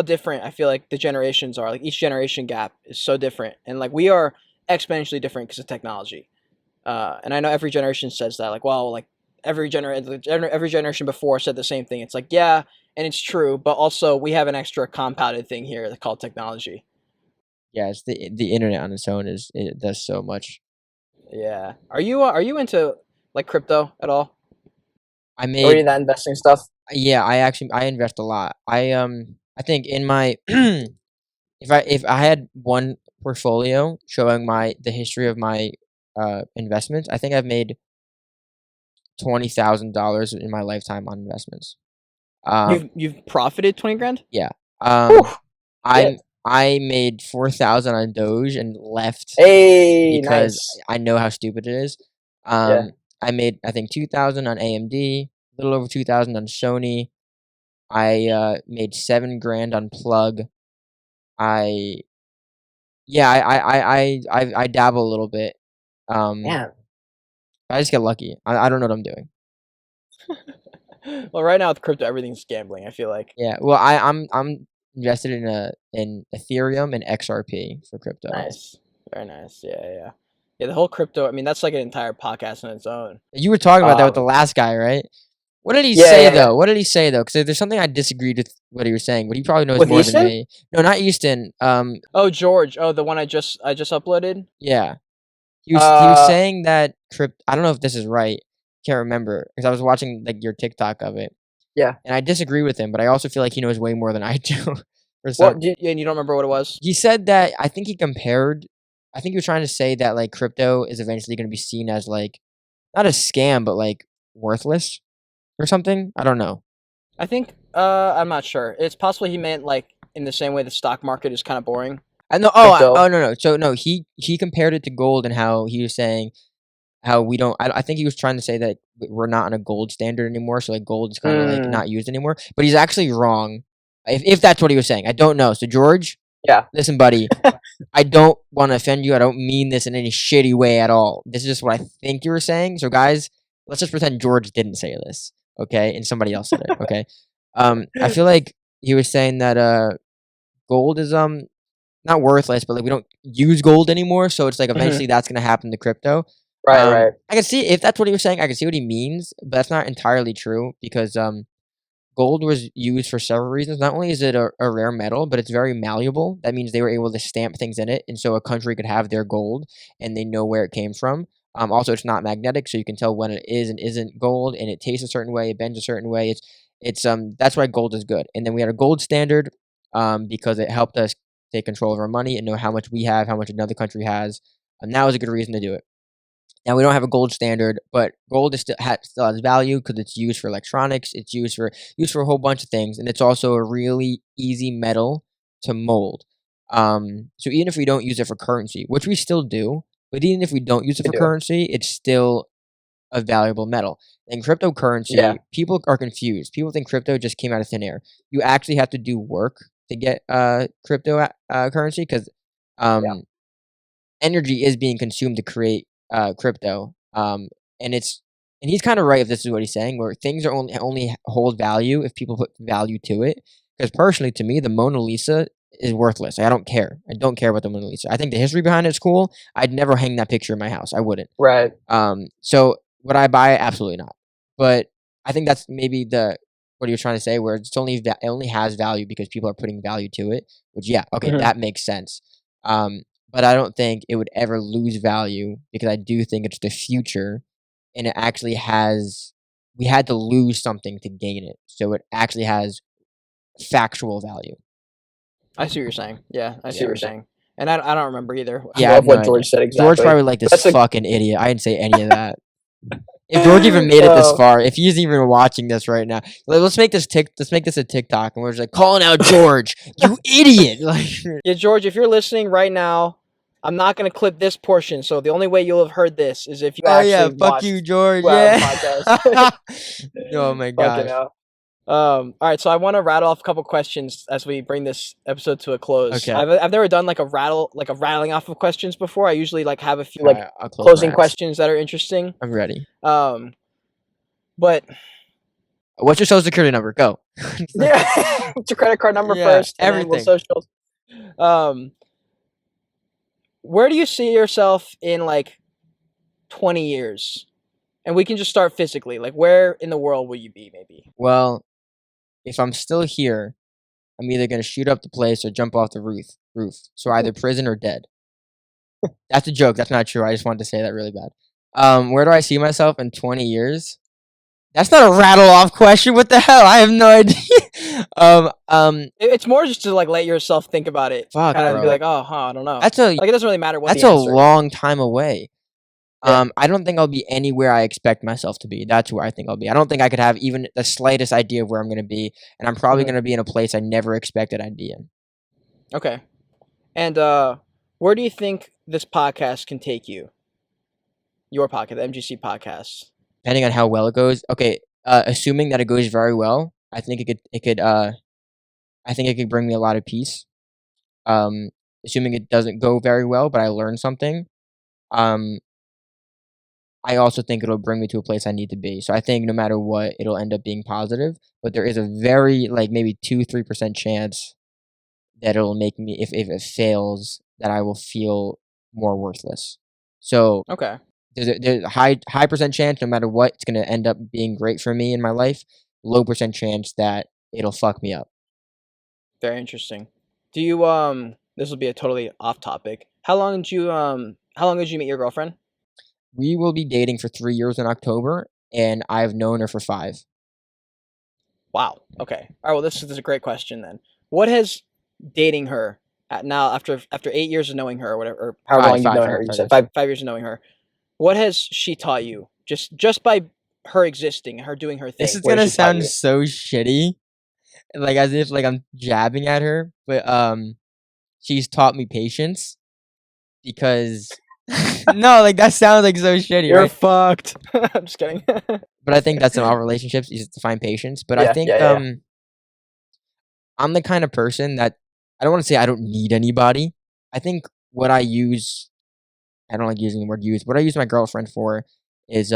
different I feel like the generations are. Like each generation gap is so different, and like we are exponentially different because of technology. And I know every generation says that, like, well, like every generation before said the same thing. It's like, yeah, and it's true, but also we have an extra compounded thing here called technology. Yeah, it's the internet on its own it does so much. Yeah. Are you into like crypto at all? I Or made that investing stuff. Yeah, I invest a lot. I think in my if I had one portfolio showing the history of my investments, I think I've made $20,000 in my lifetime on investments. You've profited 20 grand? Yeah. Whew, I shit. I made 4,000 on Doge and left Hey, because nice. I know how stupid it is. Yeah. I made I think 2,000 on AMD, a little over 2,000 on Sony. I made 7 grand on Plug. I Yeah, I dabble a little bit. Um, Yeah. I just get lucky. I don't know what I'm doing. Well, right now with crypto, everything's gambling. I feel like. Yeah, well, I'm invested in Ethereum and XRP for crypto. Nice, very nice. Yeah. The whole crypto. I mean, that's like an entire podcast on its own. You were talking about that with the Um, last guy, right? What did he yeah, say yeah, though? yeah. What did he say though? Because there's something I disagreed with what he was saying, but he probably knows With more than Easton? me. No, not Easton. Oh, George. Oh, the one I just uploaded. Yeah, he was saying that I don't know if this is right. Can't remember because I was watching like your TikTok of it. Yeah. And I disagree with him, but I also feel like he knows way more than I do. For What? And you don't remember what it was? He said that I think he was trying to say that like crypto is eventually going to be seen as like not a scam, but like worthless or something. I don't know. I think. I'm not sure. It's possible he meant like in the same way the stock market is kind of boring. I know. Crypto. No. So no, he compared it to gold and how he was saying how we don't. I think he was trying to say that we're not on a gold standard anymore. So like gold is kind of like not used anymore. But he's actually wrong. If that's what he was saying, I don't know. So George, Yeah. listen, buddy. I don't want to offend you. I don't mean this in any shitty way at all. This is just what I think you were saying. So guys, let's just pretend George didn't say this, okay? And somebody else said it, okay? I feel like he was saying that gold is not worthless, but like we don't use gold anymore. So it's like eventually that's gonna happen to crypto. Right. I can see if that's what he was saying. I can see what he means, but that's not entirely true because gold was used for several reasons. Not only is it a rare metal, but it's very malleable. That means they were able to stamp things in it, and so a country could have their gold, and they know where it came from. Also, it's not magnetic, so you can tell when it is and isn't gold, and it tastes a certain way, it bends a certain way. It's that's why gold is good. And then we had a gold standard, because it helped us take control of our money and know how much we have, how much another country has, and that was a good reason to do it. Now we don't have a gold standard, but gold still has value because it's used for electronics. It's used for a whole bunch of things, and it's also a really easy metal to mold. So even if we don't use it for currency, which we still do, but even if we don't use it We for do. currency, it's still a valuable metal. In cryptocurrency, Yeah. people are confused. People think crypto just came out of thin air. You actually have to do work to get crypto currency because energy is being consumed to create crypto. And he's kind of right if this is what he's saying, where things are only hold value if people put value to it. Because personally, to me, the Mona Lisa is worthless. I don't care. I don't care about the Mona Lisa. I think the history behind it is cool. I'd never hang that picture in my house. I wouldn't. Right. So would I buy it? Absolutely not. But I think that's maybe what you're trying to say, where it only has value because people are putting value to it. Which that makes sense. But I don't think it would ever lose value because I do think it's the future, and it actually has. We had to lose something to gain it, so it actually has factual value. I see what you're saying. Yeah, I see Yeah. what you're saying. And I don't remember either. Yeah, I I have love what no George idea. said exactly. George probably like That's this a- fucking idiot. I didn't say any of that. If George even made it this far, if he's even watching this right now, let's make this a TikTok, and we're just like calling out George, you idiot! Like, Yeah, George, if you're listening right now, I'm not gonna clip this portion. So the only way you'll have heard this is if you oh actually yeah, fuck watched you, George. our Yeah. podcast. Oh my Fucking gosh. hell. All right, so I want to rattle off a couple questions as we bring this episode to a close. Okay. I've never done like a rattling off of questions before. I usually like have a few like Alright, I'll close closing my eyes. questions that are interesting. I'm ready. But What's your social security number? Go. yeah, what's your credit card number Yeah, first? And then we'll everything. socials. Where do you see yourself in like 20 years? And we can just start physically. Like, where in the world will you be, maybe? Well, if I'm still here, I'm either gonna shoot up the place or jump off the roof. So either prison or dead. That's a joke. That's not true. I just wanted to say that really bad. Where do I see myself in 20 years? That's not a rattle off question. What the hell? I have no idea. It's more just to like let yourself think about it. Fuck, Kind of be bro. like, I don't know. That's a Like, it doesn't really matter what that's the a answer is. long time away. Yeah. I don't think I'll be anywhere I expect myself to be. That's where I think I'll be. I don't think I could have even the slightest idea of where I'm gonna be, and I'm probably Mhm. gonna be in a place I never expected I'd be in. Okay. And where do you think this podcast can take you? Your podcast, the MGC podcast. Depending on how well it goes. Okay, assuming that it goes very well, I think I think it could bring me a lot of peace. Assuming it doesn't go very well, but I learn something. I also think it'll bring me to a place I need to be. So I think no matter what, it'll end up being positive. But there is a very like maybe 2-3% chance that it'll make me if it fails that I will feel more worthless. So Okay. there's a high percent chance no matter what it's gonna end up being great for me in my life. Low percent chance that it'll fuck me up. Very interesting. Do you this will be a totally off topic. How long did you meet your girlfriend? We will be dating for 3 years in October, and I've known her for 5. Wow. Okay. All right. Well, this is a great question then. What has dating her now after 8 years of knowing her or whatever, or However Five, long you've five, known five, her, you five said years. 5. 5 years of knowing her, what has she taught you just by her existing, her doing her thing? This is What gonna has she taught sound you? so shitty, like as if like I'm jabbing at her, but she's taught me patience because no, like that sounds like so shitty, You're right? fucked. I'm just kidding. But I think that's in all relationships is to find patience. But I Yeah, think yeah. I'm the kind of person that I don't want to say I don't need anybody. I think what I use, I don't like using the word use. What I use my girlfriend for is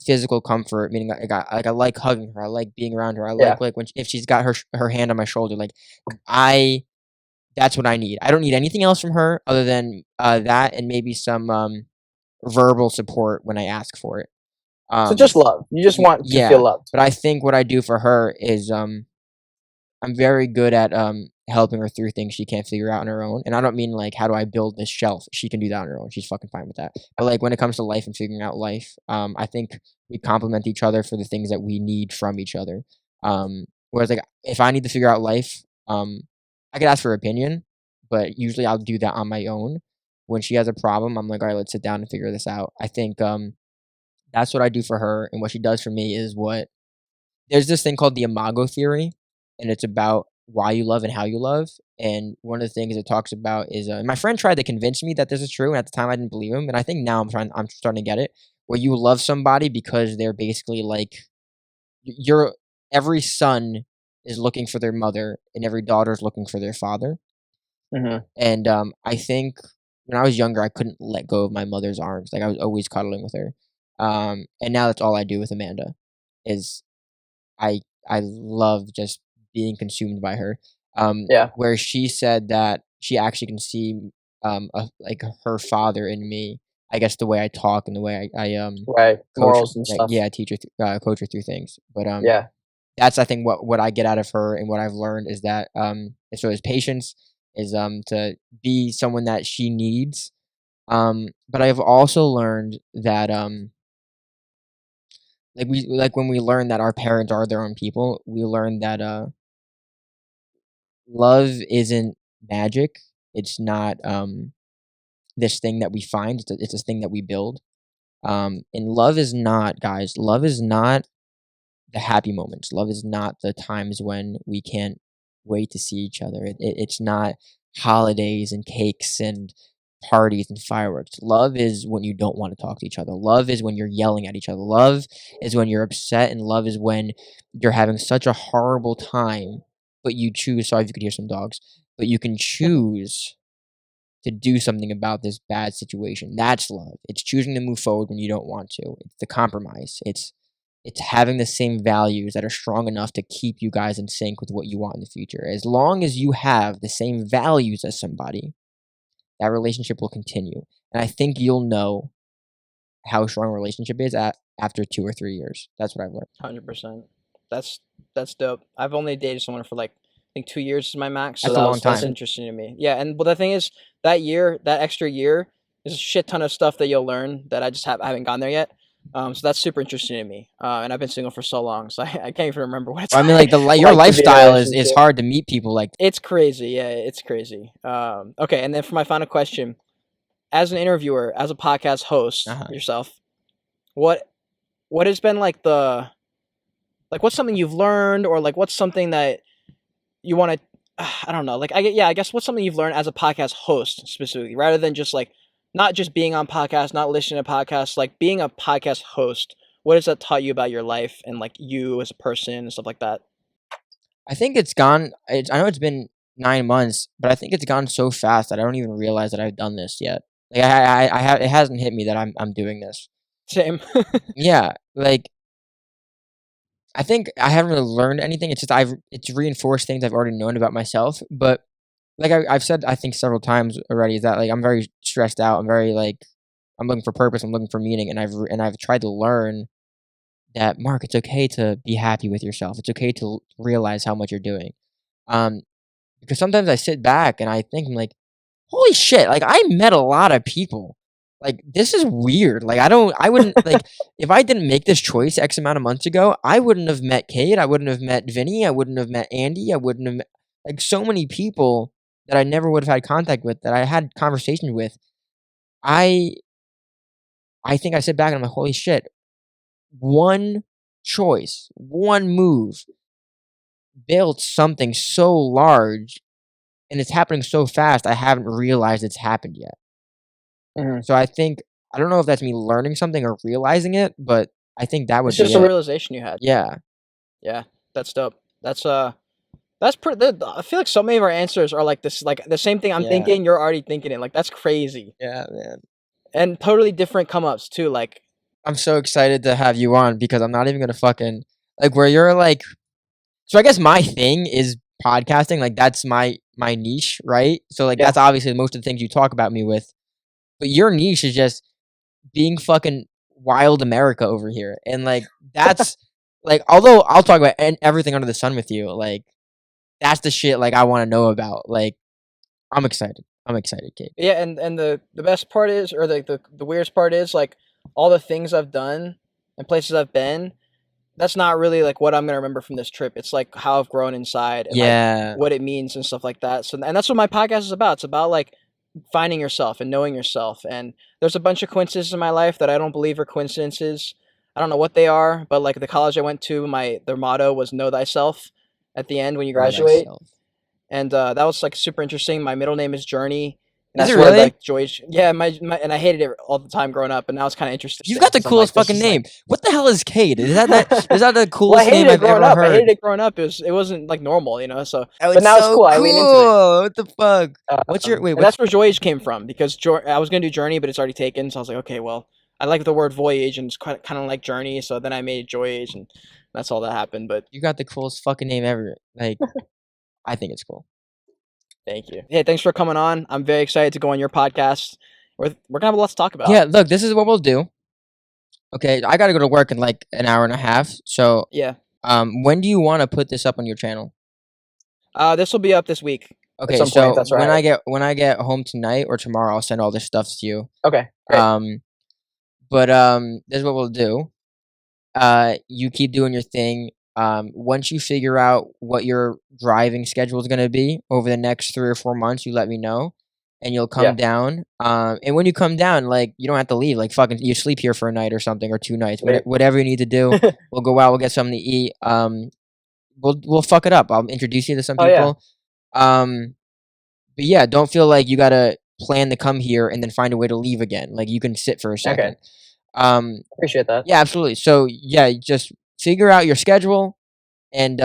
physical comfort, meaning I like hugging her. I like being around her. I Yeah. like when if she's got her hand on my shoulder. Like that's what I need. I don't need anything else from her other than that and maybe some verbal support when I ask for it. So just love. You just want to yeah, feel loved. but I think what I do for her is I'm very good at helping her through things she can't figure out on her own. And I don't mean like how do I build this shelf? She can do that on her own. She's fucking fine with that. But like when it comes to life and figuring out life, I think we complement each other for the things that we need from each other. Whereas like if I need to figure out life, I could ask for her opinion, but usually I'll do that on my own. When she has a problem, I'm like, all right, let's sit down and figure this out. I think that's what I do for her, and what she does for me is what there's this thing called the Imago theory, and it's about why you love and how you love. And one of the things it talks about is my friend tried to convince me that this is true, and at the time I didn't believe him. And I think now I'm starting to get it, where you love somebody because they're basically like you're every son is looking for their mother, and every daughter is looking for their father. Mhm. And I think when I was younger, I couldn't let go of my mother's arms. Like I was always cuddling with her. And now that's all I do with Amanda. Is I love just being consumed by her. Yeah. Where she said that she actually can see like her father in me. I guess the way I talk and the way I Right. coach, Morals and like, stuff. yeah, teach her, coach her through things. But Yeah. that's I think what I get out of her and what I've learned is that so is patience is to be someone that she needs. But I've also learned that like when we learn that our parents are their own people, we learn that love isn't magic. It's not this thing that we find. It's this thing that we build. And love is not, guys. Love is not the happy moments. Love is not the times when we can't wait to see each other. It's not holidays and cakes and parties and fireworks. Love is when you don't want to talk to each other. Love is when you're yelling at each other. Love is when you're upset, and love is when you're having such a horrible time, but you choose. Sorry if you could hear some dogs, but you can choose to do something about this bad situation. That's love. It's choosing to move forward when you don't want to. It's the compromise. It's having the same values that are strong enough to keep you guys in sync with what you want in the future. As long as you have the same values as somebody, that relationship will continue. And I think you'll know how strong a relationship is after 2 or 3 years. That's what I've learned. 100%. That's dope. I've only dated someone for like, I think 2 years is my max. So That's a long that's time. interesting to me. Yeah, and but the thing is, that extra year, there's a shit ton of stuff that you'll learn that I haven't gone there yet. So that's super interesting to me. And I've been single for so long, so I can't even remember what it's I mean, like your Like to be in a lifestyle is relationship. hard to meet people like. It's crazy. Yeah, it's crazy. Okay, and then for my final question, as an interviewer, as a podcast host yourself, what has been like what's something you've learned, or like what's something that you want to I don't know, like I guess what's something you've learned as a podcast host specifically, rather than just like not just being on podcasts, not listening to podcasts, like being a podcast host. What has that taught you about your life and like you as a person and stuff like that? I think it's gone. I know it's been 9 months, but I think it's gone so fast that I don't even realize that I've done this yet. Like I have, it hasn't hit me that I'm doing this. Same. Yeah, like I think I haven't really learned anything. It's just it's reinforced things I've already known about myself. But like I've said, I think several times already, is that like I'm very stressed out. I'm very like I'm looking for purpose. I'm looking for meaning, and I've tried to learn that, Mark, it's okay to be happy with yourself. It's okay to realize how much you're doing. Because sometimes I sit back and I think, I'm like, holy shit, like I met a lot of people. Like this is weird. Like I wouldn't like if I didn't make this choice X amount of months ago, I wouldn't have met Kate. I wouldn't have met Vinny. I wouldn't have met Andy. I wouldn't have met, like so many people that I never would have had contact with, that I had conversations with. I think I sit back and I'm like, holy shit. One choice, one move built something so large, and it's happening so fast, I haven't realized it's happened yet. So I think, I don't know if that's me learning something or realizing it, but I think that would It's be just it. a realization you had. Yeah. Yeah, that's dope. That's pretty. I feel like so many of our answers are like this, like the same thing I'm Yeah. thinking. You're already thinking it. Like that's crazy. Yeah, man. And totally different come ups too. Like I'm so excited to have you on, because I'm not even gonna fucking like where you're like. So I guess my thing is podcasting. Like that's my niche, right? So like that's obviously most of the things you talk about me with. But your niche is just being fucking wild America over here, and like that's like, although I'll talk about everything under the sun with you, like that's the shit like I want to know about. Like I'm excited, Kate. yeah, and the best part is, or the weirdest part is, like all the things I've done and places I've been. That's not really like what I'm gonna remember from this trip. It's like how I've grown inside and like what it means and stuff like that. So, and that's what my podcast is about. It's about like finding yourself and knowing yourself. And there's a bunch of coincidences in my life that I don't believe are coincidences. I don't know what they are, but like the college I went to, their motto was "Know thyself" at the end when you graduate, and that was like super interesting. My middle name is Journey. And Is that's it really? Like Joyage. Yeah, my and I hated it all the time growing up, and now it's kind of interesting. You've got the coolest fucking name. What the hell is Kate? Is that the coolest name I've ever heard? I hated it growing up. It wasn't like normal, you know. So, but now it's cool. I lean into it. What the fuck? What's your wait? That's where Joyage came from, because I was gonna do Journey, but it's already taken. So I was like, okay, well, I like the word voyage, and it's kind of like journey. So then I made Joyage, and that's all that happened. But you got the coolest fucking name ever. Like, I think it's cool. Thank you. Hey, thanks for coming on. I'm very excited to go on your podcast. We're gonna have a lot to talk about. Yeah, look, this is what we'll do. Okay, I gotta go to work in like an hour and a half. So yeah. When do you want to put this up on your channel? This will be up this week. Okay, so that's right. when I get home tonight or tomorrow, I'll send all this stuff to you. Okay. Great. But this is what we'll do. You keep doing your thing. Once you figure out what your driving schedule is going to be over the next 3 or 4 months, you let me know, and you'll come down. And when you come down, like you don't have to leave. Like fucking, you sleep here for a night or something, or 2 nights. Whatever you need to do. We'll go out. We'll get something to eat. We'll fuck it up. I'll introduce you to some people. But yeah, don't feel like you gotta plan to come here and then find a way to leave again. Like you can sit for a second. Appreciate that. Yeah, absolutely. So yeah, just figure out your schedule, and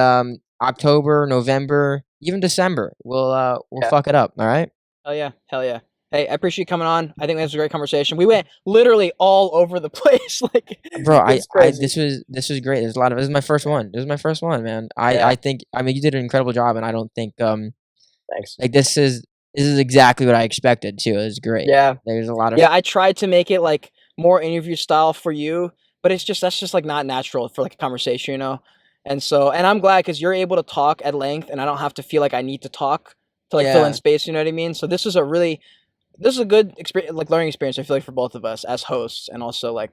October, November, even December, we'll fuck it up. All right. Hell yeah. Hey, I appreciate you coming on. I think this was a great conversation. We went literally all over the place. Like, Bro, it's crazy. this was great. There's a lot of. This is my first one. This is my first one, man. Yeah. I think. I mean, you did an incredible job, and I don't think Thanks. like this is exactly what I expected too. It was great. Yeah. There's a lot of. Yeah, I tried to make it like more interview style for you, but that's just like not natural for like a conversation, you know? And I'm glad because you're able to talk at length and I don't have to feel like I need to talk to like fill in Yeah. space, you know what I mean? So this is a good experience, like learning experience, I feel like, for both of us as hosts, and also like,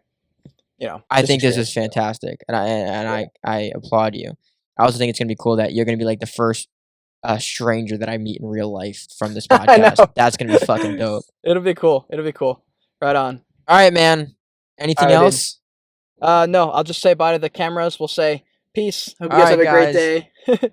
you know, I just think this is experience. fantastic, and I applaud you. I also think it's gonna be cool that you're gonna be like the first stranger that I meet in real life from this I know. podcast. That's gonna be fucking dope. It'll be cool. Right on. All right, man. Anything All right, dude. else? No, I'll just say bye to the cameras. We'll say peace. Hope you All guys have right, a great guys. day.